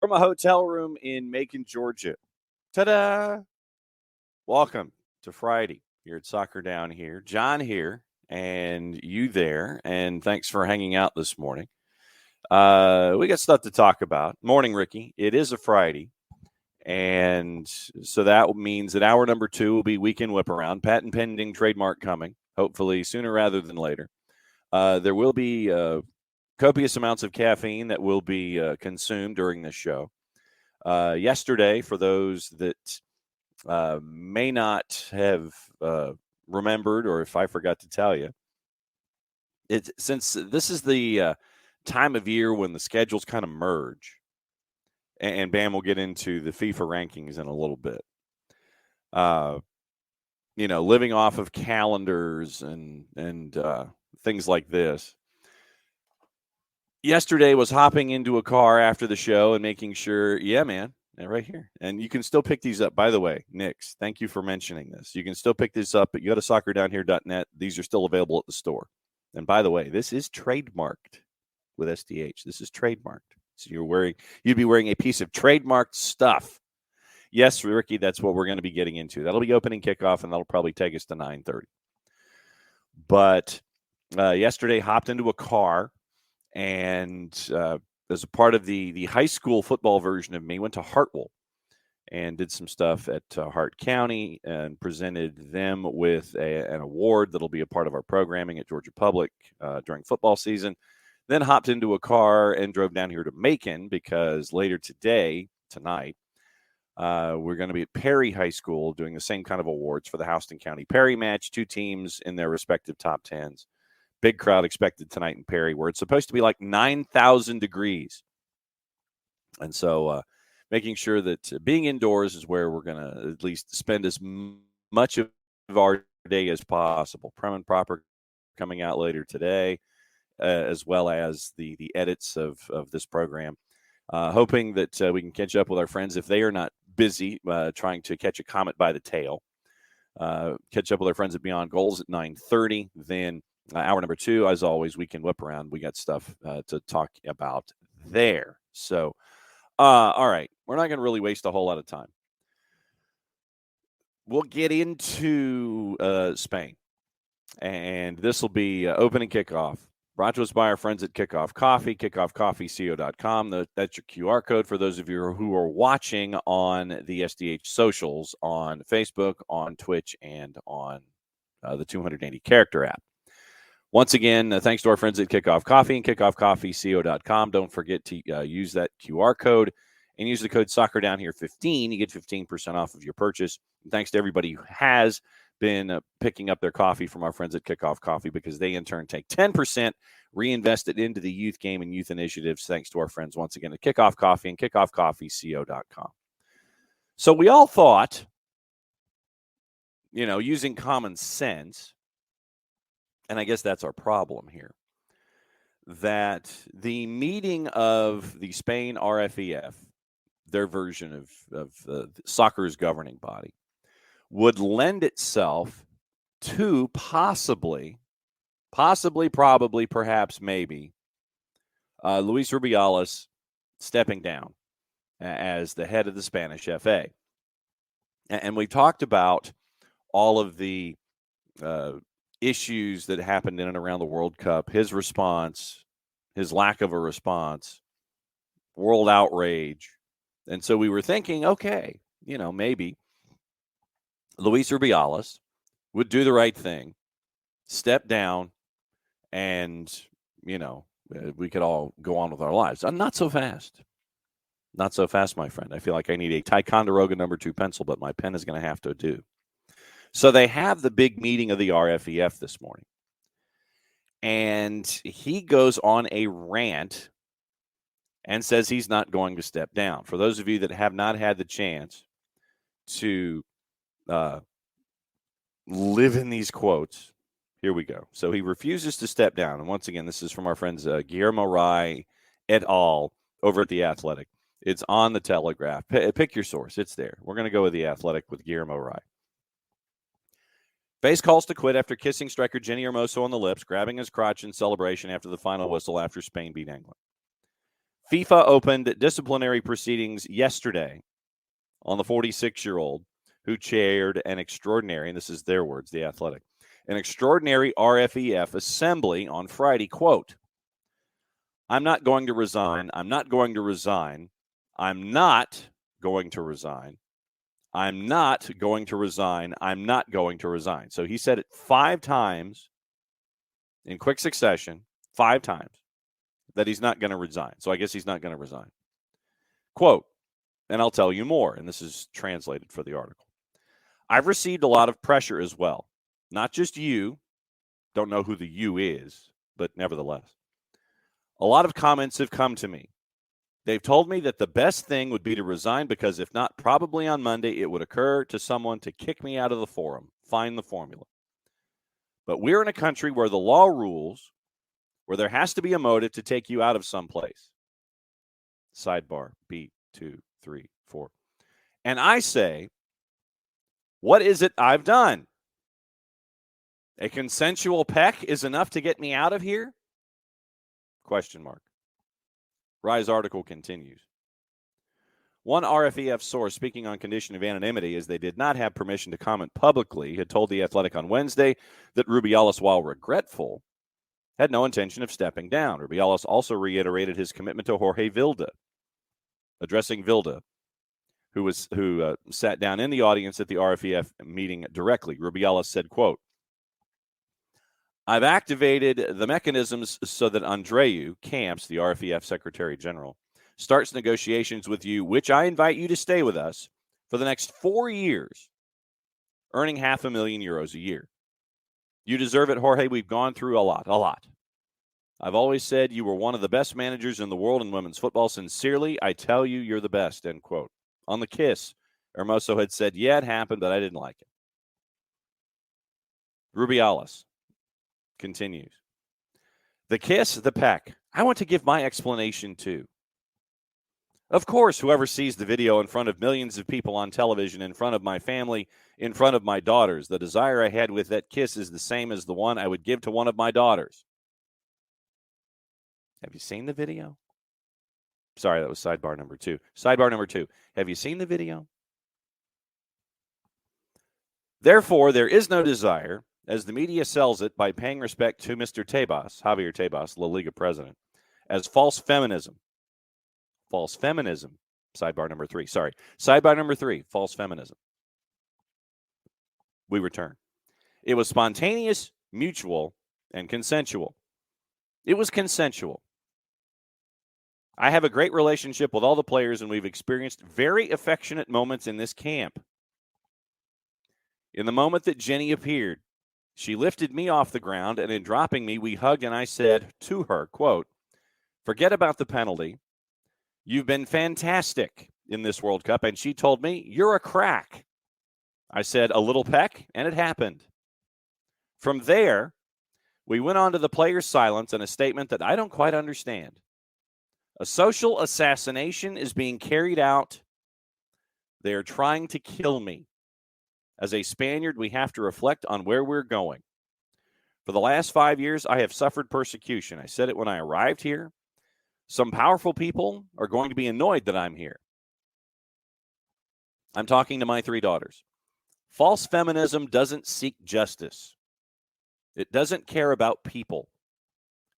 from a hotel room in Macon, Georgia. Ta-da! Welcome to Friday here at Soccer Down here. John here and you there, and thanks for hanging out this morning. We got stuff to talk about. Morning, Ricky. It is a Friday, and so that means that hour number 2 will be Weekend Whip Around. Patent pending, trademark coming, hopefully sooner rather than later. There will be copious amounts of caffeine that will be consumed during this show. Yesterday, for those that may not have remembered, or if I forgot to tell you, since this is the time of year when the schedules kind of merge, and Bam will get into the FIFA rankings in a little bit. Living off of calendars and things like this. Yesterday was hopping into a car after the show and making sure, yeah, man, right here. And you can still pick these up. By the way, Nix, thank you for mentioning this. You can still pick this up, but you go to soccerdownhere.net. These are still available at the store. And by the way, this is trademarked with SDH. This is trademarked. So you'd be wearing a piece of trademarked stuff. Yes, Ricky, that's what we're going to be getting into. That'll be opening kickoff, and that'll probably take us to 9:30. But yesterday, hopped into a car, and as a part of the high school football version of me, went to Hartwell and did some stuff at Hart County and presented them with an award that'll be a part of our programming at Georgia Public during football season. Then hopped into a car and drove down here to Macon because later tonight, we're going to be at Perry High School doing the same kind of awards for the Houston County Perry match, 2 teams in their respective top 10s. Big crowd expected tonight in Perry, where it's supposed to be like 9,000 degrees. And so making sure that being indoors is where we're going to at least spend as much of our day as possible. Prim and Proper coming out later today, as well as the edits of this program. Hoping that we can catch up with our friends if they are not busy trying to catch a comet by the tail. Catch up with our friends at Beyond Goals at 9:30. Then hour number 2, as always, Weekend Whip Around. We got stuff to talk about there. So, all right. We're not going to really waste a whole lot of time. We'll get into Spain. And this will be opening kickoff. Brought to us by our friends at Kickoff Coffee, kickoffcoffeeco.com. That's your QR code for those of you who are watching on the SDH socials, on Facebook, on Twitch, and on the 280 character app. Once again, thanks to our friends at Kickoff Coffee and kickoffcoffeeco.com. Don't forget to use that QR code and use the code SoccerDownHere15. You get 15% off of your purchase. And thanks to everybody who has been picking up their coffee from our friends at Kickoff Coffee, because they in turn take 10%, reinvest it into the youth game and youth initiatives, thanks to our friends once again at Kickoff Coffee and kickoffcoffeeco.com. So we all thought, using common sense, and I guess that's our problem here, that the meeting of the Spain RFEF, their version of soccer's governing body, would lend itself to possibly, probably, perhaps, maybe, Luis Rubiales stepping down as the head of the Spanish FA. And we talked about all of the issues that happened in and around the World Cup, his response, his lack of a response, world outrage. And so we were thinking, okay, maybe Luis Rubiales would do the right thing, step down, and, we could all go on with our lives. Not so fast. Not so fast, my friend. I feel like I need a Ticonderoga number 2 pencil, but my pen is going to have to do. So they have the big meeting of the RFEF this morning. And he goes on a rant and says he's not going to step down. For those of you that have not had the chance to live in these quotes, here we go. So he refuses to step down. And once again, this is from our friends Guillermo Rai et al. Over at The Athletic. It's on the Telegraph. Pick your source. It's there. We're going to go with The Athletic with Guillermo Rai. Face calls to quit after kissing striker Jenny Hermoso on the lips, grabbing his crotch in celebration after the final whistle after Spain beat England. FIFA opened disciplinary proceedings yesterday on the 46-year-old who chaired an extraordinary, and this is their words, The Athletic, an extraordinary RFEF assembly on Friday. Quote, I'm not going to resign. I'm not going to resign. I'm not going to resign. I'm not going to resign. I'm not going to resign. So he said it 5 times in quick succession, 5 times, that he's not going to resign. So I guess he's not going to resign. Quote, and I'll tell you more, and this is translated for the article. I've received a lot of pressure as well. Not just you. Don't know who the you is, but nevertheless. A lot of comments have come to me. They've told me that the best thing would be to resign because if not, probably on Monday, it would occur to someone to kick me out of the forum. Find the formula. But we're in a country where the law rules, where there has to be a motive to take you out of some place. Sidebar, beat, 2, 3, 4. And I say, what is it I've done? A consensual peck is enough to get me out of here? Question mark. Rise article continues. One RFEF source speaking on condition of anonymity, as they did not have permission to comment publicly, had told The Athletic on Wednesday that Rubiales, while regretful, had no intention of stepping down. Rubiales also reiterated his commitment to Jorge Vilda. Addressing Vilda, who sat down in the audience at the RFEF meeting directly, Rubiales said, quote, I've activated the mechanisms so that Andreu Camps, the RFEF Secretary General, starts negotiations with you, which I invite you to stay with us for the next 4 years, earning €500,000 a year. You deserve it, Jorge. We've gone through a lot. I've always said you were one of the best managers in the world in women's football. Sincerely, I tell you, you're the best, end quote. On the kiss, Hermoso had said, yeah, it happened, but I didn't like it. Rubiales continues. The kiss, the peck. I want to give my explanation too. Of course, whoever sees the video in front of millions of people on television, in front of my family, in front of my daughters, the desire I had with that kiss is the same as the one I would give to one of my daughters. Have you seen the video? Sorry, that was sidebar number 2. Sidebar number 2. Have you seen the video? Therefore, there is no desire, as the media sells it by paying respect to Mr. Tebas, Javier Tebas, La Liga president, as false feminism. False feminism. Sidebar number 3. Sorry. Sidebar number 3. False feminism. We return. It was spontaneous, mutual, and consensual. It was consensual. I have a great relationship with all the players, and we've experienced very affectionate moments in this camp. In the moment that Jenny appeared, she lifted me off the ground, and in dropping me, we hugged, and I said to her, quote, forget about the penalty. You've been fantastic in this World Cup. And she told me, you're a crack. I said, a little peck, and it happened. From there, we went on to the player's silence and a statement that I don't quite understand. A social assassination is being carried out. They are trying to kill me. As a Spaniard, we have to reflect on where we're going. For the last 5 years, I have suffered persecution. I said it when I arrived here. Some powerful people are going to be annoyed that I'm here. I'm talking to my 3 daughters. False feminism doesn't seek justice. It doesn't care about people.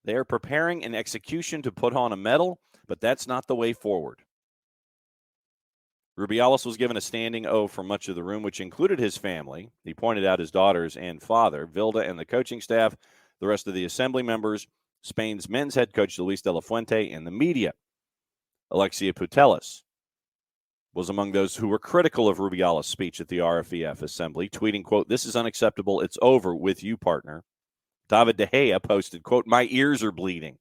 They are preparing an execution to put on a medal, but that's not the way forward. Rubiales was given a standing O from much of the room, which included his family. He pointed out his daughters and father, Vilda and the coaching staff, the rest of the assembly members, Spain's men's head coach, Luis de la Fuente, and the media. Alexia Putellas was among those who were critical of Rubiales' speech at the RFEF assembly, tweeting, quote, this is unacceptable. It's over with you, partner. David De Gea posted, quote, my ears are bleeding.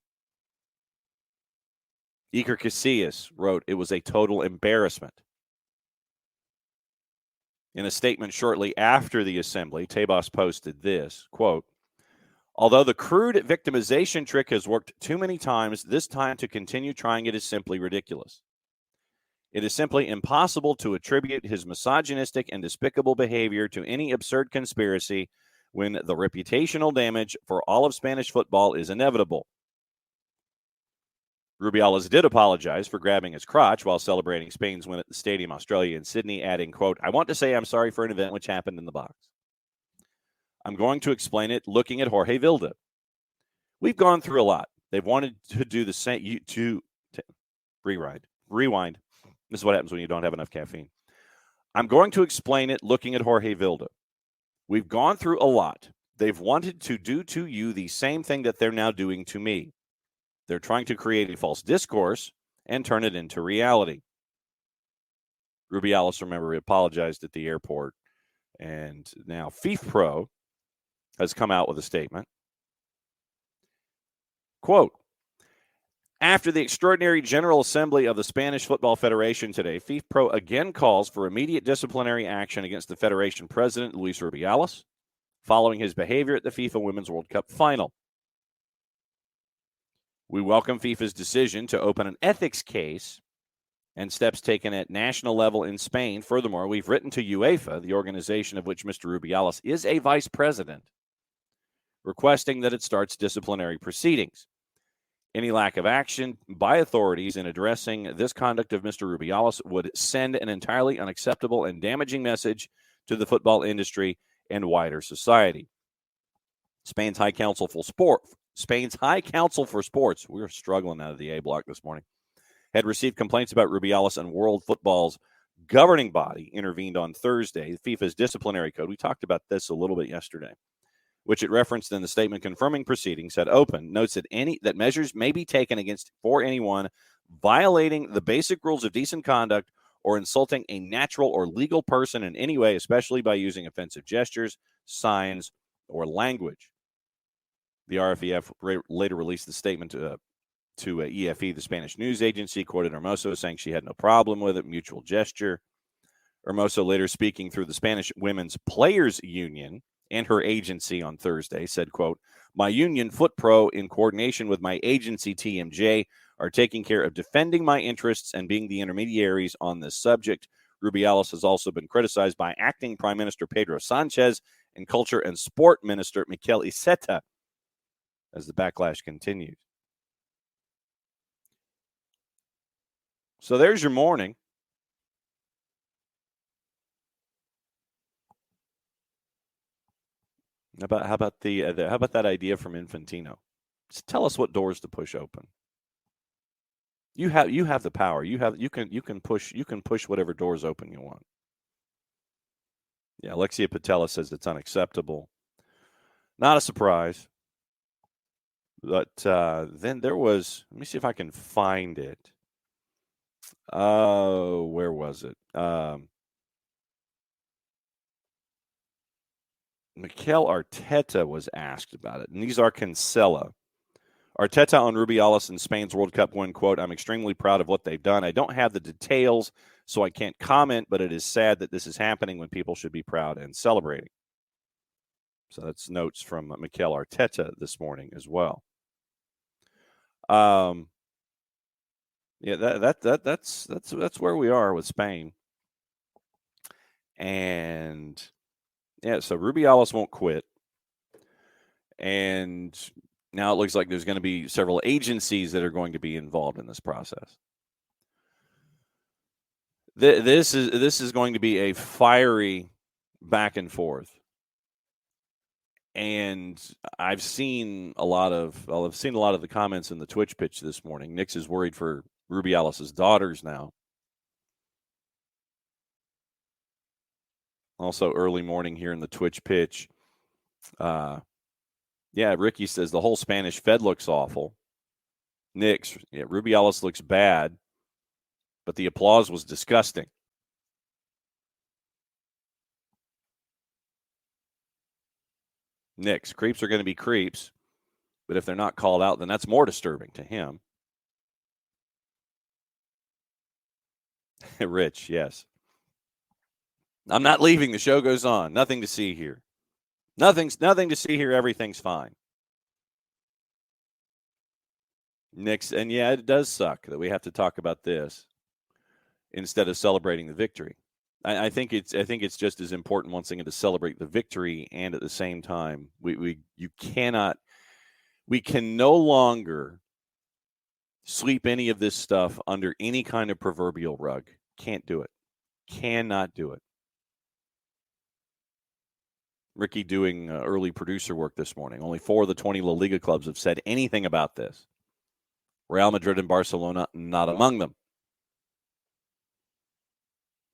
Iker Casillas wrote, it was a total embarrassment. In a statement shortly after the assembly, Tebas posted this, quote, although the crude victimization trick has worked too many times, this time to continue trying it is simply ridiculous. It is simply impossible to attribute his misogynistic and despicable behavior to any absurd conspiracy when the reputational damage for all of Spanish football is inevitable. Rubiales did apologize for grabbing his crotch while celebrating Spain's win at the Stadium Australia in Sydney, adding, quote, "I want to say I'm sorry for an event which happened in the box. I'm going to explain it looking at Jorge Vilda. We've gone through a lot. They've wanted to do the same, rewind. This is what happens when you don't have enough caffeine. I'm going to explain it looking at Jorge Vilda. We've gone through a lot. They've wanted to do to you the same thing that they're now doing to me. They're trying to create a false discourse and turn it into reality." Rubiales, remember, apologized at the airport. And now FIFPro has come out with a statement. Quote, "After the extraordinary General Assembly of the Spanish Football Federation today, FIFPro again calls for immediate disciplinary action against the Federation President, Luis Rubiales, following his behavior at the FIFA Women's World Cup final. We welcome FIFA's decision to open an ethics case and steps taken at national level in Spain. Furthermore, we've written to UEFA, the organization of which Mr. Rubiales is a vice president, requesting that it starts disciplinary proceedings. Any lack of action by authorities in addressing this conduct of Mr. Rubiales would send an entirely unacceptable and damaging message to the football industry and wider society." Spain's High Council for Sports, we were struggling out of the A block this morning, had received complaints about Rubiales, and World Football's governing body intervened on Thursday. FIFA's disciplinary code, we talked about this a little bit yesterday, which it referenced in the statement confirming proceedings had opened, notes that measures may be taken against for anyone violating the basic rules of decent conduct or insulting a natural or legal person in any way, especially by using offensive gestures, signs, or language. The RFEF later released the statement to EFE, the Spanish news agency, quoted Hermoso saying she had no problem with it, mutual gesture. Hermoso, later speaking through the Spanish Women's Players Union and her agency on Thursday, said, quote, "My union, FootPro, in coordination with my agency, TMJ, are taking care of defending my interests and being the intermediaries on this subject. Rubiales has also been criticized by acting Prime Minister Pedro Sanchez and Culture and Sport Minister Miquel Iceta as the backlash continues." So there's your morning. How about that idea from Infantino? Just tell us what doors to push open. You have the power. You can push whatever doors open you want. Yeah, Alexia Patella says it's unacceptable. Not a surprise. But then there was, let me see if I can find it. Where was it? Mikel Arteta was asked about it, and these are Cancela. Arteta on Rubiales in Spain's World Cup win, quote, "I'm extremely proud of what they've done. I don't have the details, so I can't comment, but it is sad that this is happening when people should be proud and celebrating." So that's notes from Mikel Arteta this morning as well. Yeah, that's where we are with Spain. And yeah, so Rubiales won't quit. And now it looks like there's going to be several agencies that are going to be involved in this process. This is going to be a fiery back and forth. And I've seen a lot of the comments in the Twitch pitch this morning. Nix is worried for Rubiales' daughters now. Also early morning here in the Twitch pitch. Yeah, Ricky says the whole Spanish Fed looks awful. Nix, yeah, Rubiales looks bad, but the applause was disgusting. Nix, creeps are going to be creeps, but if they're not called out, then that's more disturbing to him. Rich, yes. I'm not leaving. The show goes on. Nothing to see here. Nothing to see here. Everything's fine. Nix, and yeah, it does suck that we have to talk about this instead of celebrating the victory. I think it's just as important once again to celebrate the victory, and at the same time, we can no longer sweep any of this stuff under any kind of proverbial rug. Can't do it. Cannot do it. Ricky doing early producer work this morning. Only 4 of the 20 La Liga clubs have said anything about this. Real Madrid and Barcelona, not among them.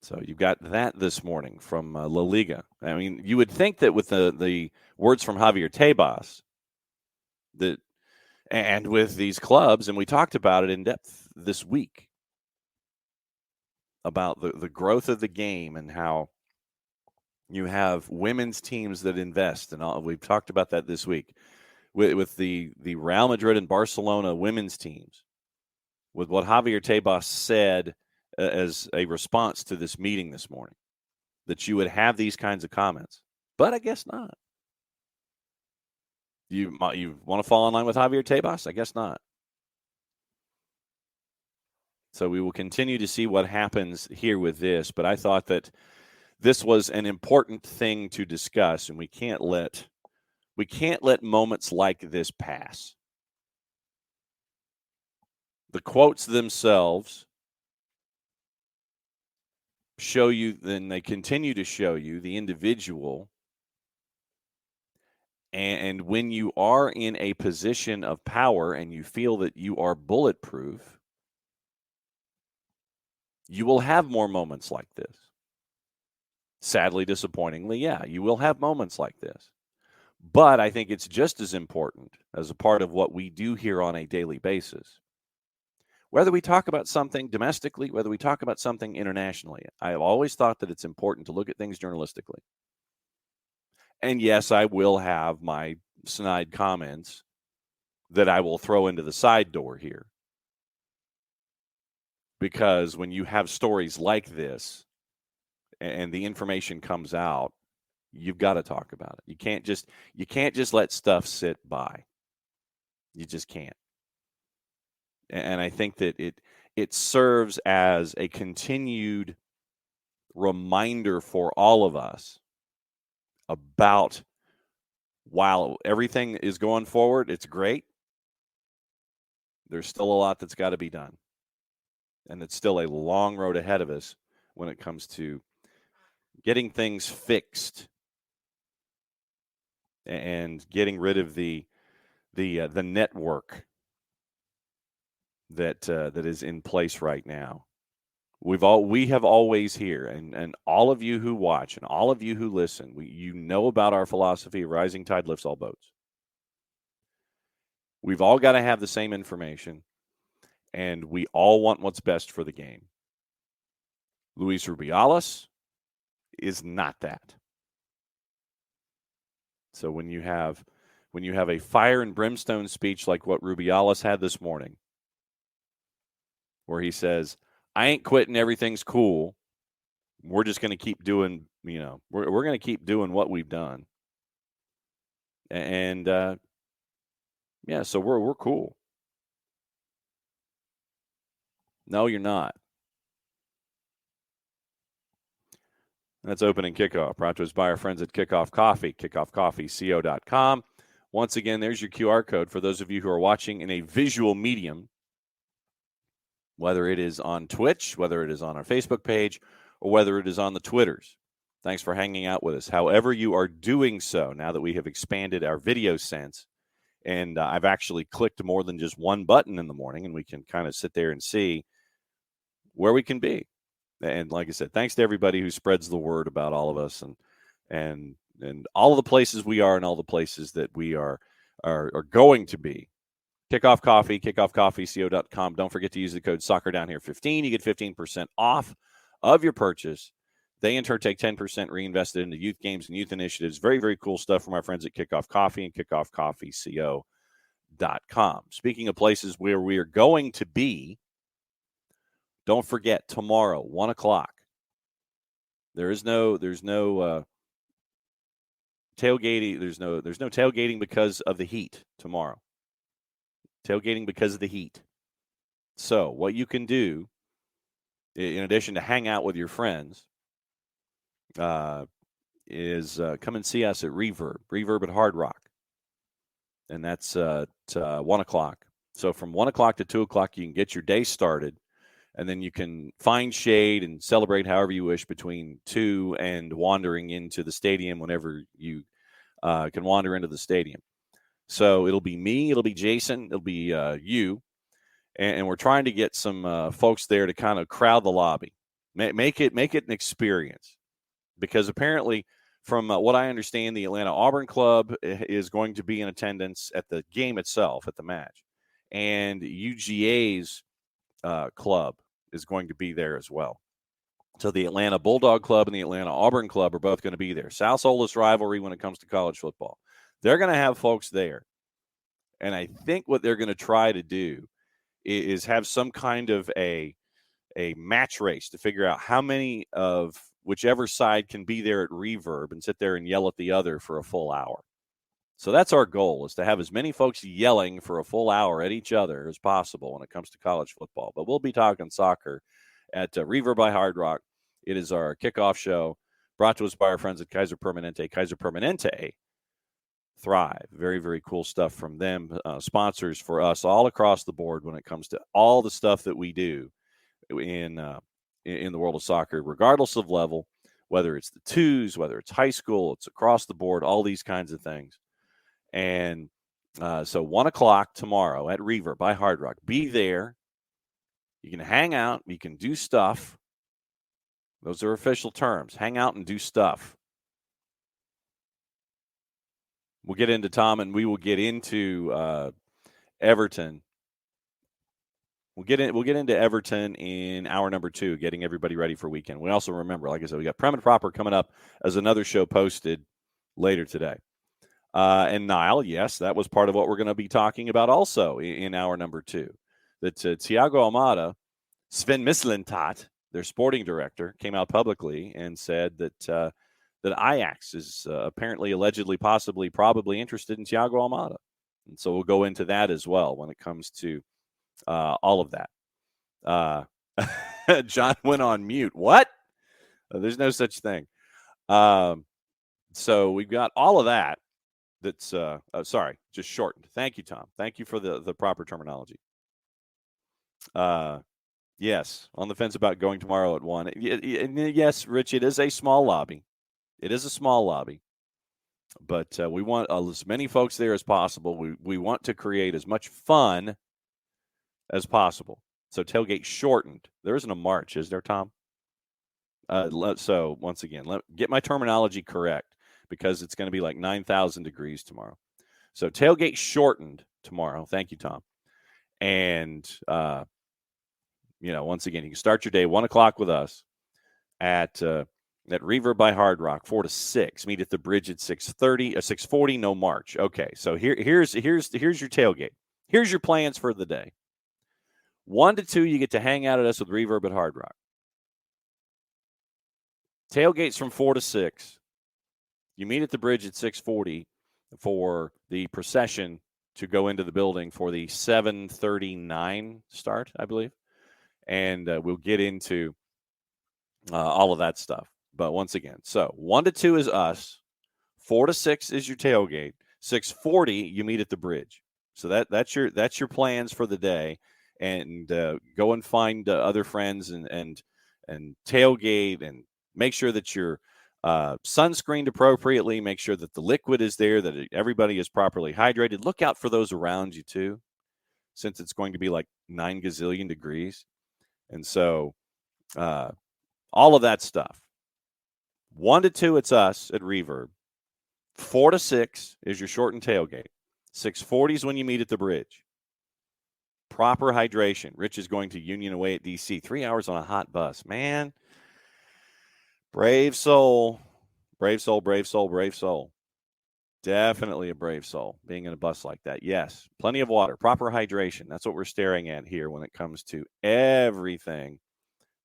So you've got that this morning from La Liga. I mean, you would think that with the words from Javier Tebas, that, and with these clubs, and we talked about it in depth this week, about the growth of the game and how you have women's teams that invest, and all, we've talked about that this week with the Real Madrid and Barcelona women's teams, with what Javier Tebas said as a response to this meeting this morning, that you would have these kinds of comments. But I guess not. You want to fall in line with Javier Tebas? I guess not. So we will continue to see what happens here with this. But I thought that this was an important thing to discuss, and we can't let moments like this pass. The quotes themselves show you, then they continue to show you the individual. And when you are in a position of power and you feel that you are bulletproof, you will have more moments like this. Sadly, disappointingly, yeah, you will have moments like this. But I think it's just as important as a part of what we do here on a daily basis. Whether we talk about something domestically, whether we talk about something internationally, I have always thought that it's important to look at things journalistically. And yes, I will have my snide comments that I will throw into the side door here. Because when you have stories like this and the information comes out, you've got to talk about it. You can't just let stuff sit by. You just can't. And I think that it serves as a continued reminder for all of us about, while everything is going forward, it's great, there's still a lot that's got to be done. And it's still a long road ahead of us when it comes to getting things fixed and getting rid of the network that is in place right now. We have always here, and all of you who watch and all of you who listen, you know about our philosophy: rising tide lifts all boats. We've all got to have the same information, and we all want what's best for the game. Luis Rubiales is not that. So when you have a fire and brimstone speech like what Rubiales had this morning, where he says, I ain't quitting, everything's cool, we're just going to keep doing, we're going to keep doing what we've done. And, so we're cool. No, you're not. That's opening kickoff. Brought to us by our friends at Kickoff Coffee, kickoffcoffeeco.com. Once again, there's your QR code for those of you who are watching in a visual medium, whether it is on Twitch, whether it is on our Facebook page, or whether it is on the Twitters. Thanks for hanging out with us. However you are doing so, now that we have expanded our video sense, and I've actually clicked more than just one button in the morning, and we can kind of sit there and see where we can be. And like I said, thanks to everybody who spreads the word about all of us and all of the places we are and all the places that we are going to be. Kickoff Coffee, kickoffcoffeeco.com. Don't forget to use the code SoccerDownHere15. You get 15% off of your purchase. They, in turn, take 10% reinvested into youth games and youth initiatives. Very, very cool stuff from our friends at Kickoff Coffee and kickoffcoffeeco.com. Speaking of places where we are going to be, don't forget, tomorrow, 1 o'clock. There's no tailgating. There's no tailgating because of the heat tomorrow. Tailgating because of the heat. So what you can do, in addition to hang out with your friends, is come and see us at Reverb at Hard Rock. And that's at 1 o'clock. So from 1 o'clock to 2 o'clock, you can get your day started, and then you can find shade and celebrate however you wish between 2 and wandering into the stadium whenever you can wander into the stadium. So it'll be me, it'll be Jason, it'll be you, and we're trying to get some folks there to kind of crowd the lobby, make it an experience, because apparently, from what I understand, the Atlanta Auburn Club is going to be in attendance at the game itself, at the match, and UGA's club is going to be there as well. So the Atlanta Bulldog Club and the Atlanta Auburn Club are both going to be there. South's oldest rivalry when it comes to college football. They're going to have folks there. And I think what they're going to try to do is have some kind of a match race to figure out how many of whichever side can be there at Reverb and sit there and yell at the other for a full hour. So that's our goal, is to have as many folks yelling for a full hour at each other as possible when it comes to college football. But we'll be talking soccer at Reverb by Hard Rock. It is our kickoff show, brought to us by our friends at Kaiser Permanente. Kaiser Permanente, thrive. Very, very cool stuff from them. Sponsors for us all across the board when it comes to all the stuff that we do in the world of soccer, regardless of level, whether it's the twos, whether it's high school, it's across the board, all these kinds of things. And so 1 o'clock tomorrow at Reverb by Hard Rock. Be there. You can hang out. You can do stuff. Those are official terms. Hang out and do stuff. We'll get into Tom, and we will get into Everton. We'll get into Everton in hour number 2, getting everybody ready for weekend. We also remember, like I said, we got Prem and Proper coming up as another show posted later today. And Niall, yes, that was part of what we're going to be talking about also in hour number 2. That Thiago Almada, Sven Mislintat, their sporting director, came out publicly and said that Ajax is apparently, allegedly, possibly, probably interested in Thiago Almada. And so we'll go into that as well when it comes to all of that. John went on mute. What? There's no such thing. So we've got all of that. That's sorry, just shortened. Thank you, Tom. Thank you for the proper terminology. Yes, on the fence about going tomorrow at 1. Yes, Rich, it is a small lobby. It is a small lobby, but we want as many folks there as possible. We want to create as much fun as possible. So tailgate shortened. There isn't a march, is there, Tom? So once again, get my terminology correct, because it's going to be like 9,000 degrees tomorrow. So tailgate shortened tomorrow. Thank you, Tom. And, once again, you can start your day 1 o'clock with us at Reverb by Hard Rock, 4 to 6. Meet at the bridge at 6:30, 6:40. No march. Okay, so here's your tailgate. Here's your plans for the day. 1 to 2, you get to hang out at us with Reverb at Hard Rock. Tailgates from 4 to 6. You meet at the bridge at 6:40 for the procession to go into the building for the 7:39 start, I believe. And we'll get into all of that stuff. But once again, so 1 to 2 is us. 4 to 6 is your tailgate. 6:40, you meet at the bridge. So that's your plans for the day. And go and find other friends and tailgate, and make sure that you're sunscreened appropriately. Make sure that the liquid is there, that everybody is properly hydrated. Look out for those around you too, since it's going to be like 9 gazillion degrees. And so all of that stuff. 1 to 2, it's us at Reverb. 4 to 6 is your shortened tailgate. 6:40 is when you meet at the bridge. Proper hydration. Rich is going to Union away at DC. 3 hours on a hot bus. Man, brave soul. Brave soul, brave soul, brave soul. Definitely a brave soul being in a bus like that. Yes, plenty of water, proper hydration. That's what we're staring at here when it comes to everything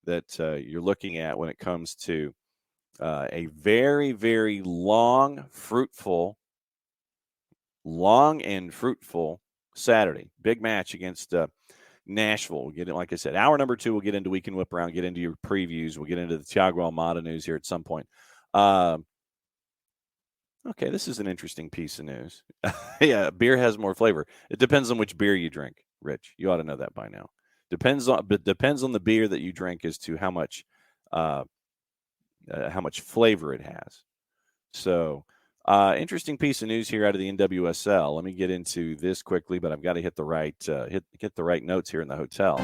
that you're looking at when it comes to a very, very long and fruitful Saturday. Big match against Nashville. We'll get it, like I said, hour number 2, we'll get into Weekend Whip Around, get into your previews. We'll get into the Thiago Almada news here at some point. Okay, this is an interesting piece of news. Yeah, beer has more flavor. It depends on which beer you drink. Rich. You ought to know that by now. Depends on the beer that you drink as to how much flavor it has. So, interesting piece of news here out of the NWSL. Let me get into this quickly, but I've got to hit the right hit the right notes here in the hotel.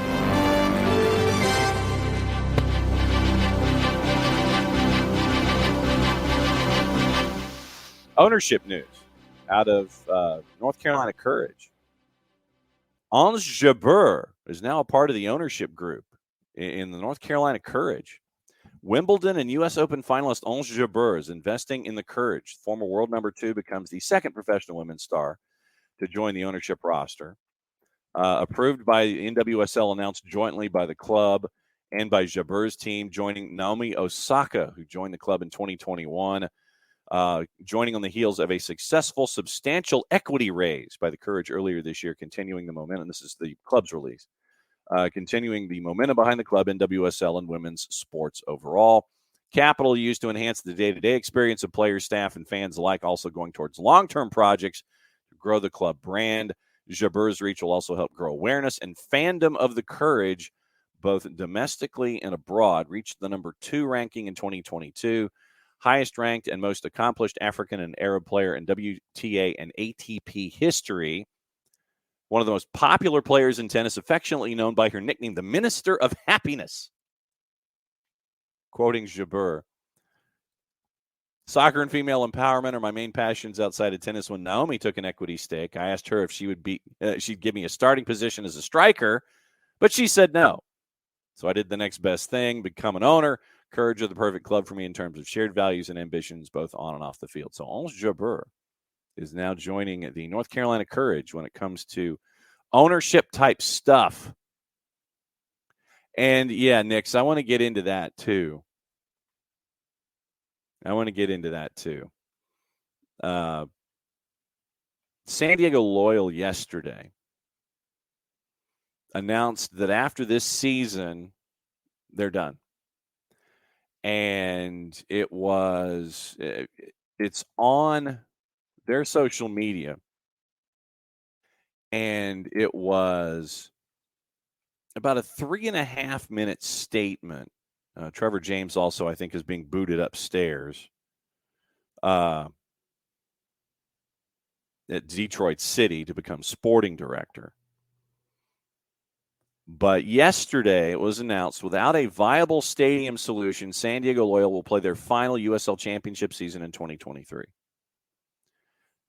Ownership news out of North Carolina Courage. Ange Jabeur is now a part of the ownership group in the North Carolina Courage. Wimbledon and U.S. Open finalist Ange Jabeur is investing in the Courage. Former world number 2 becomes the second professional women's star to join the ownership roster. Approved by the NWSL, announced jointly by the club and by Jabeur's team, joining Naomi Osaka, who joined the club in 2021. Joining on the heels of a successful substantial equity raise by the Courage earlier this year, continuing the momentum. This is the club's release. Continuing the momentum behind the club, NWSL, and women's sports overall. Capital used to enhance the day-to-day experience of players, staff, and fans alike, also going towards long-term projects to grow the club brand. Jabeur's reach will also help grow awareness and fandom of the Courage, both domestically and abroad. Reached the number 2 ranking in 2022. Highest ranked and most accomplished African and Arab player in WTA and ATP history. One of the most popular players in tennis, affectionately known by her nickname, the Minister of Happiness. Quoting Jabeur, soccer and female empowerment are my main passions outside of tennis. When Naomi took an equity stake, I asked her if she'd give me a starting position as a striker, but she said no. So I did the next best thing, become an owner. Courage are the perfect club for me in terms of shared values and ambitions, both on and off the field. So Ange Jabeur is now joining the North Carolina Courage when it comes to ownership type stuff. And yeah, Nix, I want to get into that too. San Diego Loyal yesterday announced that after this season, they're done. And it's on their social media. And it was about a 3.5-minute statement. Trevor James also, I think, is being booted upstairs at Detroit City to become sporting director. But yesterday it was announced, without a viable stadium solution, San Diego Loyal will play their final USL championship season in 2023.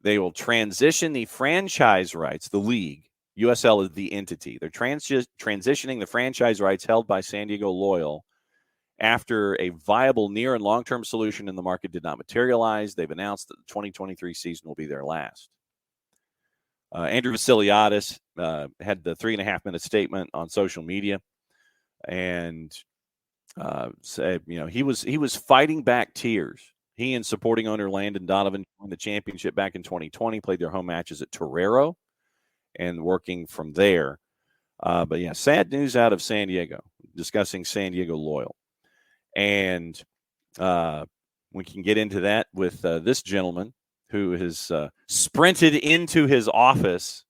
They will transition the franchise rights, the league. USL is the entity. They're transitioning the franchise rights held by San Diego Loyal after a viable near and long-term solution in the market did not materialize. They've announced that the 2023 season will be their last. Andrew Vasiliadis had the 3.5-minute statement on social media, and said, he was fighting back tears. He and supporting owner Landon Donovan won the championship back in 2020, played their home matches at Torero, and working from there. But yeah, sad news out of San Diego, discussing San Diego Loyal. And we can get into that with this gentleman who has sprinted into his office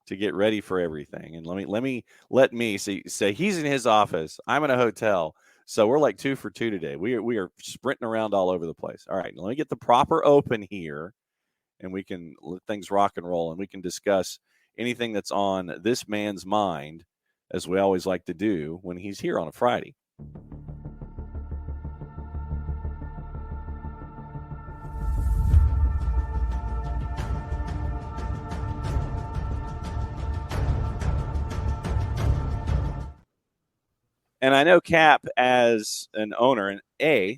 to get ready for everything. And let me say he's in his office. I'm in a hotel. So we're like 2 for 2 today. We are sprinting around all over the place. All right, let me get the proper open here, and we can let things rock and roll, and we can discuss anything that's on this man's mind, as we always like to do when he's here on a Friday. And I know Cap, as an owner, and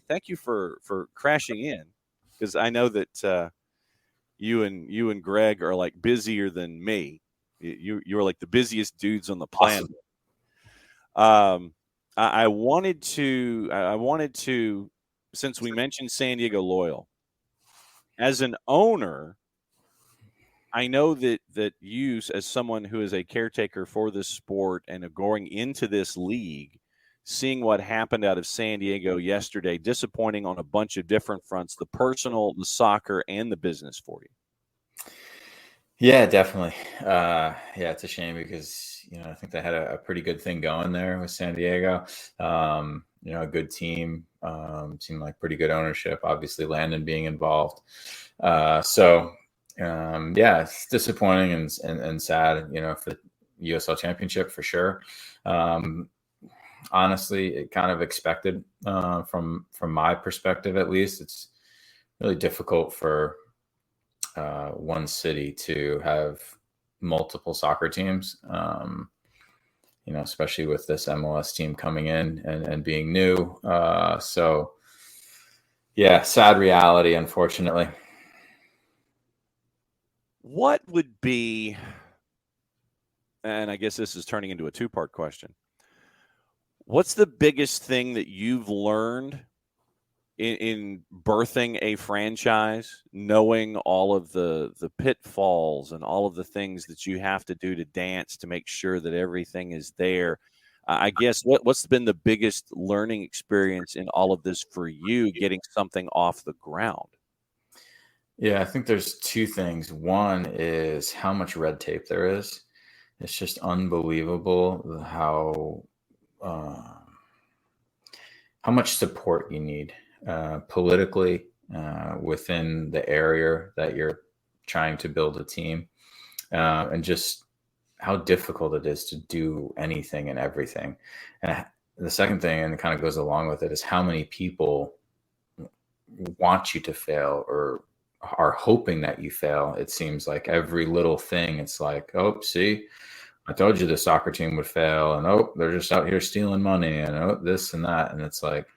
thank you for crashing in, because I know that you and Greg are like busier than me. You're like the busiest dudes on the planet. Awesome. I wanted to, since we mentioned San Diego Loyal, as an owner, I know that you, as someone who is a caretaker for this sport and going into this league, seeing what happened out of San Diego yesterday, disappointing on a bunch of different fronts, the personal, the soccer, and the business for you. Yeah, definitely. Yeah, it's a shame because, I think they had a pretty good thing going there with San Diego. A good team, seemed like pretty good ownership, obviously Landon being involved. Yeah, it's disappointing and sad, for the USL Championship for sure. Honestly, it kind of expected, from my perspective, at least. It's really difficult for one city to have multiple soccer teams, especially with this MLS team coming in and being new. Yeah, sad reality, unfortunately. What would be, and I guess this is turning into a two-part question, what's the biggest thing that you've learned in birthing a franchise, knowing all of the pitfalls and all of the things that you have to do to dance to make sure that everything is there? I guess what's been the biggest learning experience in all of this for you, getting something off the ground? Yeah, I think there's two things. One is how much red tape there is. It's just unbelievable how much support you need politically within the area that you're trying to build a team, and just how difficult it is to do anything and everything. And the second thing, and it kind of goes along with it, is how many people want you to fail or are hoping that you fail. It seems like every little thing, it's like, oh, see, I told you the soccer team would fail, and oh, they're just out here stealing money, and oh, this and that. And it's like,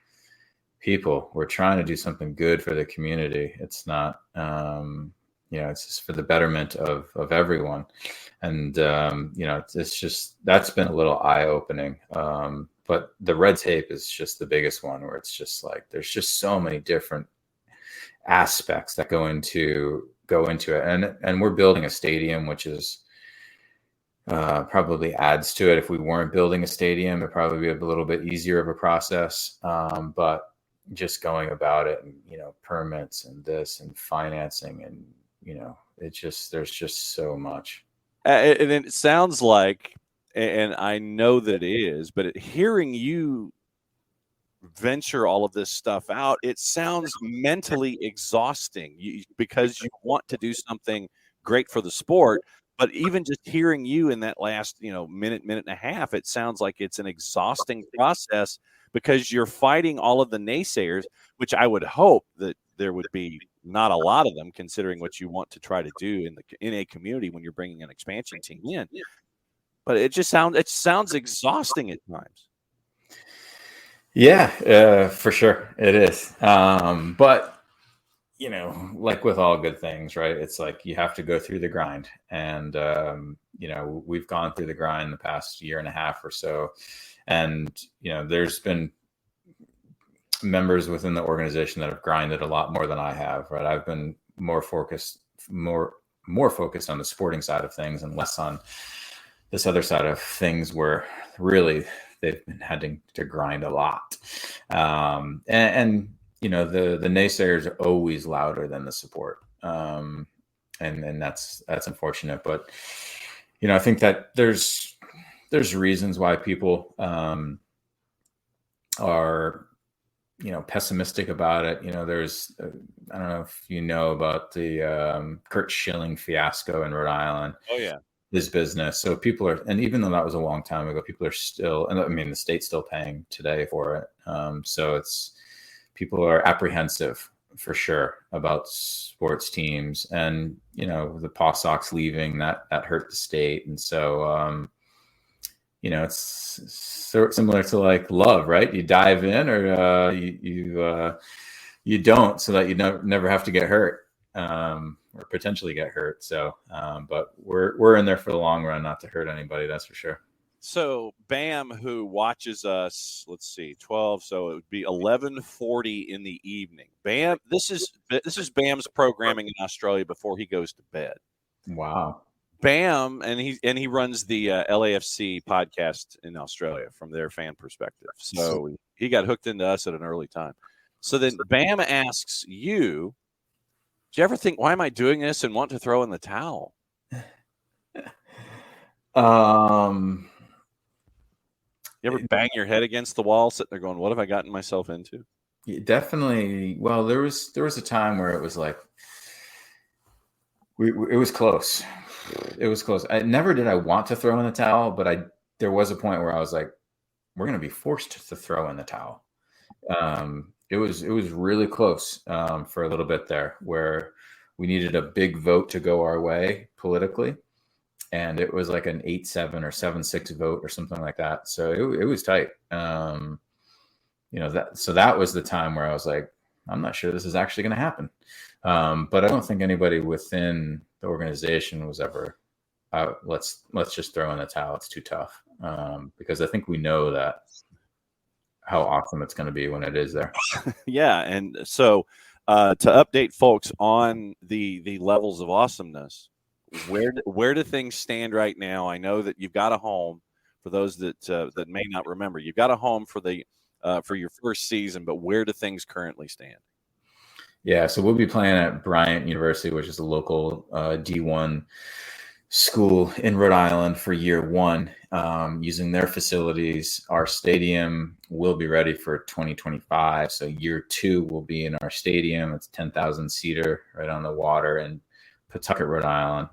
people, we're trying to do something good for the community. It's not, it's just for the betterment of everyone. And, it's just, that's been a little eye opening. But the red tape is just the biggest one, where it's just like, there's just so many different aspects that go into it. And we're building a stadium, which is, probably adds to it. If we weren't building a stadium, it'd probably be a little bit easier of a process. But just going about it, and, permits and this and financing, and, there's just so much. And it sounds like, and I know that it is, but hearing you venture all of this stuff out, it sounds mentally exhausting because you want to do something great for the sport. But even just hearing you in that last, minute and a half, it sounds like it's an exhausting process because you're fighting all of the naysayers, which I would hope that there would be not a lot of them, considering what you want to try to do in a community when you're bringing an expansion team in. But it sounds exhausting at times. Yeah, for sure it is. But like with all good things, right? It's like you have to go through the grind, and we've gone through the grind the past year and a half or so, and there's been members within the organization that have grinded a lot more than I have. Right, I've been more focused on the sporting side of things and less on this other side of things, where really they've been having to grind a lot. And the naysayers are always louder than the support. And that's unfortunate, but I think that there's reasons why people are pessimistic about it. There's I don't know if you know about the Kurt Schilling fiasco in Rhode Island. Oh yeah. His business. So people are, and even though that was a long time ago, people are still, and I mean, the state's still paying today for it. So people are apprehensive for sure about sports teams, and the Paw Sox leaving, that hurt the state. And so it's similar to like love, right? You dive in, or you don't, so that you never have to get hurt. Or potentially get hurt. So, but we're in there for the long run, not to hurt anybody. That's for sure. So Bam, who watches us, let's see, 12. So it would be 11:40 in the evening. Bam, this is Bam's programming in Australia before he goes to bed. Wow. Bam, and he runs the LAFC podcast in Australia from their fan perspective. So he got hooked into us at an early time. So then Bam asks you, do you ever think, why am I doing this, and want to throw in the towel? Um, You ever bang your head against the wall, sitting there going, "What have I gotten myself into?" definitely. Well, there was a time where it was like it was close. It was close. I never did I want to throw in the towel, but there was a point where I was like, we're going to be forced to throw in the towel. It was really close for a little bit there, where we needed a big vote to go our way politically, and it was like an 8-7 or 7-6 vote or something like that. So it was tight. That was the time where I was like, I'm not sure this is actually going to happen. But I don't think anybody within the organization was ever, let's just throw in the towel. It's too tough. Because I think we know that how awesome it's going to be when it is there. Yeah. And so to update folks on the levels of awesomeness, where do things stand right now? I know that you've got a home. For those that may not remember, you've got a home for your first season, but where do things currently stand? Yeah, so we'll be playing at Bryant University, which is a local D1 school in Rhode Island for year one, using their facilities. Our stadium will be ready for 2025. So year two will be in our stadium. It's 10,000 seater right on the water in Pawtucket, Rhode Island.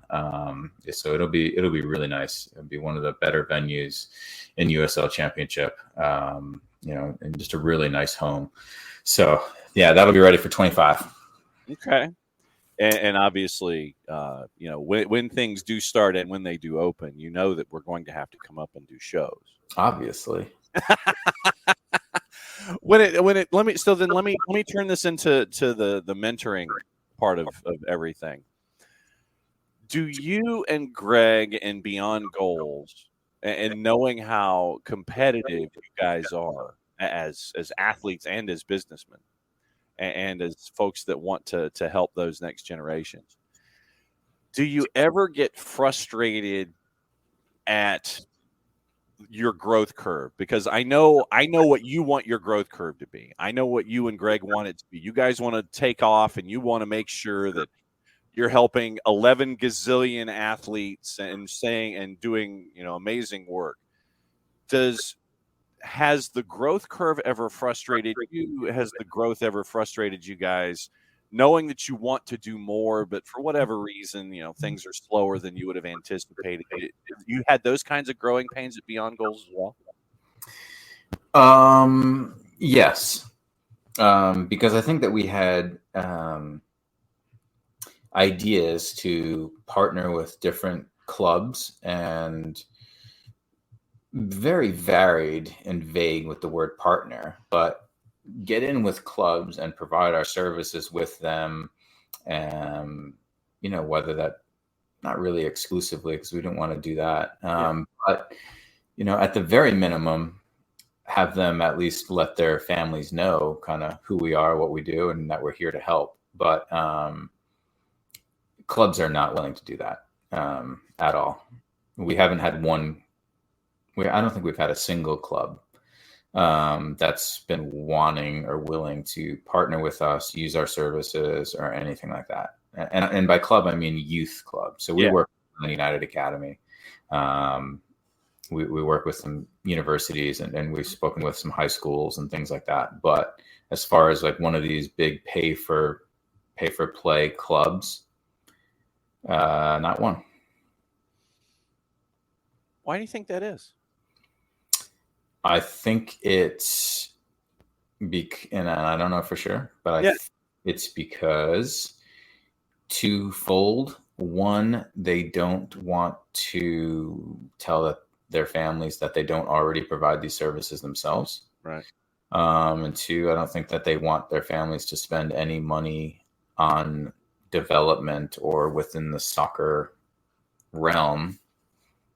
So it'll be really nice. It'll be one of the better venues in USL Championship. And just a really nice home. So yeah, that'll be ready for 25. Okay. And obviously, when things do start and when they do open, you know that we're going to have to come up and do shows. Obviously. Let me turn this into the mentoring part of everything. Do you and Greg and Beyond Goals, and knowing how competitive you guys are as athletes and as businessmen, and as folks that want to help those next generations, do you ever get frustrated at your growth curve? Because I know what you want your growth curve to be. I know what you and Greg want it to be. You guys want to take off, and you want to make sure that you're helping 11 gazillion athletes and doing amazing work. Has the growth curve ever frustrated you? Has the growth ever frustrated you guys, knowing that you want to do more, but for whatever reason, things are slower than you would have anticipated? You had those kinds of growing pains at Beyond Goals as well? Yes. Because I think that we had ideas to partner with different clubs, and very varied and vague with the word partner, but get in with clubs and provide our services with them. Whether that, not really exclusively, because we don't want to do that. But, at the very minimum, have them at least let their families know kind of who we are, what we do, and that we're here to help. But clubs are not willing to do that at all. We haven't had I don't think we've had a single club that's been wanting or willing to partner with us, use our services, or anything like that. And by club, I mean youth club. So we work with the United Academy. We work with some universities, and we've spoken with some high schools and things like that. But as far as like one of these big pay for play clubs, not one. Why do you think that is? I think it's and I don't know for sure, but it's because twofold. One, they don't want to tell their families that they don't already provide these services themselves. Right. And two, I don't think that they want their families to spend any money on development or within the soccer realm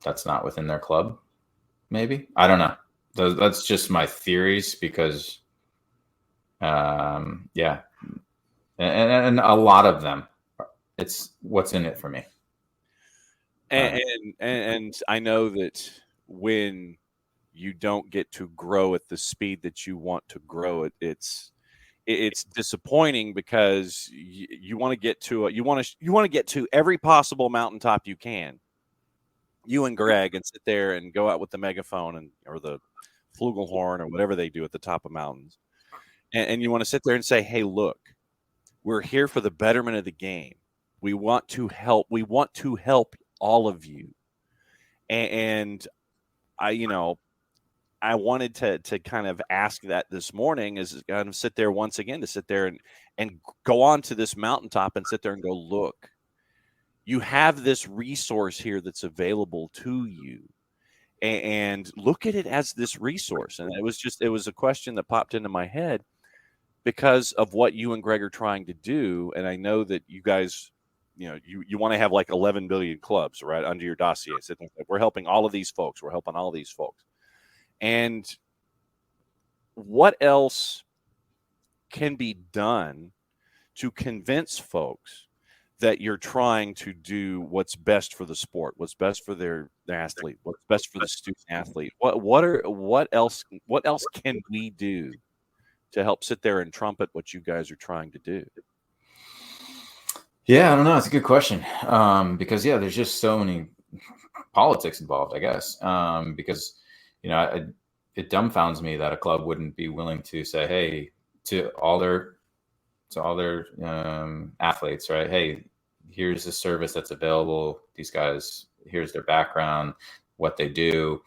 that's not within their club. Maybe. I don't know. That's just my theories, because and a lot of them, it's what's in it for me. And I know that when you don't get to grow at the speed that you want to grow, it's disappointing, because you want to get to you want to get to every possible mountaintop you can, you and Greg, and sit there and go out with the megaphone or the flugelhorn or whatever they do at the top of mountains. And you want to sit there and say, hey, look, we're here for the betterment of the game. We want to help. We want to help all of you. And I wanted to kind of ask that this morning, is kind of sit there once again, to sit there and go on to this mountaintop and sit there and go, look, you have this resource here that's available to you, and look at it as this resource. And it was a question that popped into my head because of what you and Greg are trying to do. And I know that you guys, you want to have like 11 billion clubs, right, under your dossier. So we're helping all of these folks. We're helping all of these folks. And what else can be done to convince folks that you're trying to do what's best for the sport, what's best for their athlete, what's best for the student athlete? What else can we do to help sit there and trumpet what you guys are trying to do? Yeah, I don't know. It's a good question. Because there's just so many politics involved, I guess. Because it dumbfounds me that a club wouldn't be willing to say, hey, to all their athletes, right? Hey, here's a service that's available. These guys, here's their background, what they do.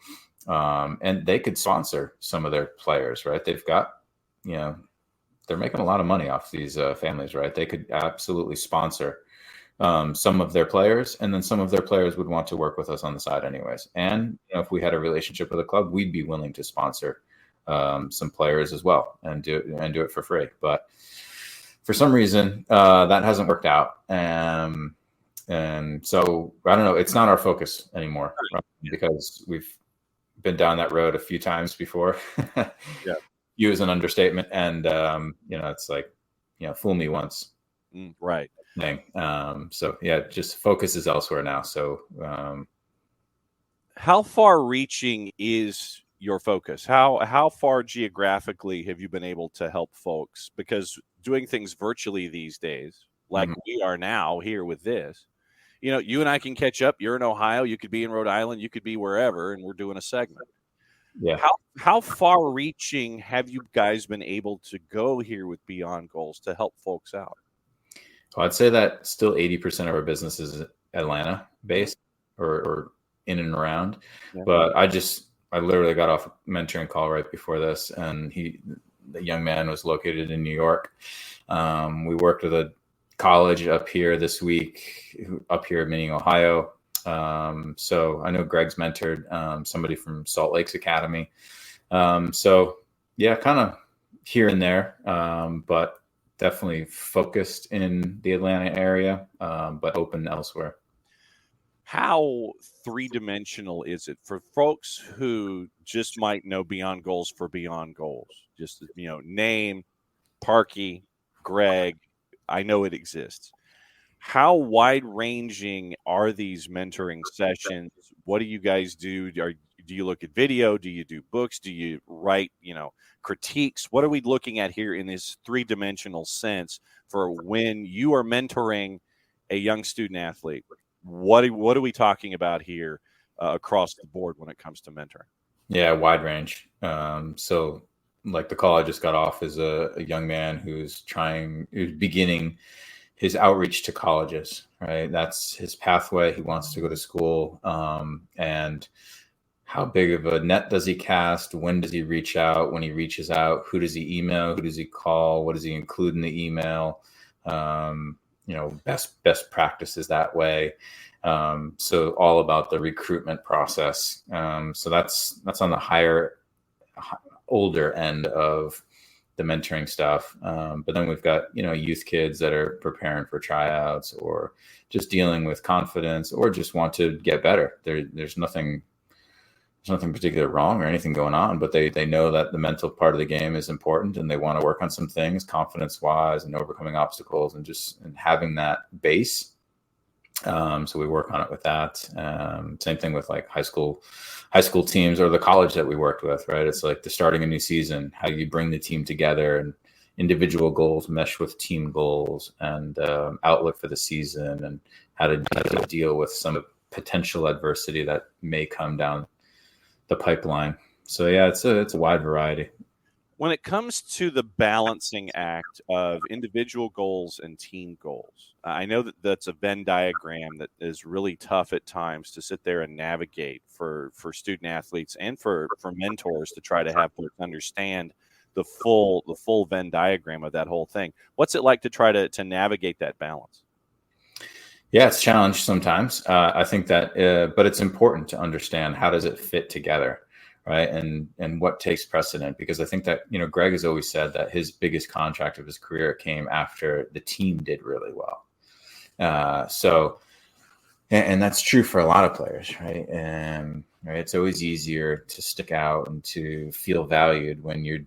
And they could sponsor some of their players, right? They've got, they're making a lot of money off these families, right? They could absolutely sponsor some of their players, and then some of their players would want to work with us on the side anyways. And if we had a relationship with a club, we'd be willing to sponsor some players as well and do it for free. But for some reason, that hasn't worked out. And so I don't know, it's not our focus anymore, right? Because we've been down that road a few times before. Yeah. Use an understatement. And, it's like, fool me once. Right. Thing. So just focus is elsewhere now. So how far reaching is your focus? How far geographically have you been able to help folks? Because doing things virtually these days, like we are now here with this, you and I can catch up. You're in Ohio, you could be in Rhode Island, you could be wherever, and we're doing a segment. Yeah. How far reaching have you guys been able to go here with Beyond Goals to help folks out? Well, I'd say that still 80% of our business is Atlanta based or in and around. Yeah. But I literally got off a mentoring call right before this, and the young man was located in New York. We worked with a college up here this week, meaning Ohio. So I know Greg's mentored somebody from Salt Lake's Academy. So kind of here and there, but definitely focused in the Atlanta area, but open elsewhere. How three-dimensional is it for folks who just might know Beyond Goals for Beyond Goals? Just, name, Parky, Greg, I know it exists. How wide-ranging are these mentoring sessions? What do you guys do? Do you look at video? Do you do books? Do you write, critiques? What are we looking at here in this three-dimensional sense for when you are mentoring a young student athlete? What are we talking about here across the board when it comes to mentoring? Yeah, wide range. So like the call I just got off is a young man who's beginning his outreach to colleges, right? That's his pathway. He wants to go to school. And how big of a net does he cast? When does he reach out? When he reaches out, who does he email? Who does he call? What does he include in the email? Best practices that way. So all about the recruitment process. So that's on the older end of the mentoring stuff. But then we've got, youth kids that are preparing for tryouts or just dealing with confidence or just want to get better. There's nothing particularly wrong or anything going on, but they know that the mental part of the game is important and they want to work on some things confidence wise and overcoming obstacles and having that base. So we work on it with that. Same thing with like high school teams or the college that we worked with, right? It's like starting a new season, how you bring the team together and individual goals mesh with team goals and outlook for the season and how to deal with some of potential adversity that may come down the pipeline. So yeah, it's a wide variety. When it comes to the balancing act of individual goals and team goals, I know that that's a Venn diagram that is really tough at times to sit there and navigate for student athletes and for mentors to try to have folks understand the full Venn diagram of that whole thing. What's it like to try to navigate that balance? Yeah, it's a challenge sometimes. I think that, but it's important to understand how does it fit together, right? And what takes precedent? Because I think that, Greg has always said that his biggest contract of his career came after the team did really well. And that's true for a lot of players, right? And right, it's always easier to stick out and to feel valued when you're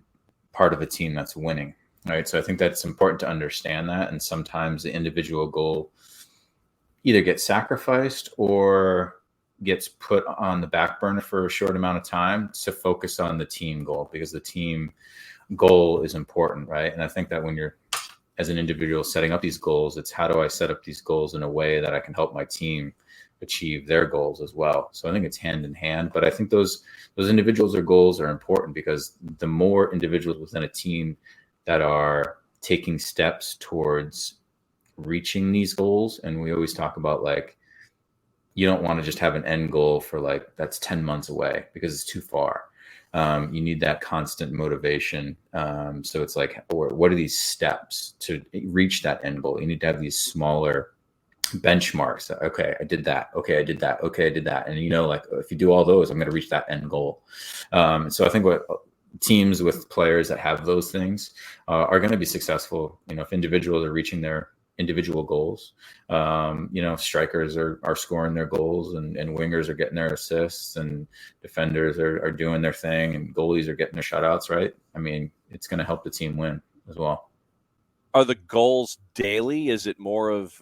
part of a team that's winning, right? So I think that's important to understand that. And sometimes the individual goal either gets sacrificed or gets put on the back burner for a short amount of time to focus on the team goal, because the team goal is important, right? And I think that when you're, as an individual, setting up these goals, it's how do I set up these goals in a way that I can help my team achieve their goals as well. So I think it's hand in hand, but I think those individuals or goals are important, because the more individuals within a team that are taking steps towards reaching these goals, and we always talk about, like, you don't want to just have an end goal for like that's 10 months away, because it's too far. You need that constant motivation. So it's like, what are these steps to reach that end goal? You need to have these smaller benchmarks. Okay, I did that. Okay, I did that. Okay, I did that. And like, if you do all those, I'm going to reach that end goal. So I think what teams with players that have those things are going to be successful. If individuals are reaching their individual goals, strikers are scoring their goals, and wingers are getting their assists, and defenders are doing their thing, and goalies are getting their shutouts, right? I mean, it's going to help the team win as well. Are the goals daily? Is it more of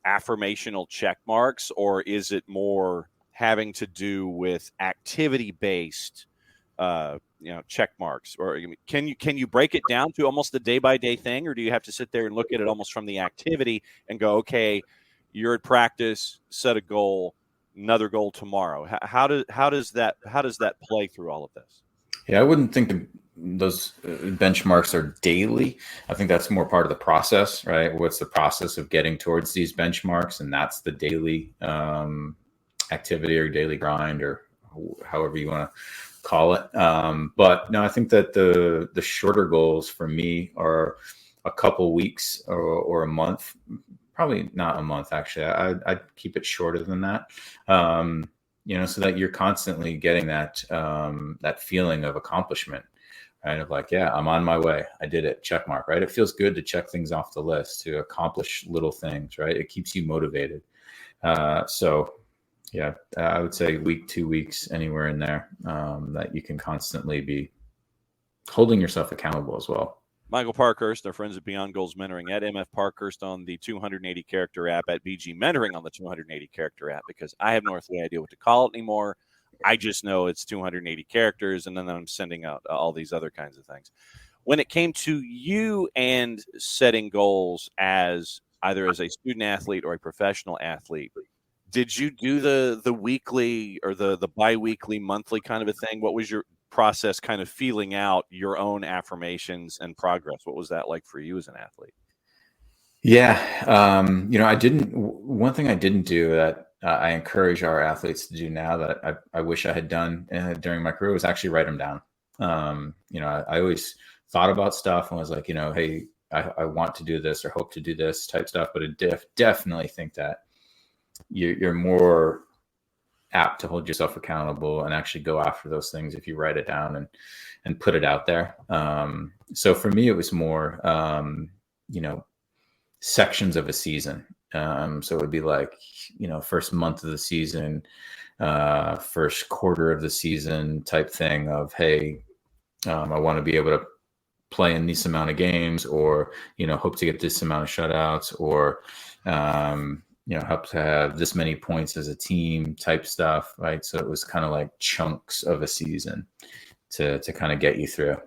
affirmational check marks, or is it more having to do with activity-based check marks? Or can you break it down to almost a day-by-day thing, or do you have to sit there and look at it almost from the activity and go, okay, you're at practice, set a goal, another goal tomorrow? How does that play through all of this? Yeah, I wouldn't think those benchmarks are daily. I think that's more part of the process, right? What's the process of getting towards these benchmarks? And that's the daily activity or daily grind, or however you want to call it. But no, I think that the shorter goals for me are a couple weeks or a month, probably not a month, actually. I'd keep it shorter than that. So that you're constantly getting that feeling of accomplishment, right? Of like, yeah, I'm on my way. I did it. Check mark, right? It feels good to check things off the list, to accomplish little things, right? It keeps you motivated. So yeah, I would say week, 2 weeks, anywhere in there, that you can constantly be holding yourself accountable as well. Michael Parkhurst, our friends at Beyond Goals Mentoring, at MF Parkhurst on the 280 character app, at BG Mentoring on the 280 character app, because I have no earthly idea what to call it anymore. I just know it's 280 characters, and then I'm sending out all these other kinds of things. When it came to you and setting goals as either as a student athlete or a professional athlete, did you do the weekly or the bi-weekly, monthly kind of a thing? What was your process kind of feeling out your own affirmations and progress? What was that like for you as an athlete? Yeah. One thing I didn't do that I encourage our athletes to do now that I wish I had done during my career was actually write them down. I always thought about stuff and was like, hey, I want to do this or hope to do this type stuff, but I definitely think that you're more apt to hold yourself accountable and actually go after those things if you write it down and put it out there. So for me, it was more, sections of a season. So it would be like, first month of the season, first quarter of the season type thing of, hey, I want to be able to play in this amount of games, or, hope to get this amount of shutouts, or, help to have this many points as a team type stuff, right? So it was kind of like chunks of a season to kind of get you through.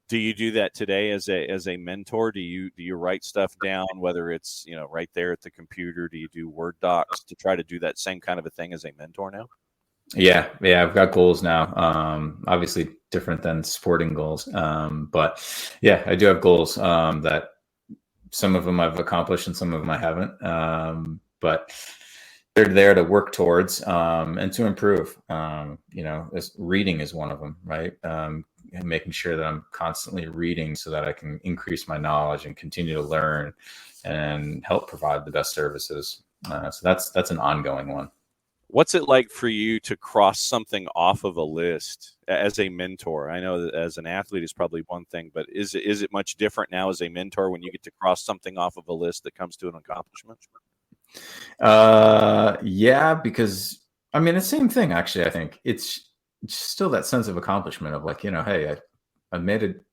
Do you do that today as a mentor? Do you write stuff down, whether it's, right there at the computer? Do you do Word docs to try to do that same kind of a thing as a mentor now? Yeah, I've got goals now. Obviously different than sporting goals. But yeah, I do have goals that some of them I've accomplished and some of them I haven't. But they're there to work towards and to improve. Reading is one of them, right? And making sure that I'm constantly reading so that I can increase my knowledge and continue to learn and help provide the best services. So that's an ongoing one. What's it like for you to cross something off of a list as a mentor? I know that as an athlete is probably one thing, but is it much different now as a mentor when you get to cross something off of a list that comes to an accomplishment? Yeah, because I mean, the same thing, actually. I think it's still that sense of accomplishment of like, hey, I made it,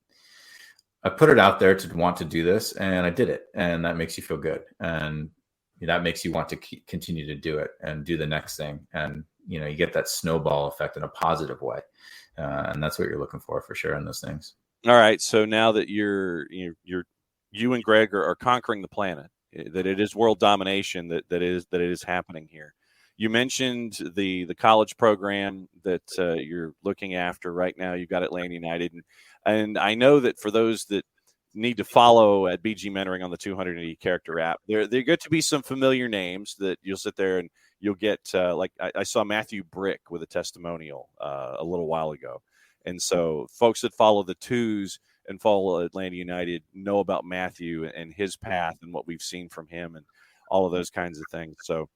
I put it out there to want to do this and I did it. And that makes you feel good. And that makes you want to continue to do it and do the next thing. And, you get that snowball effect in a positive way. And that's what you're looking for sure in those things. All right. So now that you and Greg are conquering the planet, that it is world domination, that it is happening here. You mentioned the college program that you're looking after right now. You've got Atlanta United, and I know that for those that need to follow at BG Mentoring on the 280 character app, there get to be some familiar names that you'll sit there and you'll get like I saw Matthew Brick with a testimonial a little while ago, and so folks that follow the twos and follow Atlanta United know about Matthew and his path and what we've seen from him and all of those kinds of things. So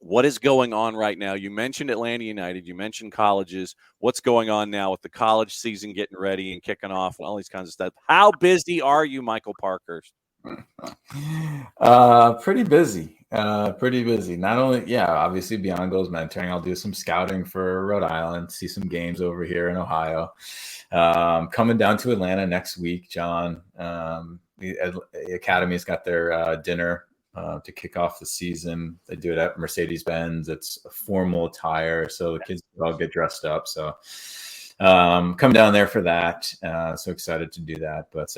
what is going on right now? You mentioned Atlanta United. You mentioned colleges. What's going on now with the college season getting ready and kicking off and all these kinds of stuff? How busy are you, Michael Parkhurst? Pretty busy. Pretty busy. Not only, obviously beyond goals mentoring, I'll do some scouting for Rhode Island, see some games over here in Ohio. Coming down to Atlanta next week, John. The Academy's got their dinner to kick off the season. They do it at Mercedes-Benz. It's a formal attire, so the kids all get dressed up. So come down there for that. So excited to do that. But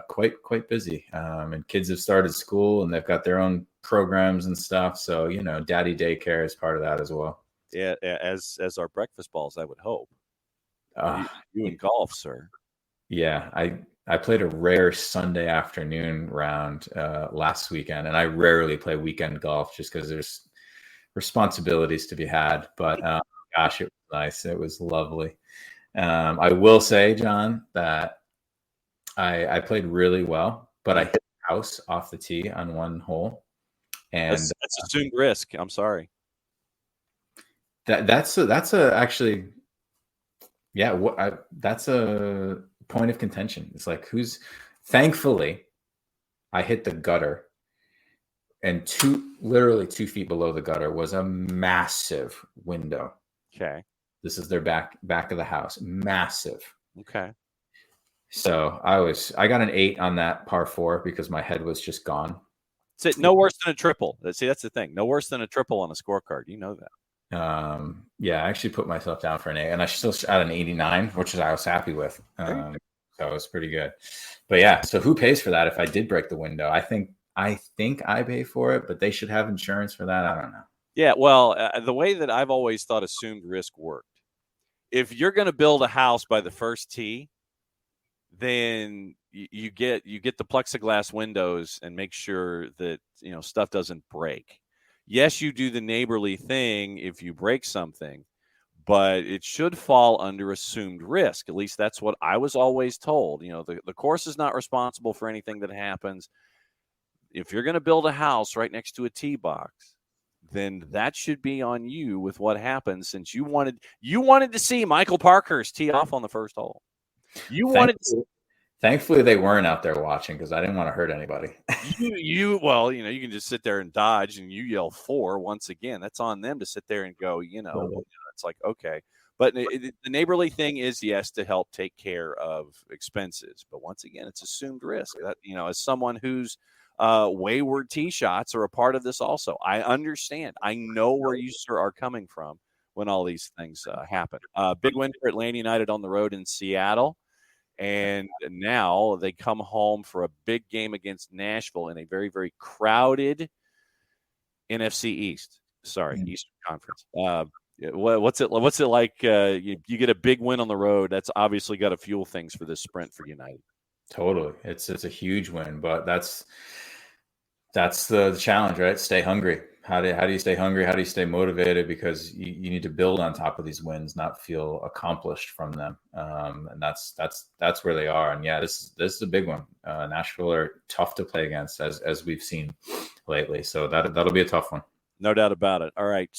quite busy. And kids have started school and they've got their own programs and stuff. So, daddy daycare is part of that as well. Yeah, as our breakfast balls, I would hope. You in golf, sir. Yeah, I played a rare Sunday afternoon round last weekend, and I rarely play weekend golf just because there's responsibilities to be had. But gosh, it was nice. It was lovely. I will say, John, that I played really well, but I hit the house off the tee on one hole, and that's assumed risk. I'm sorry. That's actually. Yeah, that's a point of contention. It's like thankfully, I hit the gutter, and literally 2 feet below the gutter was a massive window. Okay. This is their back of the house. Massive. Okay. So I got an 8 on that par 4 because my head was just gone. It's no worse than a triple. See, that's the thing. No worse than a triple on a scorecard. You know that. I actually put myself down for an 8, and I still had an 89, which I was happy with. So it was pretty good. But yeah, so who pays for that if I did break the window? I think I pay for it, but they should have insurance for that. I don't know. Yeah, well, the way that I've always thought assumed risk worked, if you're going to build a house by the first tee, then you get the plexiglass windows and make sure that stuff doesn't break. Yes, you do the neighborly thing if you break something, but it should fall under assumed risk. At least that's what I was always told. The course is not responsible for anything that happens. If you're going to build a house right next to a tee box, then that should be on you with what happens, since you wanted to see Michael Parkhurst tee off on the first hole. Thankfully, they weren't out there watching because I didn't want to hurt anybody. you can just sit there and dodge and you yell 4 once again. That's on them to sit there and go, it's like, okay. But the neighborly thing is, yes, to help take care of expenses. But once again, it's assumed risk. That, as someone who's wayward tee shots are a part of this also. I understand. I know where you, sir, are coming from when all these things happen. Big win for Atlanta United on the road in Seattle. And now they come home for a big game against Nashville in a very, very crowded NFC East. Sorry, Eastern Conference. What's it like? You get a big win on the road. That's obviously got to fuel things for this sprint for United. Totally. It's a huge win, but that's the challenge, right? Stay hungry. How do you stay hungry? How do you stay motivated? Because you need to build on top of these wins, not feel accomplished from them. And that's where they are. And yeah, this is a big one. Nashville are tough to play against, as we've seen lately. So that'll be a tough one. No doubt about it. All right.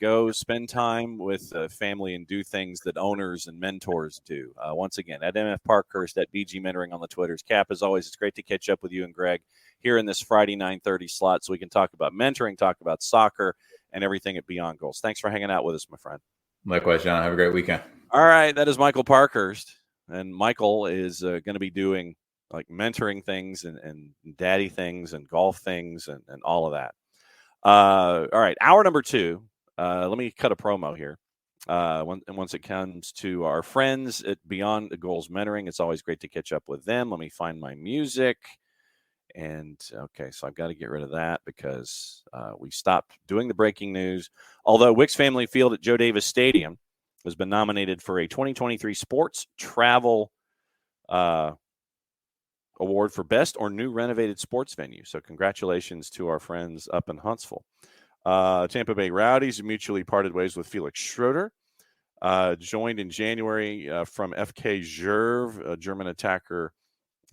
Go spend time with family and do things that owners and mentors do. Once again, at MF Parkhurst, at BG Mentoring on the Twitters. Cap, as always, it's great to catch up with you and Greg here in this Friday 9:30 slot so we can talk about mentoring, talk about soccer, and everything at Beyond Goals. Thanks for hanging out with us, my friend. Likewise, John. Have a great weekend. All right. That is Michael Parkhurst. And Michael is going to be doing like mentoring things and daddy things and golf things and all of that. All right, hour number 2. Let me cut a promo here. Once it comes to our friends at Beyond the Goals Mentoring, it's always great to catch up with them. Let me find my music. And okay, so I've got to get rid of that because we stopped doing the breaking news. Although Wicks Family Field at Joe Davis Stadium has been nominated for a 2023 Sports Travel Award for Best or New Renovated Sports Venue. So congratulations to our friends up in Huntsville. Tampa Bay Rowdies mutually parted ways with Felix Schroeder. Joined in January from FK Zerv, a German attacker,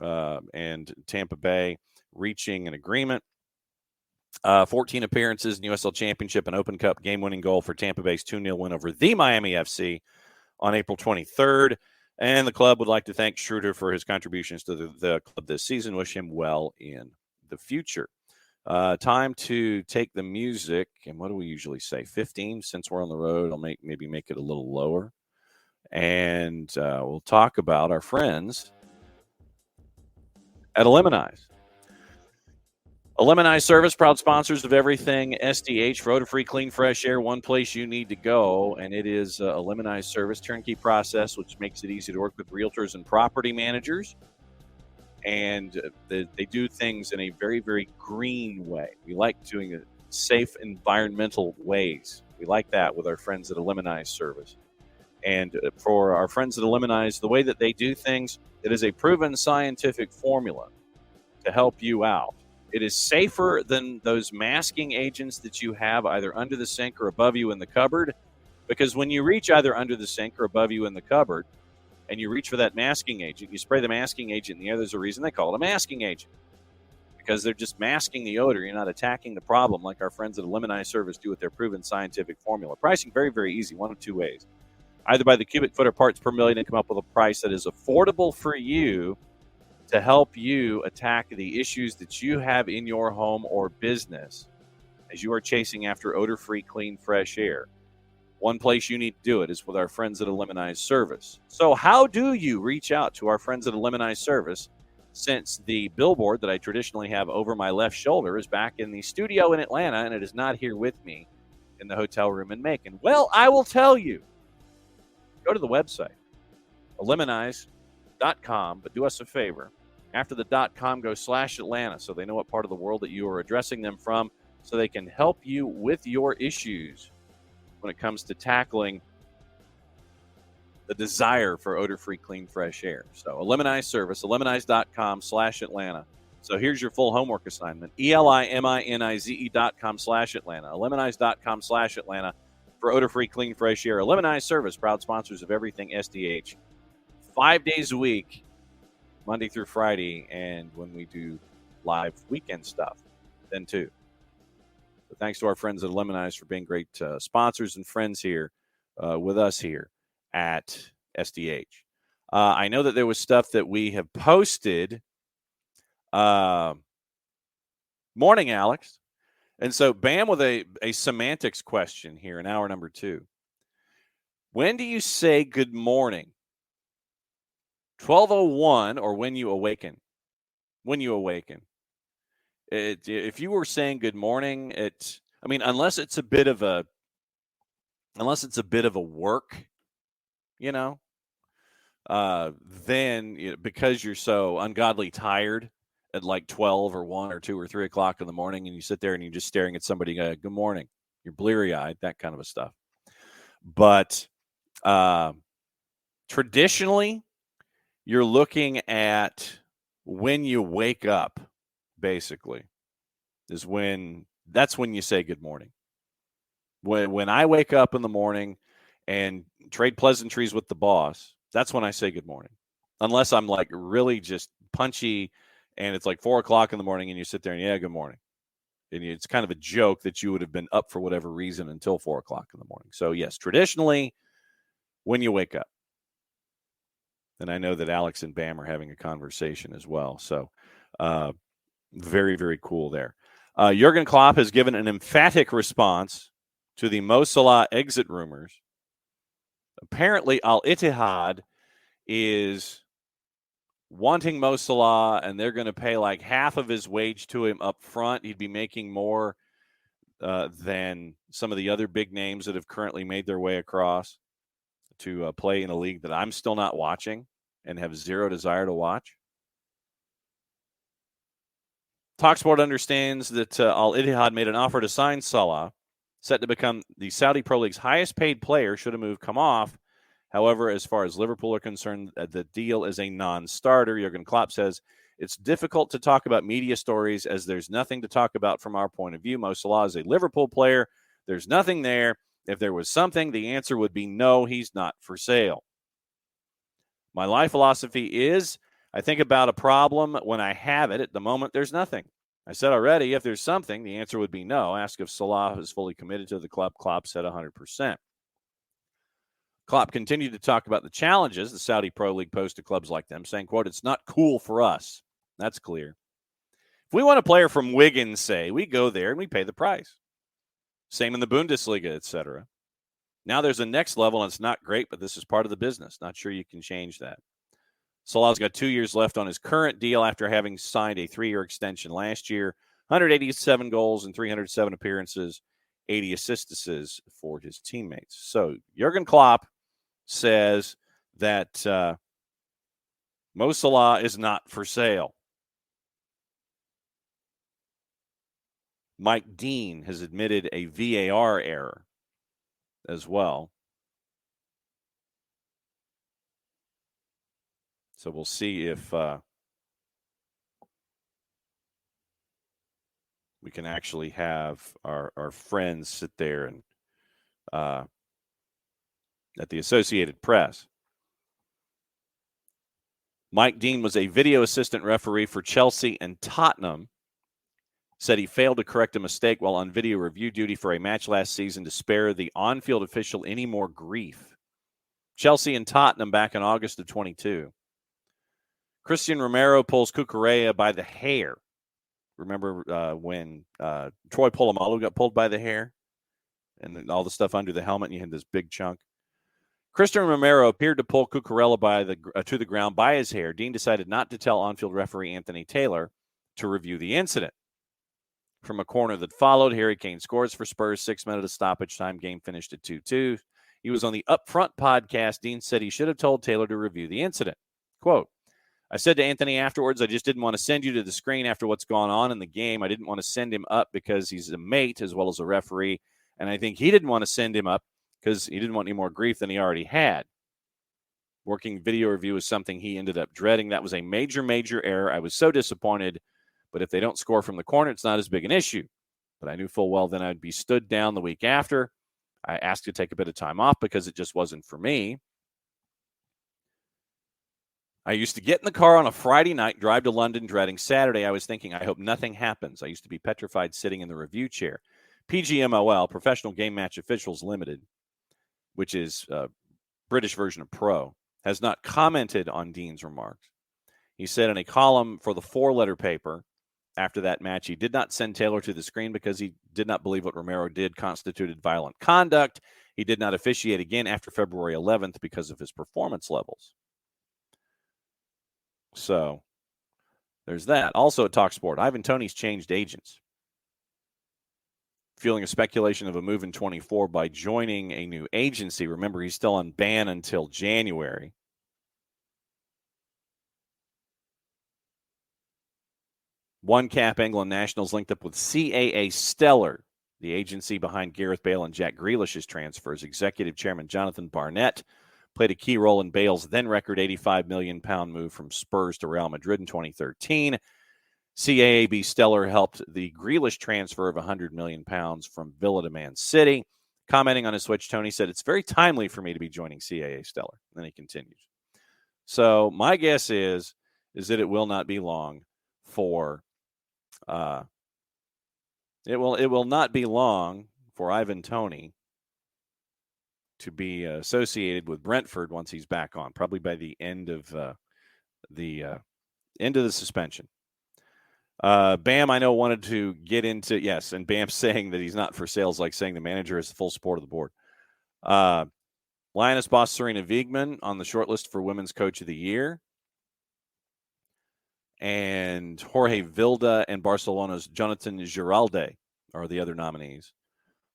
and Tampa Bay reaching an agreement. 14 appearances in USL Championship and Open Cup game-winning goal for Tampa Bay's 2-0 win over the Miami FC on April 23rd. And the club would like to thank Schroeder for his contributions to the club this season. Wish him well in the future. Time to take the music. And what do we usually say? 15? Since we're on the road, I'll maybe make it a little lower. And we'll talk about our friends at Eliminize. Eliminize Service, proud sponsors of everything SDH. For odor-free, clean, fresh air, one place you need to go, and it is Eliminize Service, turnkey process, which makes it easy to work with realtors and property managers. And they do things in a very, very green way. We like doing it safe, environmental ways. We like that with our friends at Eliminize Service. And for our friends at Eliminize, the way that they do things, it is a proven scientific formula to help you out. It is safer than those masking agents that you have either under the sink or above you in the cupboard, because when you reach either under the sink or above you in the cupboard and you reach for that masking agent, you spray the masking agent in the air. There's a reason they call it a masking agent, because they're just masking the odor. You're not attacking the problem like our friends at Eliminize Service do with their proven scientific formula. Pricing very, very easy, one of two ways. Either by the cubic foot or parts per million and come up with a price that is affordable for you to help you attack the issues that you have in your home or business as you are chasing after odor-free, clean, fresh air. One place you need to do it is with our friends at Eliminize Service. So how do you reach out to our friends at Eliminize Service, since the billboard that I traditionally have over my left shoulder is back in the studio in Atlanta and it is not here with me in the hotel room in Macon? Well, I will tell you. Go to the website, eliminize.com, but do us a favor. After the .com, go /Atlanta so they know what part of the world that you are addressing them from, so they can help you with your issues when it comes to tackling the desire for odor-free, clean, fresh air. So Eliminize Service, eliminize.com /Atlanta. So here's your full homework assignment, eliminize.com /Atlanta, eliminize.com /Atlanta. For odor-free, clean, fresh air. Eliminize Service, proud sponsors of everything SDH. 5 days a week, Monday through Friday, and when we do live weekend stuff, then too. So thanks to our friends at Eliminize for being great sponsors and friends here with us here at SDH. I know that there was stuff that we have posted. Morning, Alex. And so, Bam with a semantics question here in hour number 2. When do you say good morning? 12:01 or when you awaken? When you awaken. If you were saying good morning, unless it's a bit of a work, then because you're so ungodly tired at like 12 or 1 or 2 or 3 o'clock in the morning, and you sit there and you're just staring at somebody, good morning, you're bleary-eyed, that kind of stuff. But traditionally, you're looking at when you wake up, basically, that's when you say good morning. When I wake up in the morning and trade pleasantries with the boss, that's when I say good morning. Unless I'm like really just punchy and it's like 4 o'clock in the morning and you sit there and, good morning. And it's kind of a joke that you would have been up for whatever reason until 4 o'clock in the morning. So, yes, traditionally, when you wake up. And I know that Alex and Bam are having a conversation as well. So, very, very cool there. Jurgen Klopp has given an emphatic response to the Mo Salah exit rumors. Apparently, Al Ittihad is wanting Mo Salah, and they're going to pay like half of his wage to him up front. He'd be making more than some of the other big names that have currently made their way across to play in a league that I'm still not watching and have zero desire to watch. TalkSport understands that Al Ittihad made an offer to sign Salah, set to become the Saudi Pro League's highest paid player should a move come off. However, as far as Liverpool are concerned, the deal is a non-starter. Jurgen Klopp says, it's difficult to talk about media stories as there's nothing to talk about from our point of view. Mo Salah is a Liverpool player. There's nothing there. If there was something, the answer would be no, he's not for sale. My life philosophy is I think about a problem when I have it. At the moment, there's nothing. I said already, if there's something, the answer would be no. Ask if Salah is fully committed to the club. Klopp said 100%. Klopp continued to talk about the challenges the Saudi Pro League posed to clubs like them, saying, quote, it's not cool for us. That's clear. If we want a player from Wigan, say, we go there and we pay the price. Same in the Bundesliga, etc. Now there's a next level, and it's not great, but this is part of the business. Not sure you can change that. Salah's got 2 years left on his current deal after having signed a 3-year extension last year. 187 goals and 307 appearances, 80 assists for his teammates. So Jurgen Klopp says that Mo Salah is not for sale. Mike Dean has admitted a VAR error as well. So we'll see if we can actually have our friends sit there and at the Associated Press. Mike Dean was a video assistant referee for Chelsea and Tottenham. Said he failed to correct a mistake while on video review duty for a match last season to spare the on-field official any more grief. Chelsea and Tottenham back in August of 22. Christian Romero pulls Cucurella by the hair. Remember when Troy Polamalu got pulled by the hair and all the stuff under the helmet, and you had this big chunk? Christian Romero appeared to pull Cucurella to the ground by his hair. Dean decided not to tell on-field referee Anthony Taylor to review the incident. From a corner that followed, Harry Kane scores for Spurs, 6 minutes of stoppage time. Game finished at 2-2. He was on the Upfront podcast. Dean said he should have told Taylor to review the incident. Quote, I said to Anthony afterwards, I just didn't want to send you to the screen after what's gone on in the game. I didn't want to send him up because he's a mate as well as a referee. And I think he didn't want to send him up because he didn't want any more grief than he already had. Working video review is something he ended up dreading. That was a major, major error. I was so disappointed. But if they don't score from the corner, it's not as big an issue. But I knew full well then I'd be stood down the week after. I asked to take a bit of time off because it just wasn't for me. I used to get in the car on a Friday night, drive to London, dreading Saturday. I was thinking, I hope nothing happens. I used to be petrified sitting in the review chair. PGMOL, Professional Game Match Officials Limited, which is a British version of Pro, has not commented on Dean's remarks. He said in a column for the 4-letter paper, after that match, he did not send Taylor to the screen because he did not believe what Romero did constituted violent conduct. He did not officiate again after February 11th because of his performance levels. So there's that. Also at TalkSport, Ivan Toney's changed agents. Fueling a speculation of a move in 24 by joining a new agency. Remember, he's still on ban until January. One Cap England Nationals linked up with CAA Stellar, the agency behind Gareth Bale and Jack Grealish's transfers. Executive Chairman Jonathan Barnett played a key role in Bale's then-record £85 million move from Spurs to Real Madrid in 2013. CAAB Stellar helped the Grealish transfer of £100 million from Villa to Man City. Commenting on his switch, Tony said, "It's very timely for me to be joining CAA Stellar." And then he continues. So my guess is that it will not be long for it will not be long for Ivan Toney to be associated with Brentford once he's back on, probably by the end of the suspension. Bam, I know, wanted to get into, yes, and Bam's saying that he's not for sales, like saying the manager is the full support of the board. Lioness boss Serena Wiegmann on the short list for Women's Coach of the Year. And Jorge Vilda and Barcelona's Jonathan Giralde are the other nominees.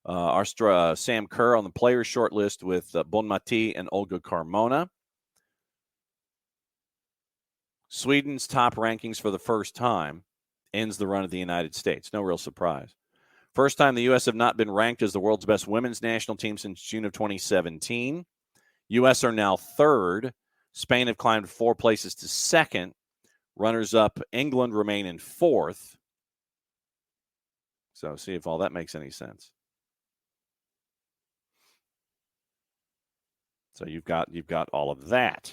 Sam Kerr on the players' short list with Bonmati and Olga Carmona. Sweden's top rankings for the first time ends the run of the United States. No real surprise. First time the U.S. have not been ranked as the world's best women's national team since June of 2017. U.S. are now third. Spain have climbed 4 places to second. Runners-up England remain in fourth. So see if all that makes any sense. So you've got all of that.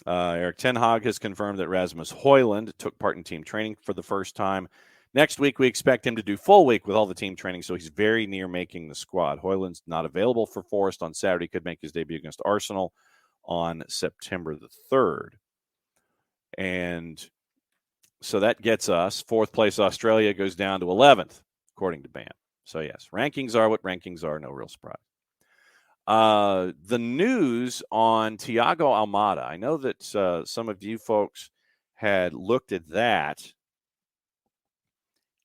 Eric Ten Hag has confirmed that Rasmus Højlund took part in team training for the first time. Next week, we expect him to do full week with all the team training, so he's very near making the squad. Højlund's not available for Forest on Saturday. Could make his debut against Arsenal on September the 3rd. And so that gets us, 4th place Australia goes down to 11th, according to BAM. So, yes, rankings are what rankings are. No real surprise. The news on Thiago Almada. I know that some of you folks had looked at that.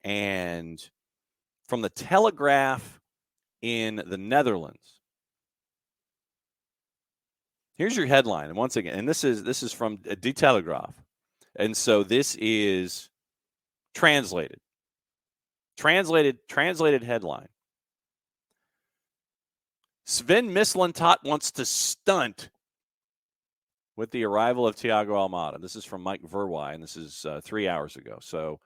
And from the Telegraph in the Netherlands, here's your headline. And once again, and this is from De Telegraaf. And so this is translated headline. Sven Mislintat wants to stunt with the arrival of Thiago Almada. This is from Mike Verwij, and this is 3 hours ago. So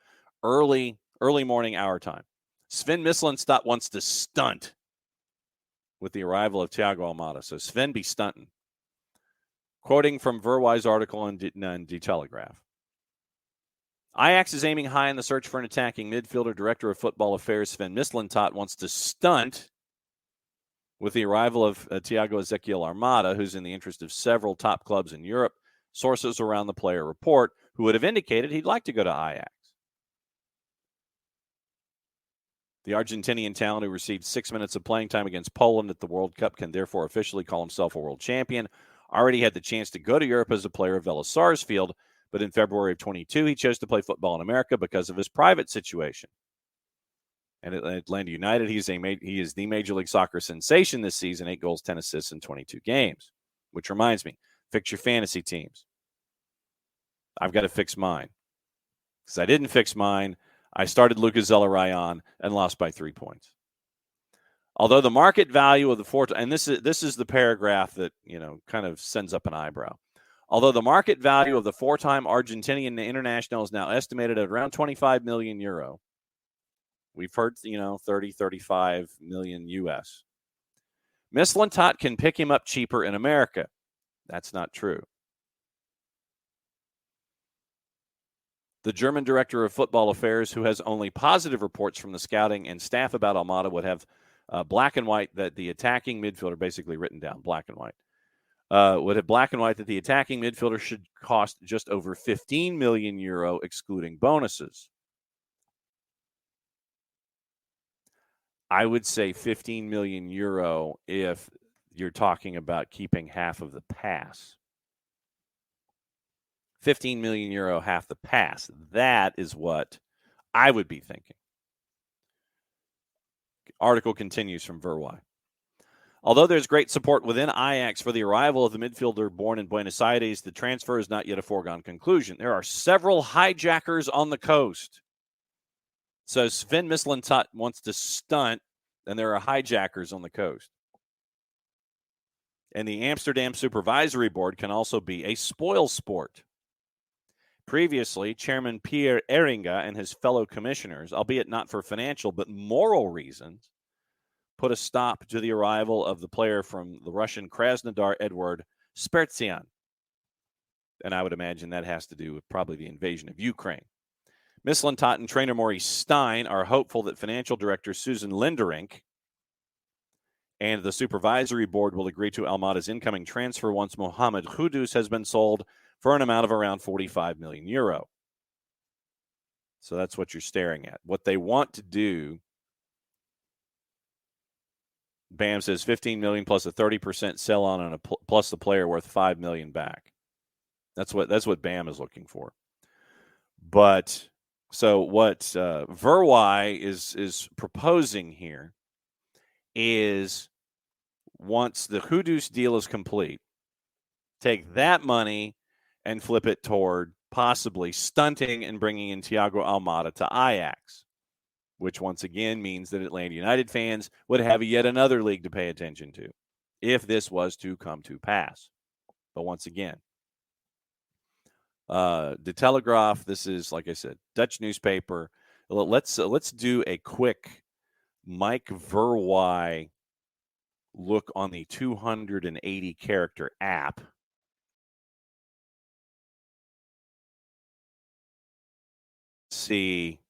early morning our time. Sven Mislintat wants to stunt with the arrival of Thiago Almada. So Sven be stunting. Quoting from Verwij's article in De Telegraph. Ajax is aiming high in the search for an attacking midfielder. Director of Football Affairs Sven Mislintat wants to stunt with the arrival of Thiago Ezequiel Almada, who's in the interest of several top clubs in Europe. Sources around the player report, who would have indicated he'd like to go to Ajax. The Argentinian talent, who received 6 minutes of playing time against Poland at the World Cup, can therefore officially call himself a world champion. Already had the chance to go to Europe as a player of Vélez Sarsfield, but in February of 22, he chose to play football in America because of his private situation. And at Atlanta United, he is the Major League Soccer sensation this season, 8 goals, 10 assists in 22 games. Which reminds me, fix your fantasy teams. I've got to fix mine. Because I didn't fix mine. I started Lucas Zelarayan and lost by 3 points. Although the market value of the and this is the paragraph that, kind of sends up an eyebrow. Although the market value of the 4-time Argentinian international is now estimated at around 25 million euro. We've heard, 30, 35 million US. Mislintat can pick him up cheaper in America. That's not true. The German director of football affairs, who has only positive reports from the scouting and staff about Almada, would have black and white that the attacking midfielder, basically written down, black and white, would have black and white that the attacking midfielder should cost just over 15 million euro, excluding bonuses. I would say 15 million euro if you're talking about keeping half of the pass. 15 million euro, half the pass. That is what I would be thinking. Article continues from Verwij. Although there's great support within Ajax for the arrival of the midfielder born in Buenos Aires, the transfer is not yet a foregone conclusion. There are several hijackers on the coast. So Sven Mislintat wants to stunt, and there are hijackers on the coast. And the Amsterdam Supervisory Board can also be a spoil sport. Previously, Chairman Pierre Eringa and his fellow commissioners, albeit not for financial but moral reasons, put a stop to the arrival of the player from the Russian Krasnodar, Edward Spertsian. And I would imagine that has to do with probably the invasion of Ukraine. Mislintat and trainer Maurice Stein are hopeful that financial director Susan Linderink and the supervisory board will agree to Almada's incoming transfer once Mohamed Kudus has been sold for an amount of around 45 million euro. So that's what you're staring at. What they want to do, Bam says 15 million plus a 30% sell on and plus the player worth 5 million back. That's what Bam is looking for. But so what Verwai is proposing here is once the Kudus deal is complete, take that money and flip it toward possibly stunting and bringing in Thiago Almada to Ajax, which once again means that Atlanta United fans would have yet another league to pay attention to if this was to come to pass. But once again, De Telegraaf, this is, like I said, Dutch newspaper. Let's do a quick Mike Verwij look on the 280 character app. See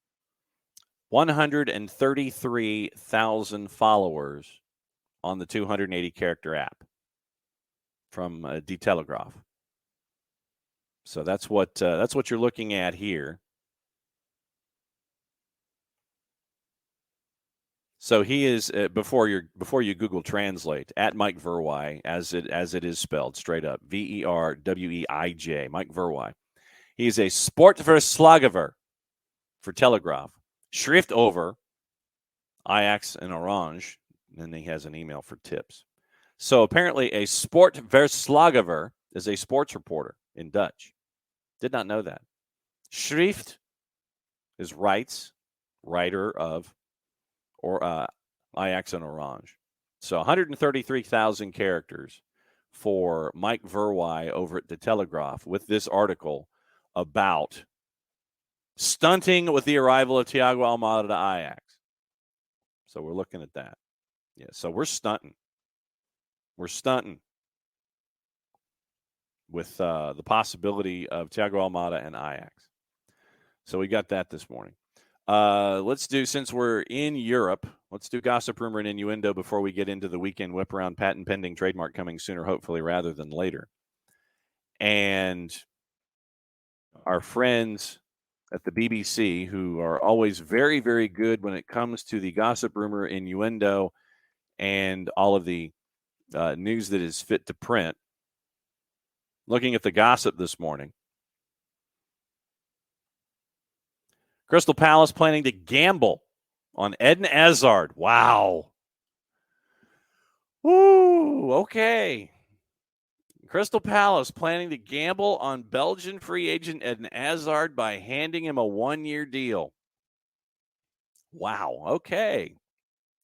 133,000 followers on the 280 character app from De Telegraaf. So that's what you're looking at here. So he is before you Google Translate at Mike Verwij as it is spelled straight up Verweij, Mike Verwij. He is a sportverslaggever for Telegraaf, Schrift over Ajax and Orange, and then he has an email for tips. So apparently a sportverslaggever is a sports reporter in Dutch. Did not know that. Schrift is writer of or Ajax and Orange. So 133,000 characters for Mike Verwij over at De Telegraaf with this article about stunting with the arrival of Thiago Almada to Ajax. So we're looking at that. Yeah, so we're stunting. We're stunting with the possibility of Thiago Almada and Ajax. So we got that this morning. Let's do, since we're in Europe, let's do gossip, rumor, and innuendo before we get into the weekend whip around. Patent pending, trademark coming sooner, hopefully, rather than later. And our friends at the BBC, who are always very, very good when it comes to the gossip, rumor, innuendo, and all of the news that is fit to print. Looking at the gossip this morning. Crystal Palace planning to gamble on Eden Hazard. Wow. Woo, okay. Crystal Palace planning to gamble on Belgian free agent Eden Hazard by handing him a 1-year deal. Wow, okay.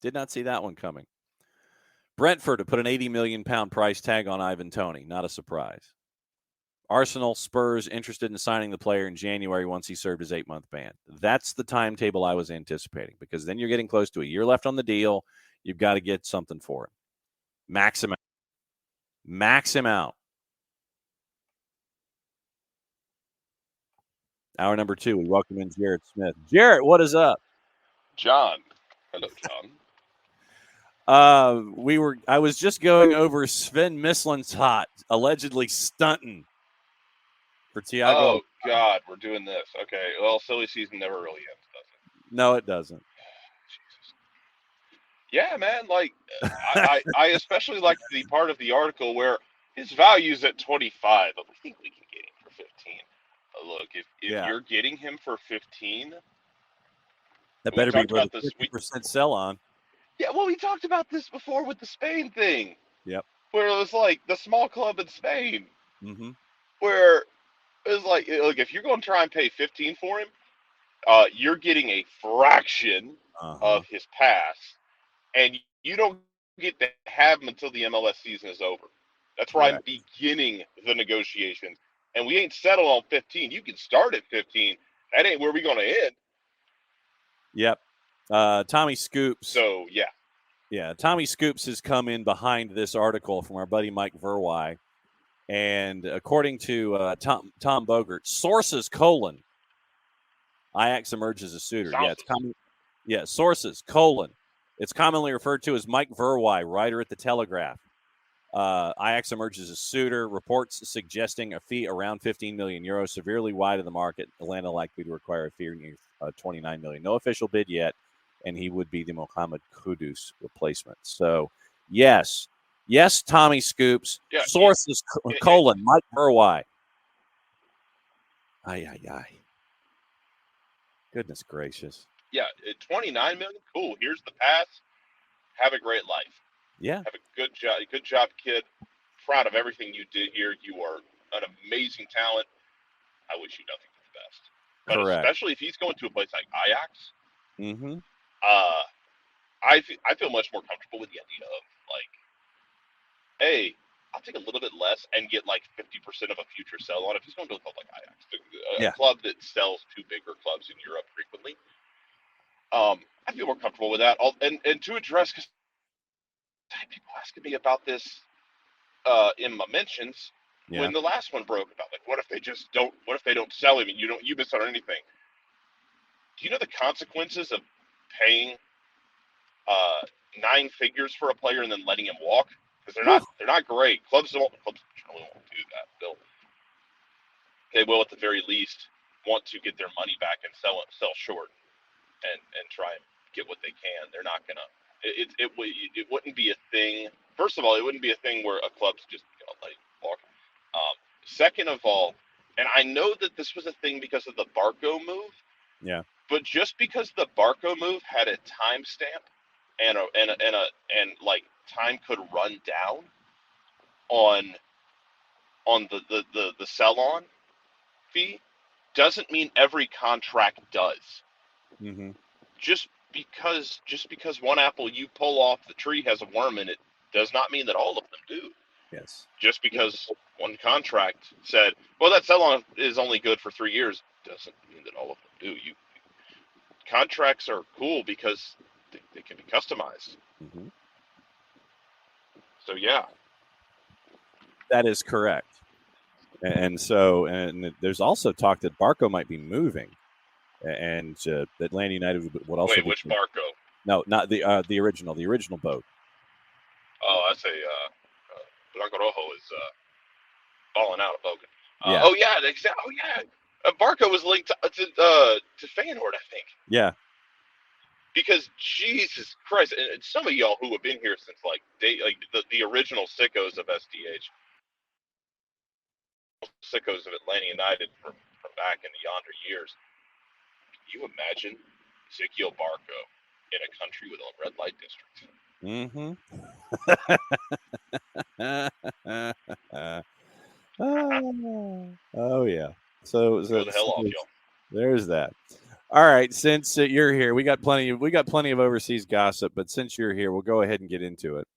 Did not see that one coming. Brentford to put an £80 million price tag on Ivan Toney. Not a surprise. Arsenal, Spurs interested in signing the player in January once he served his 8-month ban. That's the timetable I was anticipating, because then you're getting close to a year left on the deal. You've got to get something for him. Max him out. Max him out. Hour number 2, we welcome in Jarrett Smith. Jarrett, what is up? John. Hello, John. I was just going over Sven Mislintat allegedly stunting for Thiago. Oh, God, we're doing this. Okay, well, silly season never really ends, does it? No, it doesn't. Jesus. Yeah, man, like, I especially like the part of the article where his value's at 25, but we think we can get him for 15. Look, if you're getting him for 15, that better be worth a 50% sell on. Yeah, well, we talked about this before with the Spain thing. Yep. Where it was like the small club in Spain, Mm-hmm. where it was like, look, if you're going to try and pay 15 for him, you're getting a fraction Uh-huh. of his pass, and you don't get to have him until the MLS season is over. That's where I'm Correct. beginning the negotiations, and we ain't settled on 15. You can start at 15. That ain't where we're going to end. Yep. Tommy Scoops. So, yeah. Yeah, Tommy Scoops has come in behind this article from our buddy Mike Verwy. And according to Tom Bogert, sources, Ajax emerges as a suitor. Sources, it's commonly referred to as Mike Verwy, writer at The Telegraph. Ajax emerges as suitor. Reports suggesting a fee around 15 million euros, severely wide of the market. Atlanta likely to require a fee of 29 million. No official bid yet, and he would be the Mohamed Kudus replacement. So, yes, Tommy Scoops. Yeah, Sources, Mike Verwy. Aye. Goodness gracious. Yeah, 29 million. Cool. Here's the pass. Have a great life. Yeah. Have a good job. Good job, kid. Proud of everything you did here. You are an amazing talent. I wish you nothing but the best. But Correct. especially if he's going to a place like Ajax, Mm-hmm. I feel much more comfortable with the idea of, like, hey, I'll take a little bit less and get like 50% of a future sell on. If he's going to a club like Ajax, a club that sells to bigger clubs in Europe frequently, I feel more comfortable with that. And to address, because people asking me about this in my mentions when the last one broke about, like, what if they don't sell him and you miss out on anything? Do you know the consequences of paying 9 figures for a player and then letting him walk? Because they're not great. Clubs generally won't do that. They will at the very least want to get their money back and sell short and try and get what they can. They're not gonna. It wouldn't be a thing. First of all, it wouldn't be a thing where a club's just let him walk. Second of all, and I know that this was a thing because of the Barco move. Yeah. But just because the Barco move had a timestamp and like time could run down on the sell on fee doesn't mean every contract does. Mm-hmm. Just because one apple you pull off the tree has a worm in it does not mean that all of them do. Yes. Just because one contract said, well, that sell on is only good for 3 years doesn't mean that all of them do. Contracts are cool because they can be customized. Mm-hmm. So, yeah. That is correct. And there's also talk that Barco might be moving, and Atlanta United would also. Wait, which Barco? No, not the original boat. Oh, I say Blanco Rojo is falling out of Bogan. Yeah. Oh yeah, oh yeah. Barco was linked to Feyenoord, I think. Yeah. Because Jesus Christ, and some of y'all who have been here since like the original sickos of SDH, sickos of Atlanta United from back in the yonder years. Can you imagine Ezequiel Barco in a country with a red light district? Mm-hmm. Oh yeah. So go the hell off, y'all. There's that. All right, since you're here, we got plenty of overseas gossip, but since you're here, we'll go ahead and get into it.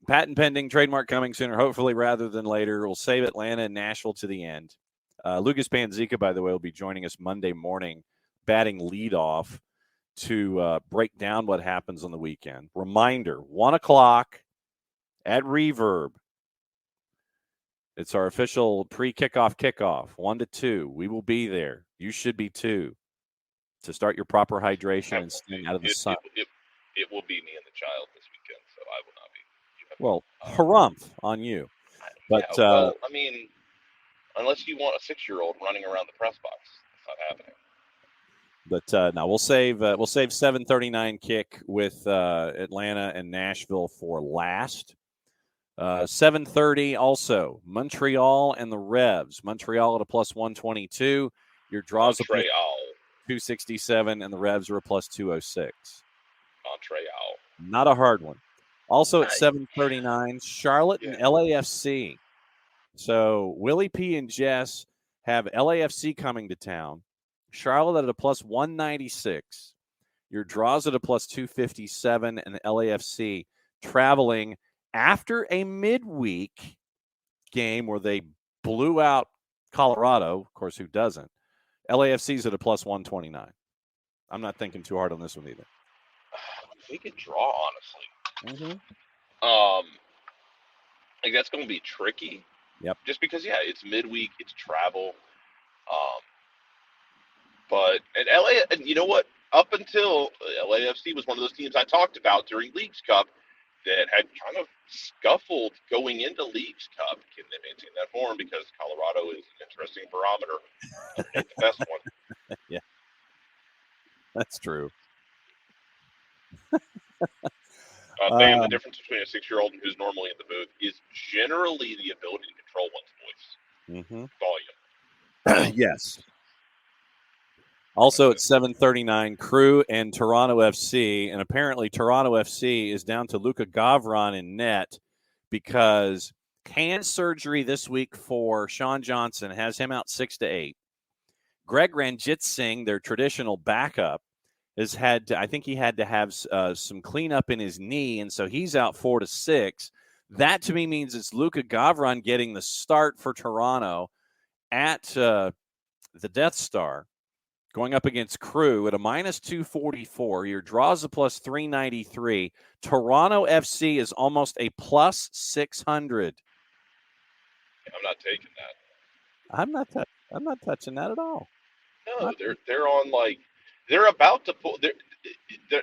Patent pending, trademark coming sooner, hopefully rather than later. We'll save Atlanta and Nashville to the end. Lucas Panzica, by the way, will be joining us Monday morning, batting leadoff to break down what happens on the weekend. Reminder, 1 o'clock at Reverb. It's our official kickoff, 1 to 2. We will be there. You should be too, to start your proper hydration and staying out of the sun. It will be me and the child this weekend, so I will not be. Well, harumph on you. But well, I mean, unless you want a 6-year-old running around the press box, it's not happening. But no, we'll save 7:39 kick with Atlanta and Nashville for last. 7:30 also Montreal and the Revs. Montreal at a plus 122. Your draws are plus 267, and the Revs are a plus 206. Montreal. Not a hard one. Also at Nice. 7:39, Charlotte and Yeah. LAFC. So Willie P and Jess have LAFC coming to town. Charlotte at a plus 196. Your draws at a plus 257, and LAFC traveling after a midweek game where they blew out Colorado. Of course, who doesn't? LAFC's at a plus 129. I'm not thinking too hard on this one either. We could draw, honestly. Mm-hmm. Like that's going to be tricky. Yep. Just because, yeah, it's midweek, it's travel. But and LA, and you know what? Up until LAFC was one of those teams I talked about during Leagues Cup that had kind of scuffled going into Leagues Cup. Can they maintain that form? Because Colorado is an interesting barometer. Ain't the best one. Yeah, that's true. The difference between a 6-year-old and who's normally in the booth is generally the ability to control one's voice. Volume. Yes. Also at 7:39, Crew and Toronto FC. And apparently Toronto FC is down to Luka Gavron in net because hand surgery this week for Sean Johnson has him out 6 to 8. Greg Ranjitsingh, their traditional backup, has had to, I think he had to have some cleanup in his knee, and so he's out 4 to 6. That to me means it's Luka Gavron getting the start for Toronto at the Death Star, going up against Crew at a minus 244. Your draws a plus 393. Toronto FC is almost a plus 600. I'm not taking that. I'm not touching that at all. No, they're on like they're about to pull.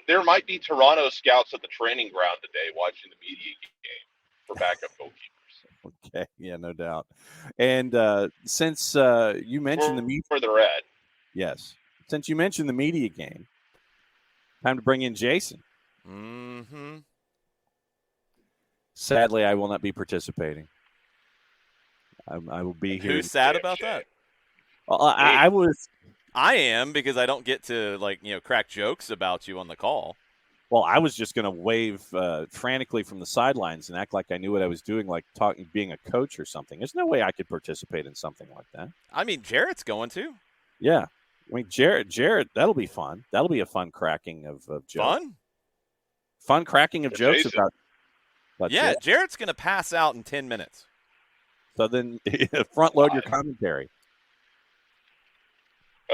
There might be Toronto scouts at the training ground today watching the media game for backup goalkeepers. Okay, yeah, no doubt. And since you mentioned the media, where they're at. Yes. Since you mentioned the media game, time to bring in Jason. Mm-hmm. Sadly, I will not be participating. I will be here. Who's sad about that? Well, I was. I am, because I don't get to crack jokes about you on the call. Well, I was just going to wave frantically from the sidelines and act like I knew what I was doing, like being a coach or something. There's no way I could participate in something like that. I mean, Jarrett's going to. Yeah. I mean, Jarrett, that'll be fun. That'll be a fun cracking of jokes. Fun cracking of jokes about yeah, Jarrett. Jarrett's going to pass out in 10 minutes. So then front load your commentary.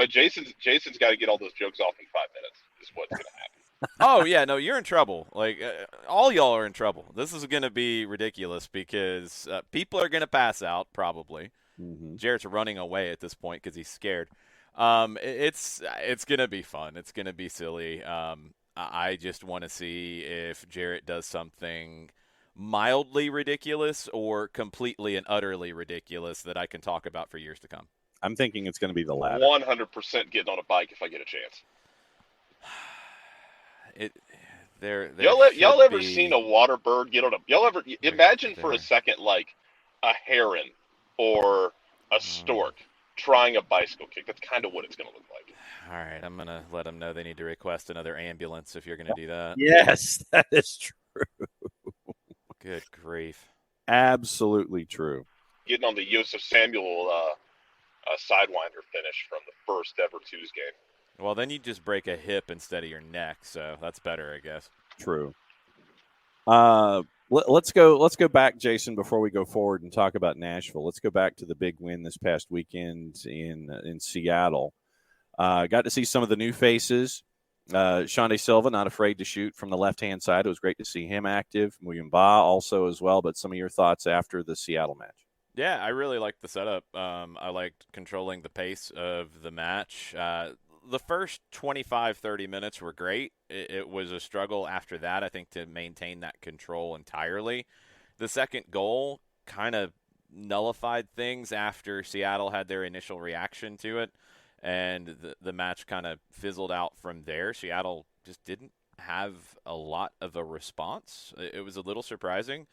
Jason's got to get all those jokes off in 5 minutes is what's going to happen. Oh, yeah, no, you're in trouble. All y'all are in trouble. This is going to be ridiculous because people are going to pass out probably. Mm-hmm. Jarrett's running away at this point because he's scared. It's going to be fun. It's going to be silly. I just want to see if Jarrett does something mildly ridiculous or completely and utterly ridiculous that I can talk about for years to come. I'm thinking it's going to be the latter. 100% getting on a bike if I get a chance. Y'all ever seen a water bird get on a? Y'all ever imagine for a second like a heron or a stork trying a bicycle kick? That's kind of what it's going to look like. All right, I'm going to let them know they need to request another ambulance if you're going to do that. Yes, that is true. Good grief. Absolutely true. Getting on the Joseph Samuel Sidewinder finish from the first ever Twos game. Well, then you just break a hip instead of your neck, so that's better, I guess. True. Let's go back, Jason, before we go forward and talk about Nashville. Let's go back to the big win this past weekend in Seattle. Got to see some of the new faces. Shande Silva, not afraid to shoot from the left-hand side. It was great to see him active. Muyumba also as well. But some of your thoughts after the Seattle match. Yeah, I really liked the setup. I liked controlling the pace of the match. The first 25, 30 minutes were great. It was a struggle after that, I think, to maintain that control entirely. The second goal kind of nullified things after Seattle had their initial reaction to it, and the match kind of fizzled out from there. Seattle just didn't have a lot of a response. It was a little surprising.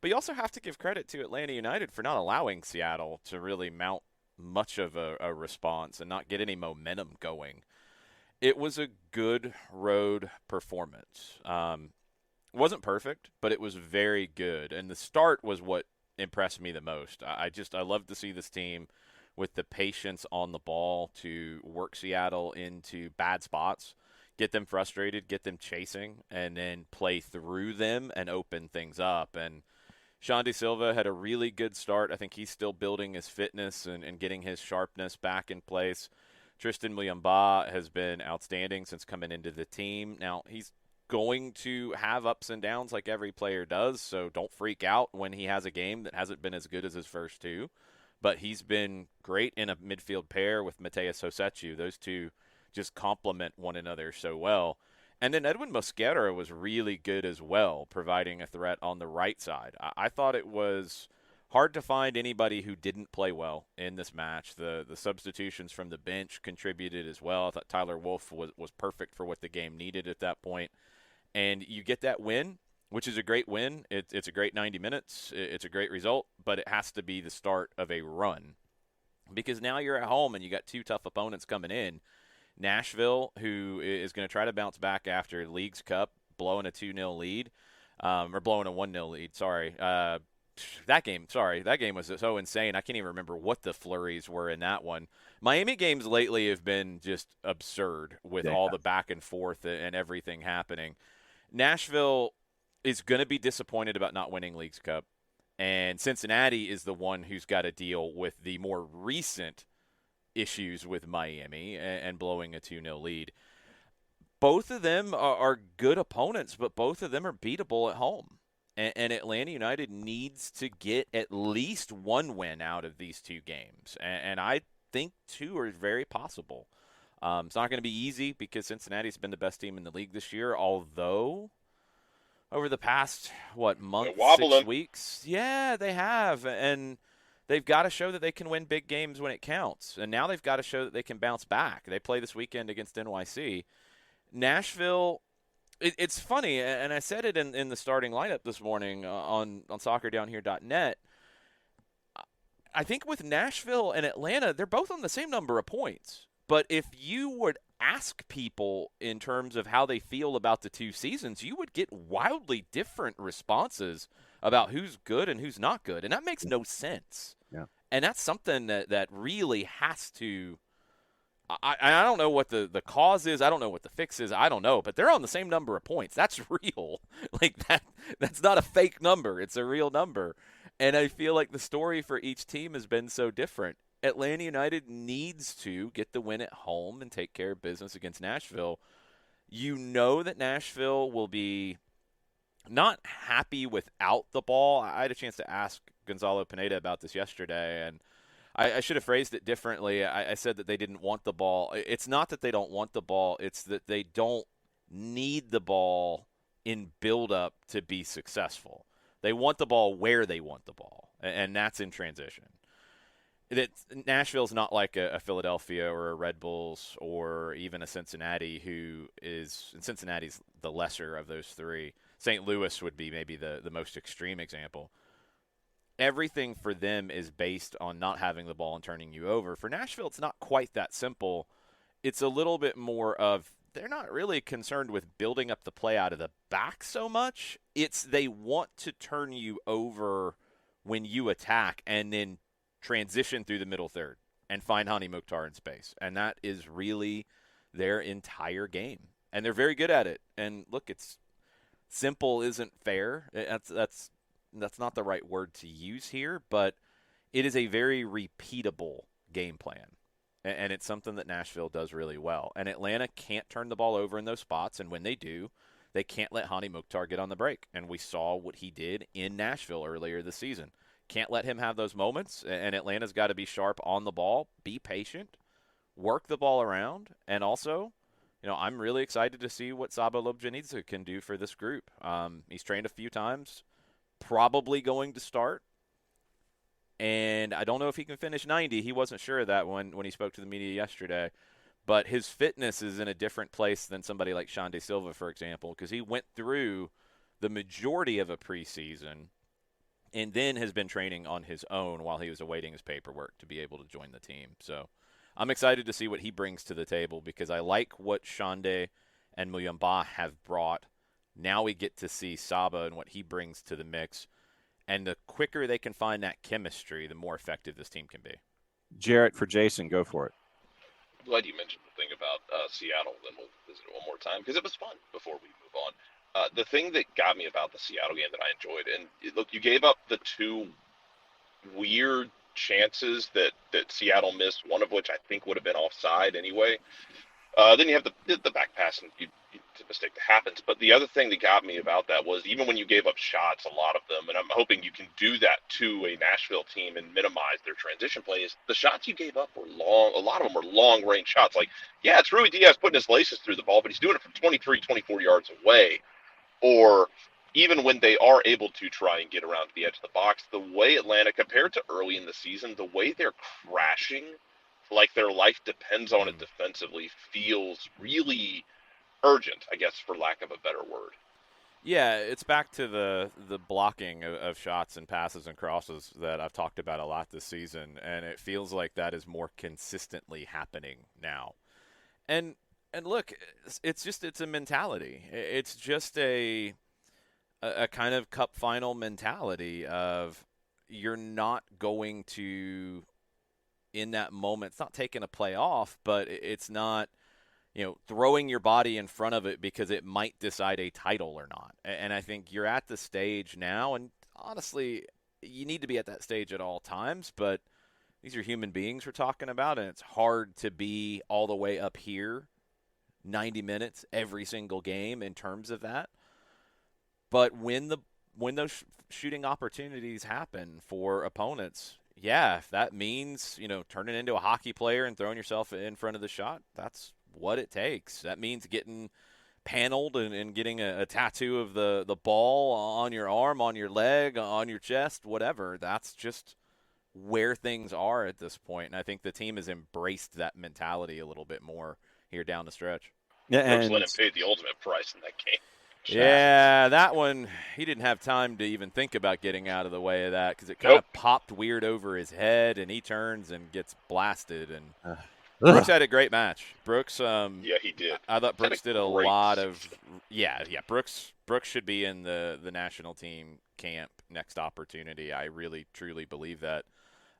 But you also have to give credit to Atlanta United for not allowing Seattle to really mount much of a response and not get any momentum going. It was a good road performance. Wasn't perfect, but it was very good. And the start was what impressed me the most. I love to see this team with the patience on the ball to work Seattle into bad spots, get them frustrated, get them chasing, and then play through them and open things up. And Sean Silva had a really good start. I think he's still building his fitness and getting his sharpness back in place. Tristan Muyamba has been outstanding since coming into the team. Now, he's going to have ups and downs like every player does, so don't freak out when he has a game that hasn't been as good as his first two. But he's been great in a midfield pair with Mateus Hosechu. Those two just complement one another so well. And then Edwin Mosquera was really good as well, providing a threat on the right side. I thought it was hard to find anybody who didn't play well in this match. The substitutions from the bench contributed as well. I thought Tyler Wolff was perfect for what the game needed at that point. And you get that win, which is a great win. It's a great 90 minutes. It's a great result, but it has to be the start of a run. Because now you're at home and you got two tough opponents coming in. Nashville, who is going to try to bounce back after Leagues Cup, blowing a 2-0 lead, or blowing a 1-0 lead, sorry. That game was so insane. I can't even remember what the flurries were in that one. Miami games lately have been just absurd with all the back and forth and everything happening. Nashville is going to be disappointed about not winning Leagues Cup, and Cincinnati is the one who's got to deal with the more recent issues with Miami and blowing a 2-0 lead. Both of them are good opponents, but both of them are beatable at home. And Atlanta United needs to get at least one win out of these two games. And I think two are very possible. It's not going to be easy because Cincinnati's been the best team in the league this year, although over the past, month, 6 weeks? Yeah, they have. And they've got to show that they can win big games when it counts. And now they've got to show that they can bounce back. They play this weekend against NYC. Nashville, it's funny, and I said it in the starting lineup this morning on soccerdownhere.net. I think with Nashville and Atlanta, they're both on the same number of points. But if you would ask people in terms of how they feel about the two seasons, you would get wildly different responses about who's good and who's not good. And that makes no sense. Yeah. And that's something that really has to – I don't know what the cause is. I don't know what the fix is. I don't know. But they're on the same number of points. That's real. That's not a fake number. It's a real number. And I feel like the story for each team has been so different. Atlanta United needs to get the win at home and take care of business against Nashville. You know that Nashville will be not happy without the ball. I had a chance to ask Gonzalo Pineda about this yesterday, and I should have phrased it differently. I said that they didn't want the ball. It's not that they don't want the ball. It's that they don't need the ball in build-up to be successful. They want the ball where they want the ball, and that's in transition. Nashville's not like a Philadelphia or a Red Bulls or even a Cincinnati, Cincinnati's the lesser of those three. St. Louis would be maybe the most extreme example. Everything for them is based on not having the ball and turning you over. For Nashville, it's not quite that simple. It's a little bit more of they're not really concerned with building up the play out of the back so much. It's they want to turn you over when you attack and then transition through the middle third and find Hani Mukhtar in space. And that is really their entire game. And they're very good at it. And look, it's simple isn't fair. That's not the right word to use here, but it is a very repeatable game plan. And it's something that Nashville does really well. And Atlanta can't turn the ball over in those spots. And when they do, they can't let Hani Mukhtar get on the break. And we saw what he did in Nashville earlier this season. Can't let him have those moments, and Atlanta's got to be sharp on the ball, be patient, work the ball around, and also, I'm really excited to see what Sabo Lobjanidze can do for this group. He's trained a few times, probably going to start, and I don't know if he can finish 90. He wasn't sure of that when he spoke to the media yesterday, but his fitness is in a different place than somebody like Sean De Silva, for example, because he went through the majority of a preseason and then has been training on his own while he was awaiting his paperwork to be able to join the team. So I'm excited to see what he brings to the table because I like what Shande and Muyumba have brought. Now we get to see Saba and what he brings to the mix. And the quicker they can find that chemistry, the more effective this team can be. Jarrett for Jason, go for it. Glad you mentioned the thing about Seattle, and we'll visit it one more time because it was fun before we move on. The thing that got me about the Seattle game that I enjoyed, and look, you gave up the two weird chances that Seattle missed, one of which I think would have been offside anyway. Then you have the back pass, and it's a mistake that happens. But the other thing that got me about that was even when you gave up shots, a lot of them, and I'm hoping you can do that to a Nashville team and minimize their transition plays. The shots you gave up were long. A lot of them were long-range shots. Like, yeah, it's Rui Diaz putting his laces through the ball, but he's doing it from 23, 24 yards away. Or even when they are able to try and get around to the edge of the box, the way Atlanta, compared to early in the season, the way they're crashing like their life depends on it defensively feels really urgent, I guess, for lack of a better word. Yeah, it's back to the blocking of shots and passes and crosses that I've talked about a lot this season, and it feels like that is more consistently happening now. And look, it's a mentality. It's just a kind of cup final mentality of you're not going to, in that moment, it's not taking a play off, but it's not, throwing your body in front of it because it might decide a title or not. And I think you're at the stage now, and honestly, you need to be at that stage at all times, but these are human beings we're talking about, and it's hard to be all the way up here 90 minutes every single game in terms of that. But when those shooting opportunities happen for opponents, yeah, if that means, turning into a hockey player and throwing yourself in front of the shot, that's what it takes. That means getting paneled and getting a tattoo of the ball on your arm, on your leg, on your chest, whatever. That's just where things are at this point. And I think the team has embraced that mentality a little bit more here down the stretch. Yeah, Brooks and Lennon paid the ultimate price in that game. Yeah, that one, he didn't have time to even think about getting out of the way of that because it kind of popped weird over his head, and he turns and gets blasted. And Brooks had a great match. Brooks, yeah, he did. I thought Brooks did a lot of – yeah. Brooks should be in the national team camp next opportunity. I really, truly believe that.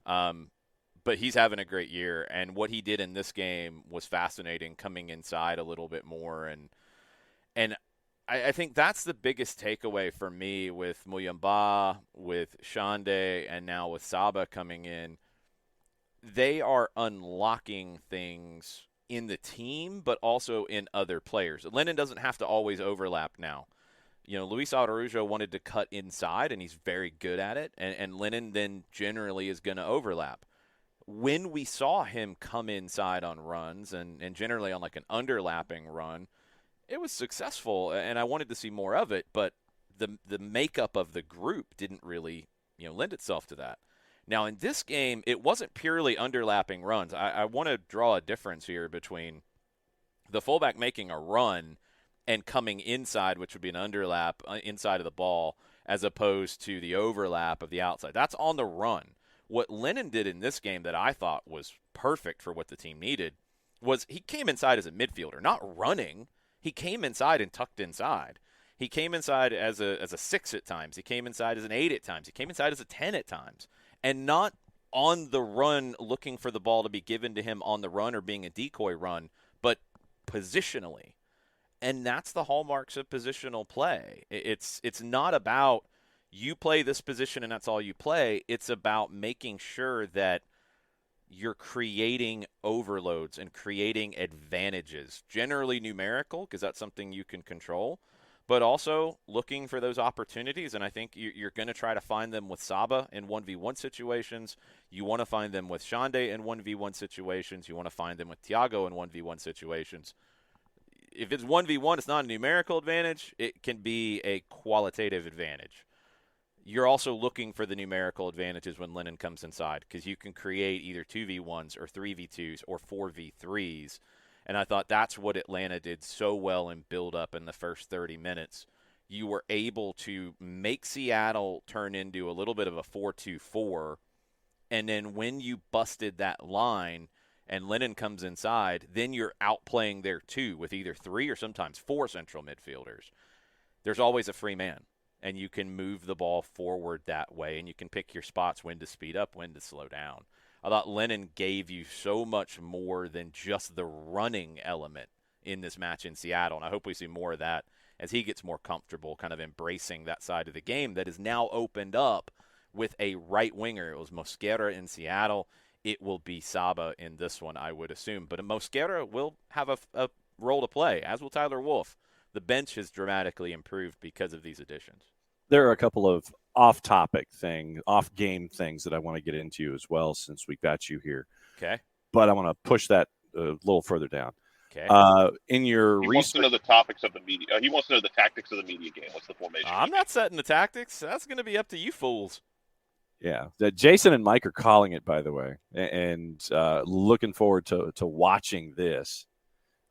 But he's having a great year, and what he did in this game was fascinating, coming inside a little bit more. And I think that's the biggest takeaway for me with Muyumba, with Shande, and now with Saba coming in. They are unlocking things in the team, but also in other players. Lennon doesn't have to always overlap now. Luis Araujo wanted to cut inside, and he's very good at it, and Lennon then generally is going to overlap. When we saw him come inside on runs and generally on like an underlapping run, it was successful, and I wanted to see more of it, but the makeup of the group didn't really lend itself to that. Now, in this game, it wasn't purely underlapping runs. I want to draw a difference here between the fullback making a run and coming inside, which would be an underlap inside of the ball, as opposed to the overlap of the outside. That's on the run. What Lennon did in this game that I thought was perfect for what the team needed was he came inside as a midfielder, not running. He came inside and tucked inside. He came inside as a 6 at times. He came inside as an 8 at times. He came inside as a 10 at times. And not on the run looking for the ball to be given to him on the run or being a decoy run, but positionally. And that's the hallmarks of positional play. It's not about you play this position and that's all you play. It's about making sure that you're creating overloads and creating advantages, generally numerical, because that's something you can control, but also looking for those opportunities. And I think you're going to try to find them with Saba in 1v1 situations. You want to find them with Shande in 1v1 situations. You want to find them with Thiago in 1v1 situations. If it's 1v1, it's not a numerical advantage. It can be a qualitative advantage. You're also looking for the numerical advantages when Lennon comes inside because you can create either 2v1s or 3v2s or 4v3s. And I thought that's what Atlanta did so well in build-up in the first 30 minutes. You were able to make Seattle turn into a little bit of a 4-2-4, and then when you busted that line, and Lennon comes inside, then you're outplaying there too with either 3 or sometimes 4 central midfielders. There's always a free man, and you can move the ball forward that way, and you can pick your spots when to speed up, when to slow down. I thought Lennon gave you so much more than just the running element in this match in Seattle, and I hope we see more of that as he gets more comfortable kind of embracing that side of the game that is now opened up with a right winger. It was Mosquera in Seattle. It will be Saba in this one, I would assume. But Mosquera will have a role to play, as will Tyler Wolff. The bench has dramatically improved because of these additions. There are a couple of off-topic things, off-game things that I want to get into as well since we got you here. Okay. But I want to push that a little further down. Okay. In your He research, wants to know the topics of the media. He wants to know the tactics of the media game. What's the formation? I'm not setting the tactics. That's going to be up to you fools. yeah, Jason and Mike are calling it, by the way, and looking forward to watching this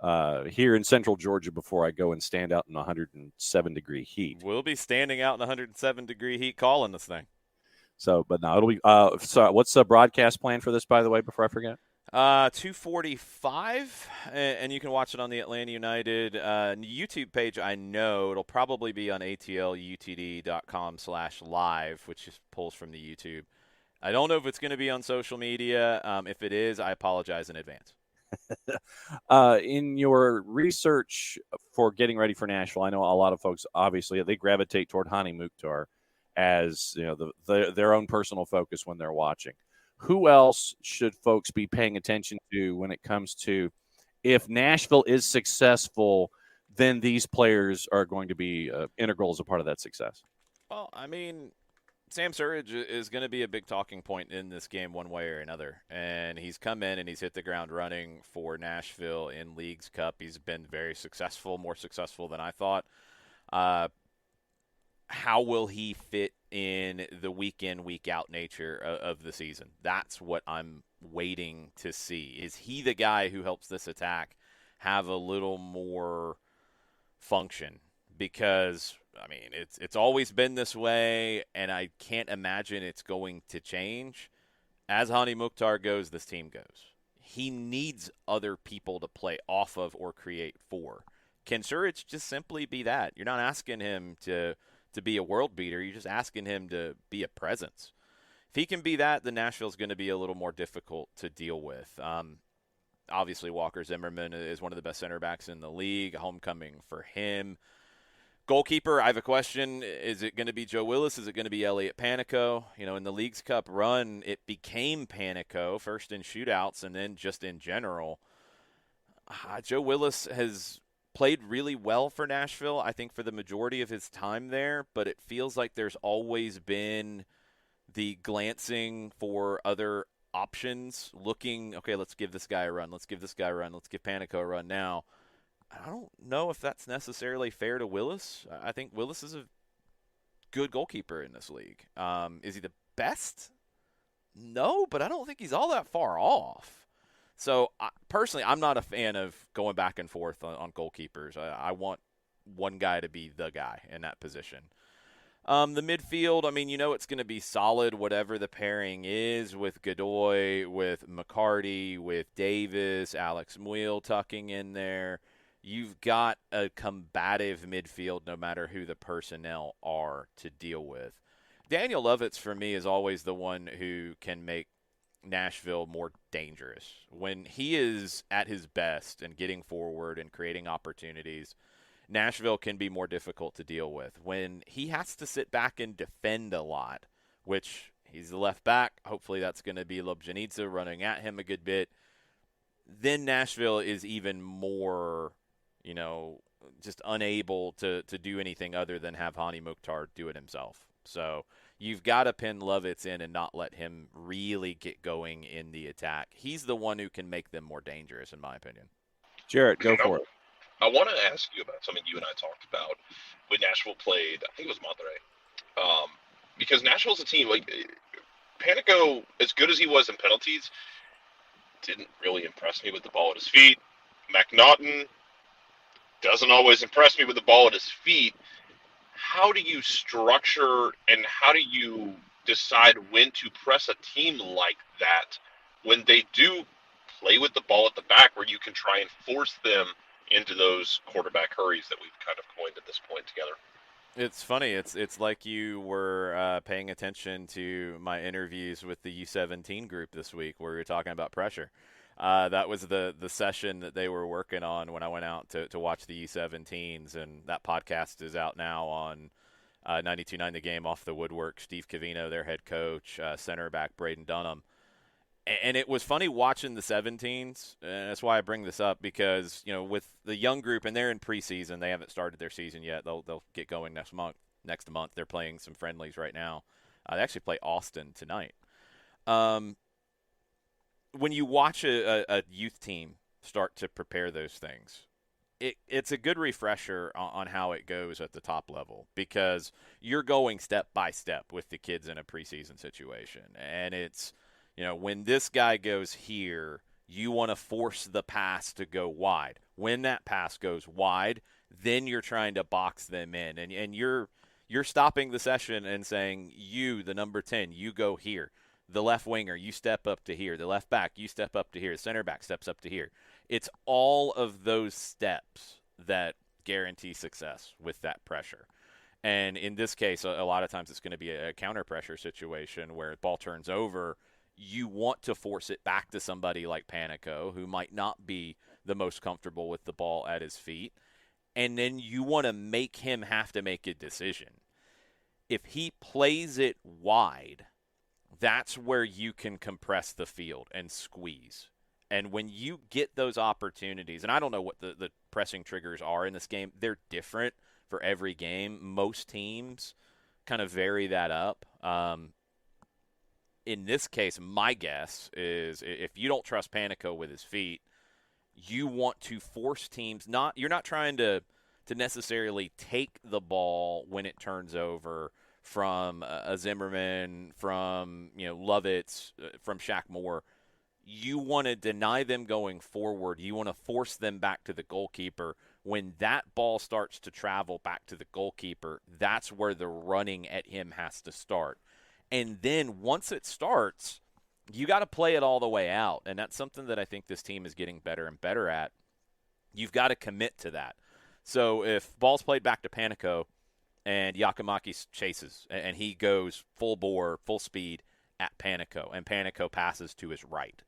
here in Central Georgia before I go and stand out in 107-degree heat. We'll be standing out in 107-degree heat calling this thing. So, but no, it'll be. So, what's the broadcast plan for this, by the way, before I forget? 2:45, and you can watch it on the Atlanta United YouTube page. I know it'll probably be on atlutd.com/live, which just pulls from the YouTube. I don't know if it's going to be on social media. If it is, I apologize in advance. In your research for getting ready for Nashville, I know a lot of folks, obviously, they gravitate toward Hani Mukhtar as their own personal focus when they're watching. Who else should folks be paying attention to when it comes to if Nashville is successful, then these players are going to be integral as a part of that success? Well, I mean, Sam Surridge is going to be a big talking point in this game one way or another. And he's come in and he's hit the ground running for Nashville in Leagues Cup. He's been very successful, more successful than I thought. How will he fit in the week-in, week-out nature of the season? That's what I'm waiting to see. Is he the guy who helps this attack have a little more function? Because, I mean, it's always been this way, and I can't imagine it's going to change. As Hani Mukhtar goes, this team goes. He needs other people to play off of or create for. Can Surridge just simply be that? You're not asking him to be a world beater. You're just asking him to be a presence. If he can be that, then Nashville's going to be a little more difficult to deal with. Obviously, Walker Zimmerman is one of the best center backs in the league. Homecoming for him. Goalkeeper, I have a question. Is it going to be Joe Willis? Is it going to be Elliot Panico? You know, in the Leagues Cup run, it became Panico, first in shootouts and then just in general. Joe Willis has played really well for Nashville, I think, for the majority of his time there, but it feels like there's always been the glancing for other options, looking, okay, let's give this guy a run, let's give this guy a run, let's give Panico a run now. I don't know if that's necessarily fair to Willis. I think Willis is a good goalkeeper in this league. Is he the best? No, but I don't think he's all that far off. So, personally, I'm not a fan of going back and forth on goalkeepers. I want one guy to be the guy in that position. The midfield, I mean, you know it's going to be solid, whatever the pairing is, with Godoy, with McCarty, with Davis, Alex Muil tucking in there. You've got a combative midfield no matter who the personnel are to deal with. Daniel Lovitz, for me, is always the one who can make Nashville more dangerous. When he is at his best and getting forward and creating opportunities, Nashville can be more difficult to deal with. When he has to sit back and defend a lot, which he's the left back, hopefully that's going to be Lobjanidze running at him a good bit, then Nashville is even more, just unable to do anything other than have Hani Mukhtar do it himself. So you've got to pin Lovitz in and not let him really get going in the attack. He's the one who can make them more dangerous, in my opinion. Jarrett, go for it. I want to ask you about something you and I talked about when Nashville played, I think it was Monterrey. Because Nashville's a team, like, Panico, as good as he was in penalties, didn't really impress me with the ball at his feet. McNaughton doesn't always impress me with the ball at his feet. How do you structure and how do you decide when to press a team like that when they do play with the ball at the back where you can try and force them into those quarterback hurries that we've kind of coined at this point together. It's funny. It's like you were paying attention to my interviews with the U17 group this week, where we were talking about pressure. That was the session that they were working on when I went out to watch the U17s, and that podcast is out now on 92.9 The Game, Off the Woodwork. Steve Covino, their head coach, center back Braden Dunham. And it was funny watching the 17s, and that's why I bring this up, because, you know, with the young group, and they're in preseason, they haven't started their season yet. They'll get going next month. They're playing some friendlies right now. They actually play Austin tonight. When you watch a youth team start to prepare those things, it's a good refresher on how it goes at the top level, because you're going step by step with the kids in a preseason situation, and it's, you know, when this guy goes here, you want to force the pass to go wide. When that pass goes wide, then you're trying to box them in. And you're stopping the session and saying, you, the number 10, you go here. The left winger, you step up to here. The left back, you step up to here. The center back steps up to here. It's all of those steps that guarantee success with that pressure. And in this case, a lot of times it's going to be a counter pressure situation where the ball turns over. You want to force it back to somebody like Panico, who might not be the most comfortable with the ball at his feet. And then you want to make him have to make a decision. If he plays it wide, that's where you can compress the field and squeeze. And when you get those opportunities, and I don't know what the pressing triggers are in this game, they're different for every game. Most teams kind of vary that up. In this case, my guess is if you don't trust Panico with his feet, you want to force teams you're not trying to necessarily take the ball when it turns over from a Zimmerman, from, you know, Lovitz, from Shaq Moore. You want to deny them going forward. You want to force them back to the goalkeeper. When that ball starts to travel back to the goalkeeper, that's where the running at him has to start. And then once it starts, you got to play it all the way out. And that's something that I think this team is getting better and better at. You've got to commit to that. So if ball's played back to Panico and Yakimakis chases and he goes full bore, full speed at Panico, and Panico passes to his right,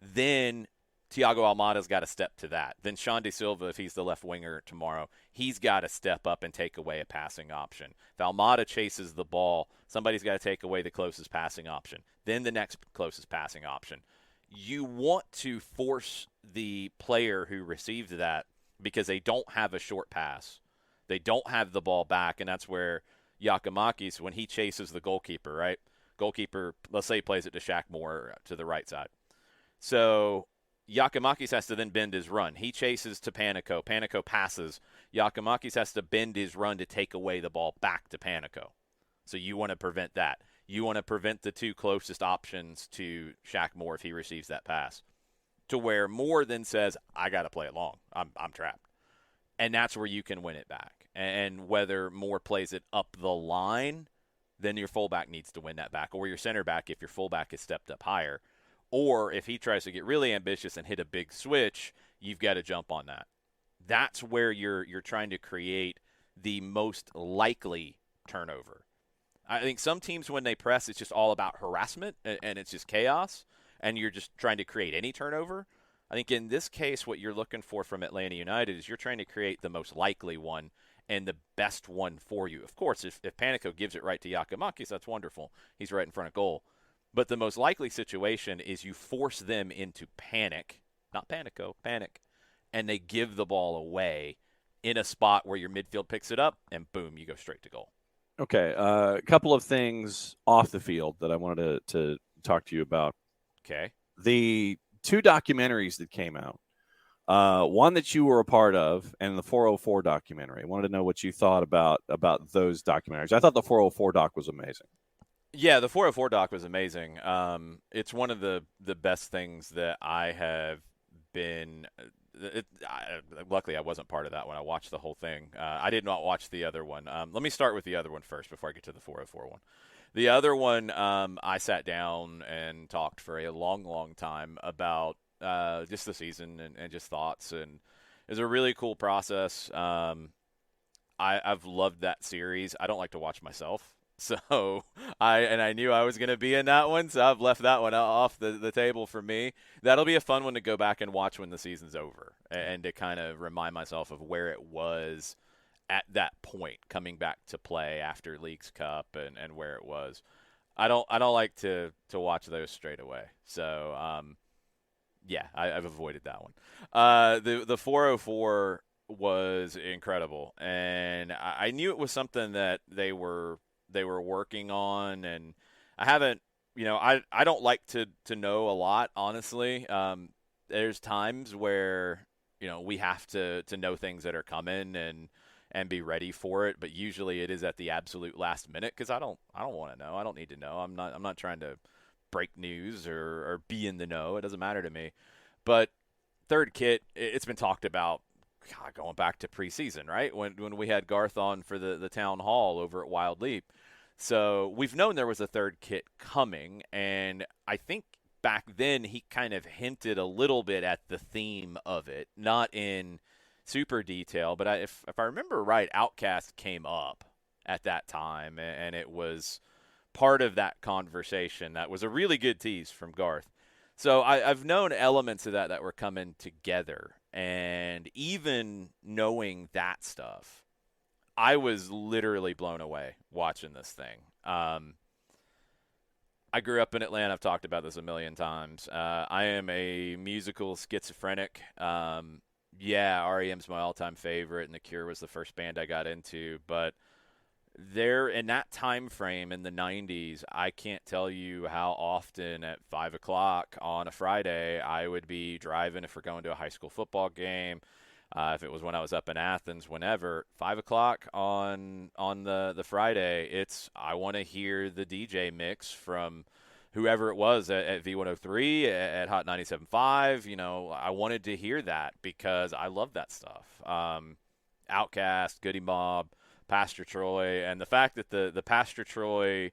then Thiago Almada's got to step to that. Then Sean De Silva, if he's the left winger tomorrow, he's got to step up and take away a passing option. If Almada chases the ball, somebody's got to take away the closest passing option. Then the next closest passing option. You want to force the player who receives that, because they don't have a short pass. They don't have the ball back, and that's where Yakimakis, when he chases the goalkeeper, right? Goalkeeper, let's say he plays it to Shaq Moore to the right side. So Yakimakis has to then bend his run. He chases to Panico. Panico passes. Yakimakis has to bend his run to take away the ball back to Panico. So you want to prevent that. You want to prevent the two closest options to Shaq Moore if he receives that pass, to where Moore then says, I got to play it long. I'm trapped. And that's where you can win it back. And whether Moore plays it up the line, then your fullback needs to win that back, or your center back if your fullback is stepped up higher. Or if he tries to get really ambitious and hit a big switch, you've got to jump on that. That's where you're trying to create the most likely turnover. I think some teams, when they press, it's just all about harassment and it's just chaos, and you're just trying to create any turnover. I think in this case, what you're looking for from Atlanta United is you're trying to create the most likely one and the best one for you. Of course, if Panico gives it right to Yakimakis, that's wonderful. He's right in front of goal. But the most likely situation is you force them into panic, not Panico, panic, and they give the ball away in a spot where your midfield picks it up, and boom, you go straight to goal. Okay, a couple of things off the field that I wanted to talk to you about. Okay. The two documentaries that came out, one that you were a part of, and the 404 documentary. I wanted to know what you thought about those documentaries. I thought the 404 doc was amazing. Yeah, the 404 doc was amazing. It's one of the best things that I have been. Luckily, I wasn't part of that one. I watched the whole thing. I did not watch the other one. Let me start with the other one first before I get to the 404 one. The other one, I sat down and talked for a long, long time about just the season and just thoughts. And it was a really cool process. I've loved that series. I don't like to watch myself. So I knew I was going to be in that one, so I've left that one off the table for me. That'll be a fun one to go back and watch when the season's over, and to kind of remind myself of where it was at that point, coming back to play after Leagues Cup and where it was. I don't like to watch those straight away. So yeah, I've avoided that one. The 404 was incredible, and I knew it was something that they were working on, and I haven't, I don't like to know a lot, honestly. There's times where, we have to know things that are coming and be ready for it, but usually it is at the absolute last minute, because I don't want to know. I don't need to know. I'm not trying to break news or be in the know. It doesn't matter to me. But third kit, it's been talked about, God, going back to preseason, right? When we had Garth on for the town hall over at Wild Leap. So we've known there was a third kit coming, and I think back then he kind of hinted a little bit at the theme of it, not in super detail, but if I remember right, Outcast came up at that time, and it was part of that conversation. That was a really good tease from Garth. So I've known elements of that were coming together, and even knowing that stuff, I was literally blown away watching this thing. I grew up in Atlanta. I've talked about this a million times. I am a musical schizophrenic. Yeah, REM's my all-time favorite, and The Cure was the first band I got into. But there, in that time frame in the 90s, I can't tell you how often at 5 o'clock on a Friday I would be driving if we're going to a high school football game. If it was when I was up in Athens, whenever, 5 o'clock on the Friday, I want to hear the DJ mix from whoever it was at V103, at Hot 97.5. I wanted to hear that because I love that stuff. Outkast, Goody Mob, Pastor Troy, and the fact that the Pastor Troy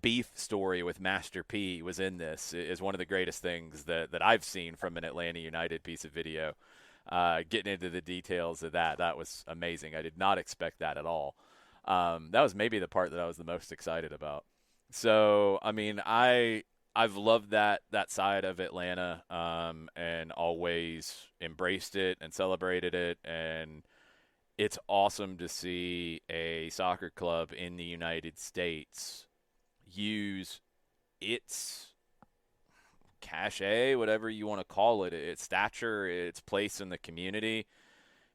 beef story with Master P was in this is one of the greatest things that I've seen from an Atlanta United piece of video. Getting into the details of that was amazing. I did not expect that at all. That was maybe the part that I was the most excited about. So, I mean, I've loved that side of Atlanta, and always embraced it and celebrated it, and it's awesome to see a soccer club in the United States use its cachet, whatever you want to call it, its stature, its place in the community,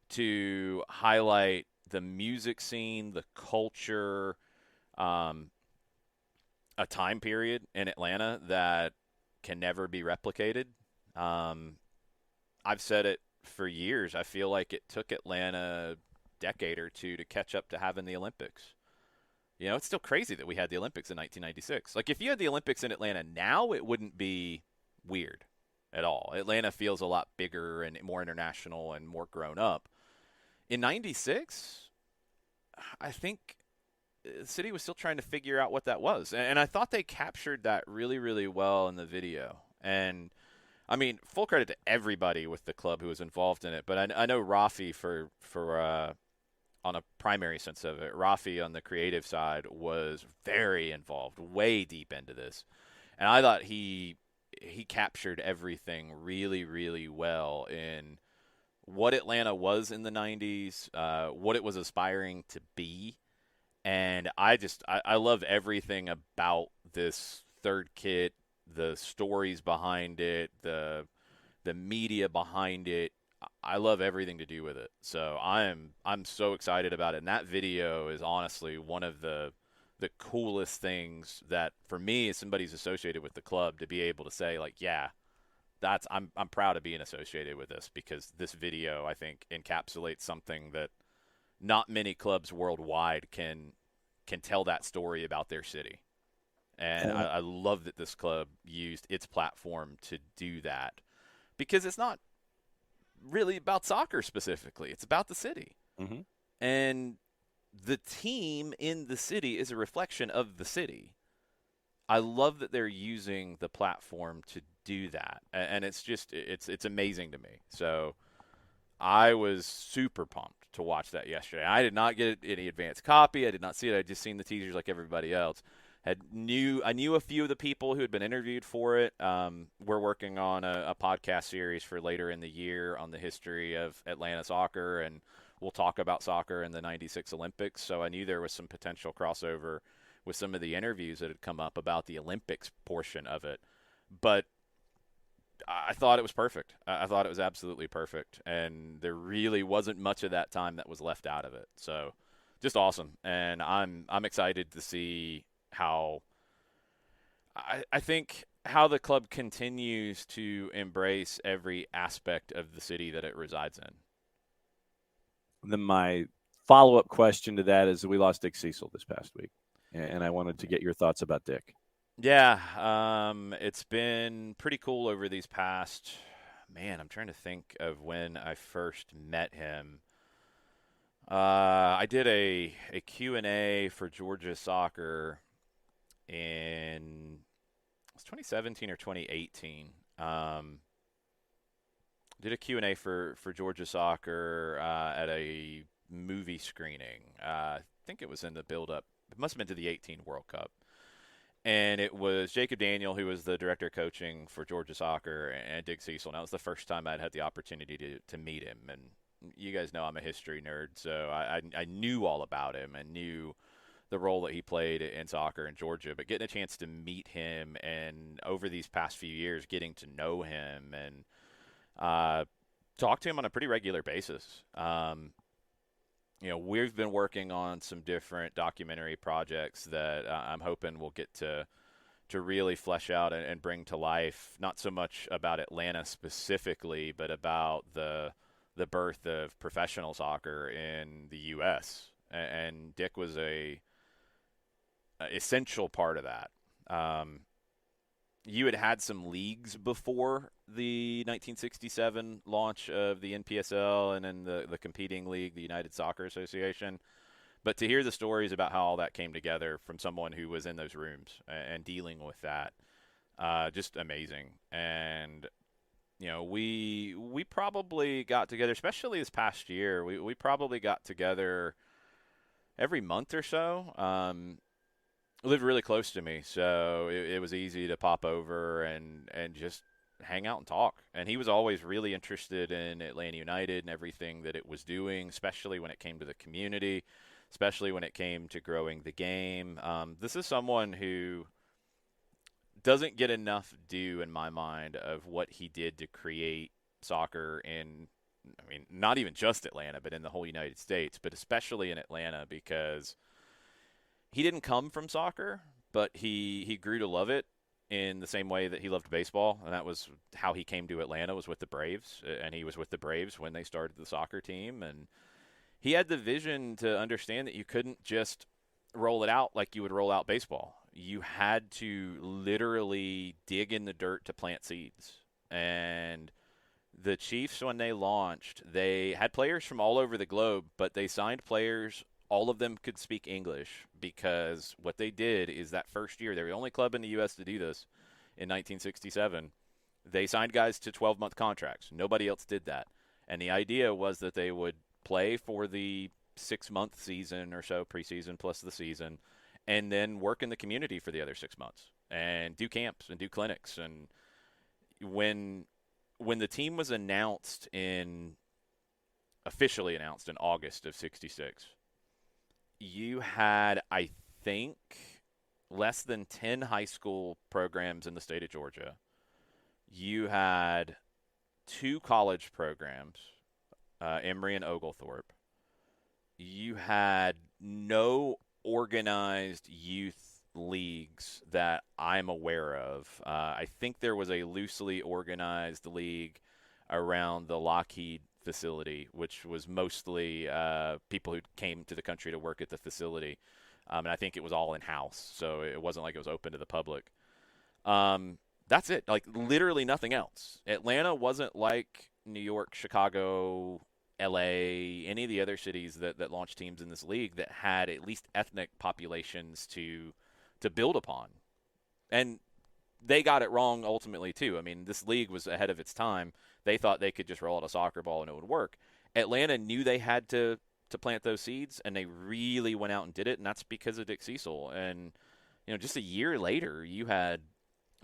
to highlight the music scene, the culture, a time period in Atlanta that can never be replicated. I've said it for years. I feel like it took Atlanta a decade or two to catch up to having the Olympics. It's still crazy that we had the Olympics in 1996. Like, if you had the Olympics in Atlanta now, it wouldn't be weird at all. Atlanta feels a lot bigger and more international and more grown up. In 96, I think the city was still trying to figure out what that was. And I thought they captured that really, really well in the video. And, I mean, full credit to everybody with the club who was involved in it. But I know Rafi for on a primary sense of it, Rafi on the creative side was very involved, way deep into this. And I thought he captured everything really, really well in what Atlanta was in the 90s, what it was aspiring to be. And I love everything about this third kit, the stories behind it, the media behind it. I love everything to do with it. So I'm so excited about it. And that video is honestly one of the coolest things that, for me, as somebody who's associated with the club, to be able to say, like, yeah, I'm proud of being associated with this, because this video, I think, encapsulates something that not many clubs worldwide can tell that story about their city. And I love that this club used its platform to do that, because it's not really about soccer specifically. It's about the city. Mm-hmm. And the team in the city is a reflection of the city. I love that they're using the platform to do that, and it's just it's amazing to me. So I was super pumped to watch that yesterday. I did not get any advance copy. I did not see it. I just seen the teasers like everybody else. I knew a few of the people who had been interviewed for it. We're working on a podcast series for later in the year on the history of Atlanta soccer, and we'll talk about soccer in the '96 Olympics. So I knew there was some potential crossover with some of the interviews that had come up about the Olympics portion of it. But I thought it was perfect. I thought it was absolutely perfect, and there really wasn't much of that time that was left out of it. So, just awesome, and I'm excited to see how I think how the club continues to embrace every aspect of the city that it resides in. Then my follow-up question to that is we lost Dick Cecil this past week, and I wanted to get your thoughts about Dick. Yeah, it's been pretty cool over these past. Man, I'm trying to think of when I first met him. I did a Q&A for Georgia Soccer in it was 2017 or 2018. Did a Q&A for Georgia Soccer at a movie screening. I think it was in the build-up. It must have been to the 18 World Cup. And it was Jacob Daniel, who was the director of coaching for Georgia Soccer, and Dick Cecil. And that was the first time I'd had the opportunity to meet him. And you guys know I'm a history nerd, so I knew all about him and knew the role that he played in soccer in Georgia. But getting a chance to meet him and over these past few years getting to know him and talk to him on a pretty regular basis. We've been working on some different documentary projects that I'm hoping we'll get to really flesh out and bring to life, not so much about Atlanta specifically, but about the birth of professional soccer in the U.S. And Dick was a essential part of that. You had some leagues before the 1967 launch of the NPSL and then the competing league, the United Soccer Association. But to hear the stories about how all that came together from someone who was in those rooms and dealing with that, just amazing. And, we probably got together, especially this past year, we probably got together every month or so. Lived really close to me, so it was easy to pop over and just hang out and talk. And he was always really interested in Atlanta United and everything that it was doing, especially when it came to the community, especially when it came to growing the game. This is someone who doesn't get enough due in my mind of what he did to create soccer in, not even just Atlanta, but in the whole United States, but especially in Atlanta, because he didn't come from soccer, but he grew to love it in the same way that he loved baseball, and that was how he came to Atlanta, was with the Braves, and he was with the Braves when they started the soccer team, and he had the vision to understand that you couldn't just roll it out like you would roll out baseball. You had to literally dig in the dirt to plant seeds, and the Chiefs, when they launched, they had players from all over the globe, but they signed players. All of them could speak English, because what they did is that first year, they were the only club in the U.S. to do this in 1967. They signed guys to 12-month contracts. Nobody else did that. And the idea was that they would play for the 6-month season or so, preseason plus the season, and then work in the community for the other 6 months and do camps and do clinics. And when the team was officially announced in August of 66, you had, I think, less than 10 high school programs in the state of Georgia. You had 2 college programs, Emory and Oglethorpe. You had no organized youth leagues that I'm aware of. I think there was a loosely organized league around the Lockheed facility, which was mostly people who came to the country to work at the facility. And I think it was all in-house, so it wasn't like it was open to the public. That's it. Like, literally nothing else. Atlanta wasn't like New York, Chicago, L.A., any of the other cities that launched teams in this league that had at least ethnic populations to build upon. And they got it wrong ultimately too. I mean, this league was ahead of its time. They thought they could just roll out a soccer ball and it would work. Atlanta knew they had to plant those seeds, and they really went out and did it, and that's because of Dick Cecil. And just a year later, you had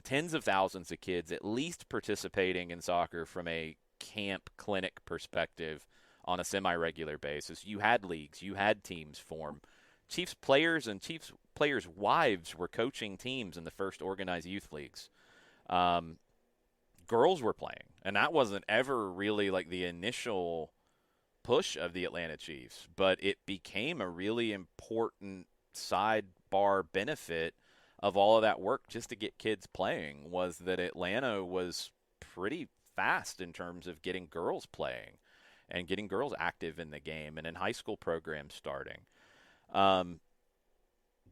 tens of thousands of kids at least participating in soccer from a camp clinic perspective on a semi-regular basis. You had leagues, you had teams form. Chiefs players and Chiefs players' wives were coaching teams in the first organized youth leagues. Girls were playing, and that wasn't ever really like the initial push of the Atlanta Chiefs, but it became a really important sidebar benefit of all of that work just to get kids playing, was that Atlanta was pretty fast in terms of getting girls playing and getting girls active in the game and in high school programs starting.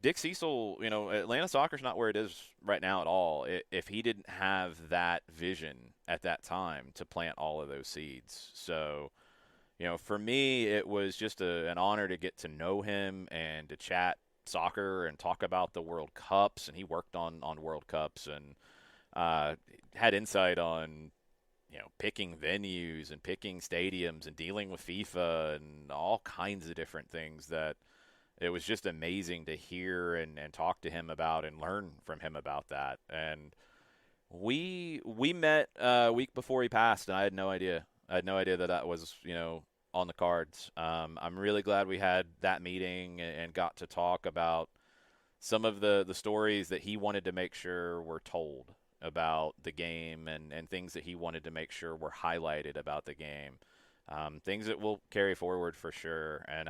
Dick Cecil, Atlanta soccer's not where it is right now at all if he didn't have that vision at that time to plant all of those seeds. So, for me, it was just an honor to get to know him and to chat soccer and talk about the World Cups. And he worked on World Cups and had insight on, picking venues and picking stadiums and dealing with FIFA and all kinds of different things that it was just amazing to hear and talk to him about and learn from him about that. And we met a week before he passed, and I had no idea. I had no idea that was, on the cards. I'm really glad we had that meeting and got to talk about some of the stories that he wanted to make sure were told about the game and things that he wanted to make sure were highlighted about the game. Things that will carry forward for sure. And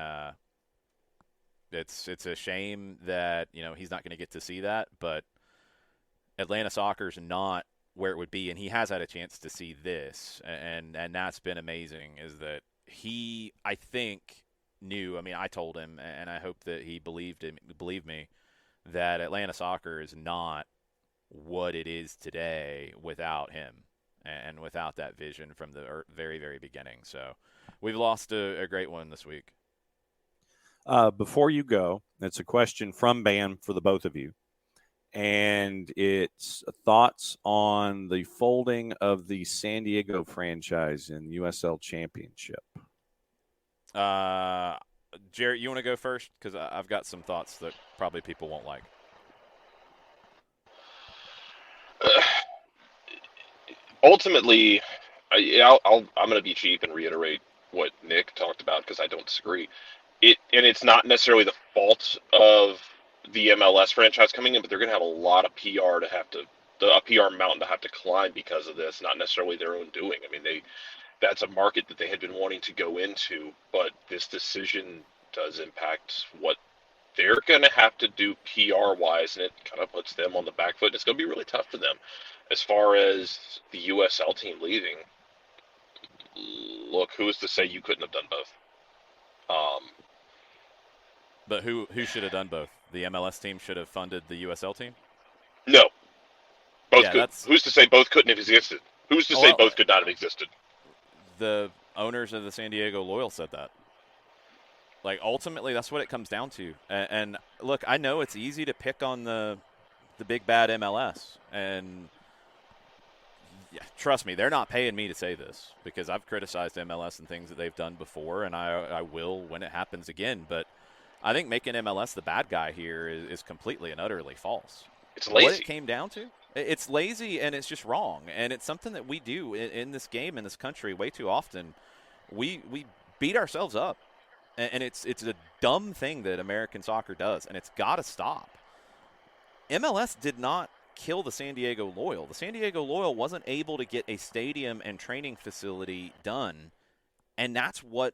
it's a shame that, he's not going to get to see that, but Atlanta soccer's not where it would be, and he has had a chance to see this, and that's been amazing, is that he, I think, knew. I mean, I told him, and I hope that he believed me, that Atlanta soccer is not what it is today without him and without that vision from the very, very beginning. So we've lost a great one this week. Before you go, it's a question from Bam for the both of you. And it's thoughts on the folding of the San Diego franchise in USL Championship. Jarrett, you want to go first? Because I've got some thoughts that probably people won't like. Ultimately, I'm going to be cheap and reiterate what Nick talked about because I don't disagree. It's not necessarily the fault of the MLS franchise coming in, but they're going to have a lot of PR a PR mountain to have to climb because of this, not necessarily their own doing. I mean, that's a market that they had been wanting to go into, but this decision does impact what they're going to have to do PR-wise, and it kind of puts them on the back foot. And it's going to be really tough for them. As far as the USL team leaving, look, who is to say you couldn't have done both? But who should have done both? The MLS team should have funded the USL team? No. Both yeah, could. Who's to say both couldn't have existed? Who's to say both could not have existed? The owners of the San Diego Loyal said that. Like, ultimately, that's what it comes down to. And look, I know it's easy to pick on the big bad MLS. And yeah, trust me, they're not paying me to say this because I've criticized MLS and things that they've done before, and I will when it happens again. But I think making MLS the bad guy here is completely and utterly false. It's lazy. What it came down to, it's lazy and it's just wrong. And it's something that we do in this game, in this country, way too often. We beat ourselves up. And it's a dumb thing that American soccer does, and it's got to stop. MLS did not kill the San Diego Loyal. The San Diego Loyal wasn't able to get a stadium and training facility done, and that's what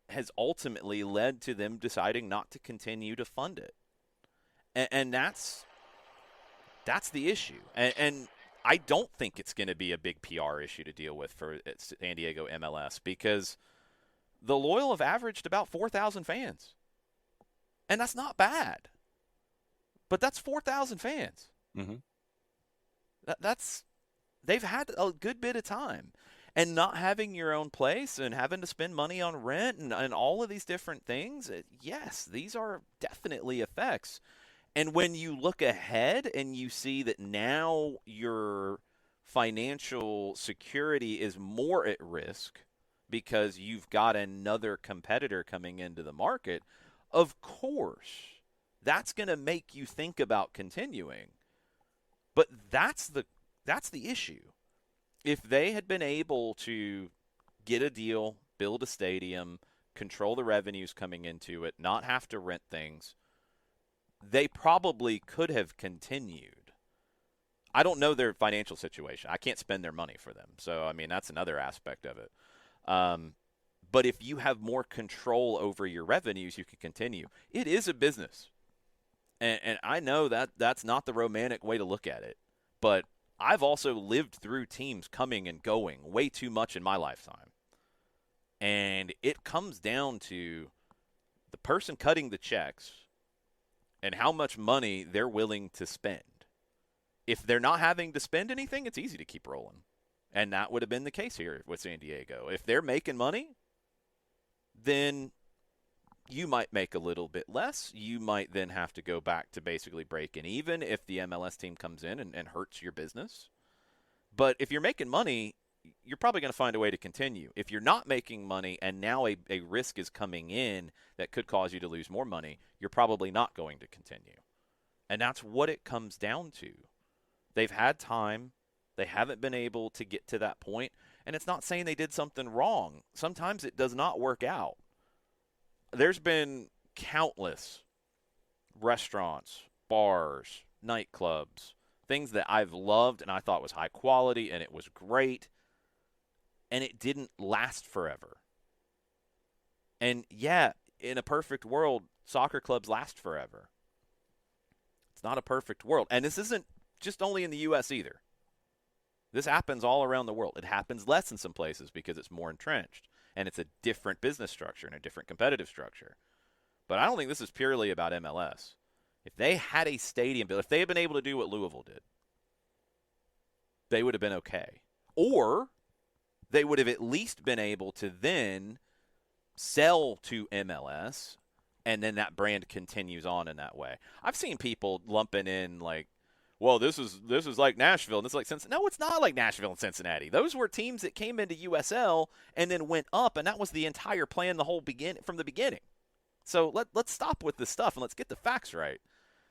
has ultimately led to them deciding not to continue to fund it. And that's the issue. And I don't think it's going to be a big PR issue to deal with for San Diego MLS because the Loyal have averaged about 4,000 fans. And that's not bad. But that's 4,000 fans. Mm-hmm. They've had a good bit of time. And not having your own place and having to spend money on rent and all of these different things, yes, these are definitely effects. And when you look ahead and you see that now your financial security is more at risk because you've got another competitor coming into the market, of course, that's going to make you think about continuing. But that's the issue. If they had been able to get a deal, build a stadium, control the revenues coming into it, not have to rent things, they probably could have continued. I don't know their financial situation. I can't spend their money for them. So, I mean, that's another aspect of it. But if you have more control over your revenues, you can continue. It is a business. And I know that that's not the romantic way to look at it. But I've also lived through teams coming and going way too much in my lifetime. And it comes down to the person cutting the checks and how much money they're willing to spend. If they're not having to spend anything, it's easy to keep rolling. And that would have been the case here with San Diego. If they're making money, then you might make a little bit less. You might then have to go back to basically breaking even if the MLS team comes in and hurts your business. But if you're making money, you're probably going to find a way to continue. If you're not making money and now a risk is coming in that could cause you to lose more money, you're probably not going to continue. And that's what it comes down to. They've had time. They haven't been able to get to that point. And it's not saying they did something wrong. Sometimes it does not work out. There's been countless restaurants, bars, nightclubs, things that I've loved and I thought was high quality and it was great. And it didn't last forever. And yeah, in a perfect world, soccer clubs last forever. It's not a perfect world. And this isn't just only in the U.S. either. This happens all around the world. It happens less in some places because it's more entrenched. And it's a different business structure and a different competitive structure. But I don't think this is purely about MLS. If they had a stadium built, if they had been able to do what Louisville did, they would have been okay. Or they would have at least been able to then sell to MLS, and then that brand continues on in that way. I've seen people lumping in like, well, this is like Nashville, and this is like Cincinnati. No, it's not like Nashville and Cincinnati. Those were teams that came into USL and then went up, and that was the entire plan from the beginning. So let's stop with this stuff, and let's get the facts right.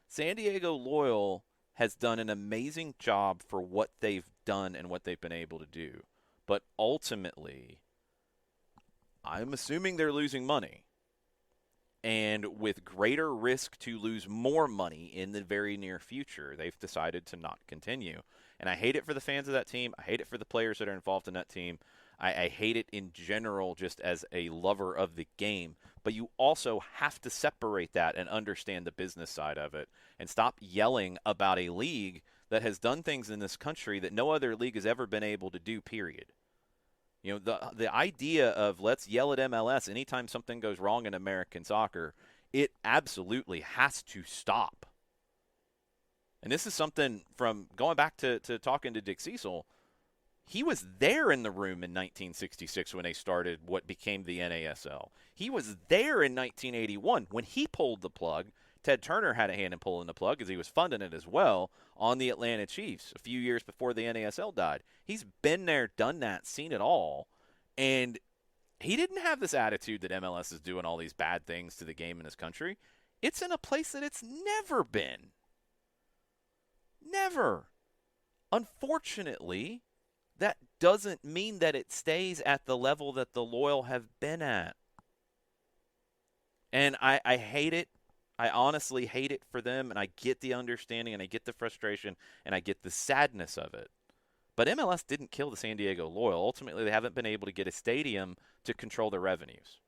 San Diego Loyal has done an amazing job for what they've done and what they've been able to do. But ultimately, I'm assuming they're losing money. And with greater risk to lose more money in the very near future, they've decided to not continue. And I hate it for the fans of that team. I hate it for the players that are involved in that team. I hate it in general just as a lover of the game. But you also have to separate that and understand the business side of it and stop yelling about a league that has done things in this country that no other league has ever been able to do, period. You know, the idea of let's yell at MLS anytime something goes wrong in American soccer, it absolutely has to stop. And this is something from going back to talking to Dick Cecil. He was there in the room in 1966 when they started what became the NASL. He was there in 1981 when he pulled the plug. Ted Turner had a hand in pulling the plug because he was funding it as well on the Atlanta Chiefs a few years before the NASL died. He's been there, done that, seen it all, and he didn't have this attitude that MLS is doing all these bad things to the game in this country. It's in a place that it's never been. Never. Unfortunately, that doesn't mean that it stays at the level that the Loyal have been at. And I hate it. I honestly hate it for them, and I get the understanding, and I get the frustration, and I get the sadness of it. But MLS didn't kill the San Diego Loyal. Ultimately, they haven't been able to get a stadium to control their revenues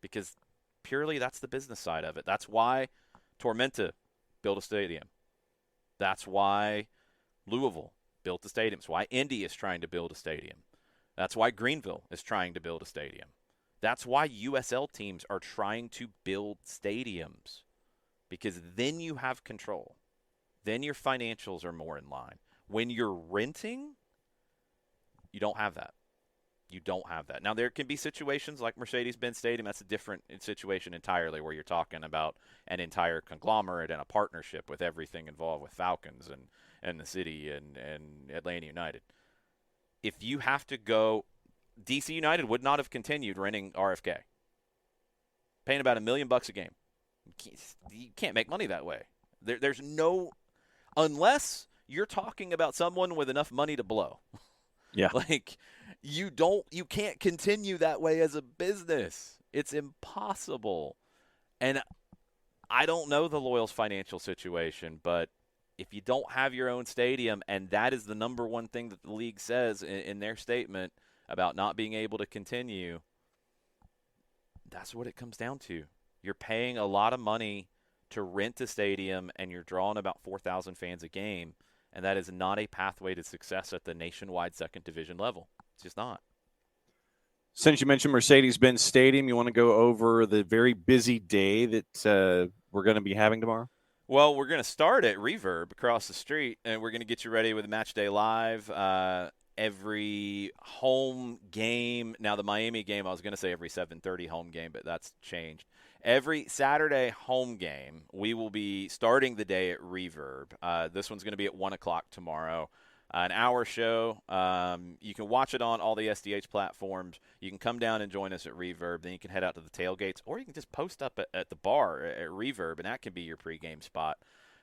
because purely that's the business side of it. That's why Tormenta built a stadium. That's why Louisville built a stadium. That's why Indy is trying to build a stadium. That's why Greenville is trying to build a stadium. That's why USL teams are trying to build stadiums. Because then you have control. Then your financials are more in line. When you're renting, you don't have that. You don't have that. Now, there can be situations like Mercedes-Benz Stadium. That's a different situation entirely, where you're talking about an entire conglomerate and a partnership with everything involved with Falcons and the city and Atlanta United. If you have to go, DC United would not have continued renting RFK, paying about $1 million a game. You can't make money that way. There's no, unless you're talking about someone with enough money to blow. Yeah. Like, you can't continue that way as a business. It's impossible. And I don't know the Loyals' financial situation, but if you don't have your own stadium, and that is the number one thing that the league says in their statement about not being able to continue, that's what it comes down to. You're paying a lot of money to rent a stadium, and you're drawing about 4,000 fans a game, and that is not a pathway to success at the nationwide second division level. It's just not. Since you mentioned Mercedes-Benz Stadium, you want to go over the very busy day that we're going to be having tomorrow? Well, we're going to start at Reverb across the street, and we're going to get you ready with Match Day Live. Every home game, now the Miami game, I was going to say every 7:30 home game, but that's changed. Every Saturday home game, we will be starting the day at Reverb. This one's going to be at 1 o'clock tomorrow. An hour show. You can watch it on all the SDH platforms. You can come down and join us at Reverb. Then you can head out to the tailgates, or you can just post up at the bar at Reverb, and that can be your pregame spot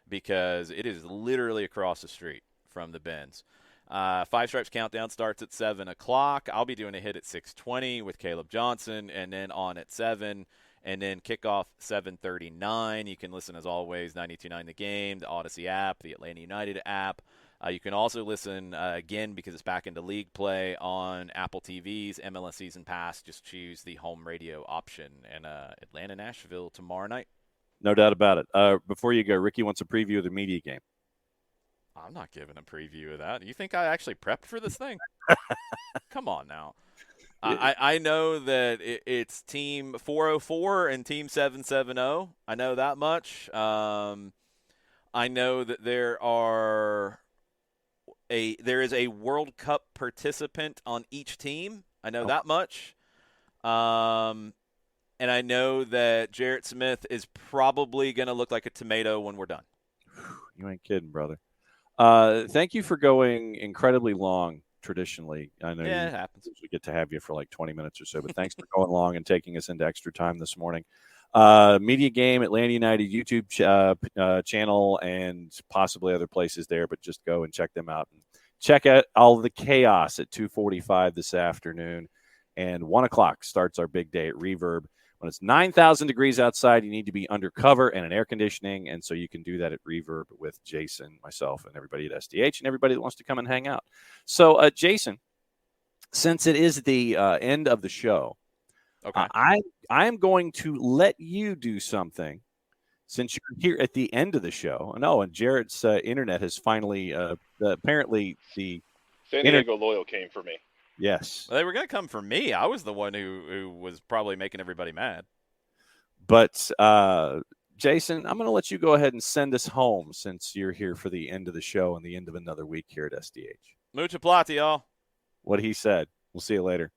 because it is literally across the street from the Benz. Five Stripes Countdown starts at 7 o'clock. I'll be doing a hit at 6:20 with Caleb Johnson, and then on at 7. And then kickoff 7:39. You can listen, as always, 92.9 The Game, the Odyssey app, the Atlanta United app. You can also listen, again, because it's back into league play on Apple TV's MLS Season Pass. Just choose the home radio option. And Atlanta, Nashville tomorrow night. No doubt about it. Before you go, Ricky wants a preview of the media game. I'm not giving a preview of that. You think I actually prepped for this thing? Come on now. I know that it's Team 404 and Team 770. I know that much. I know that there is a World Cup participant on each team. I know that much. And I know that Jarrett Smith is probably going to look like a tomato when we're done. You ain't kidding, brother. Thank you for going incredibly long. Traditionally, I know it happens. We get to have you for like 20 minutes or so, but thanks for going long and taking us into extra time this morning. Media game, Atlanta United YouTube channel, and possibly other places there, but just go and check them out. Check out all the chaos at 2:45 this afternoon, and 1 o'clock starts our big day at Reverb. When it's 9,000 degrees outside, you need to be under cover and an air conditioning, and so you can do that at Reverb with Jason, myself, and everybody at SDH, and everybody that wants to come and hang out. So, Jason, since it is the end of the show, okay, I am going to let you do something since you're here at the end of the show. No, and Jarrett's internet has finally apparently the San Diego Loyal came for me. Yes. Well, they were going to come for me. I was the one who was probably making everybody mad. But, Jason, I'm going to let you go ahead and send us home since you're here for the end of the show and the end of another week here at SDH. Mucha plata, y'all. What he said. We'll see you later.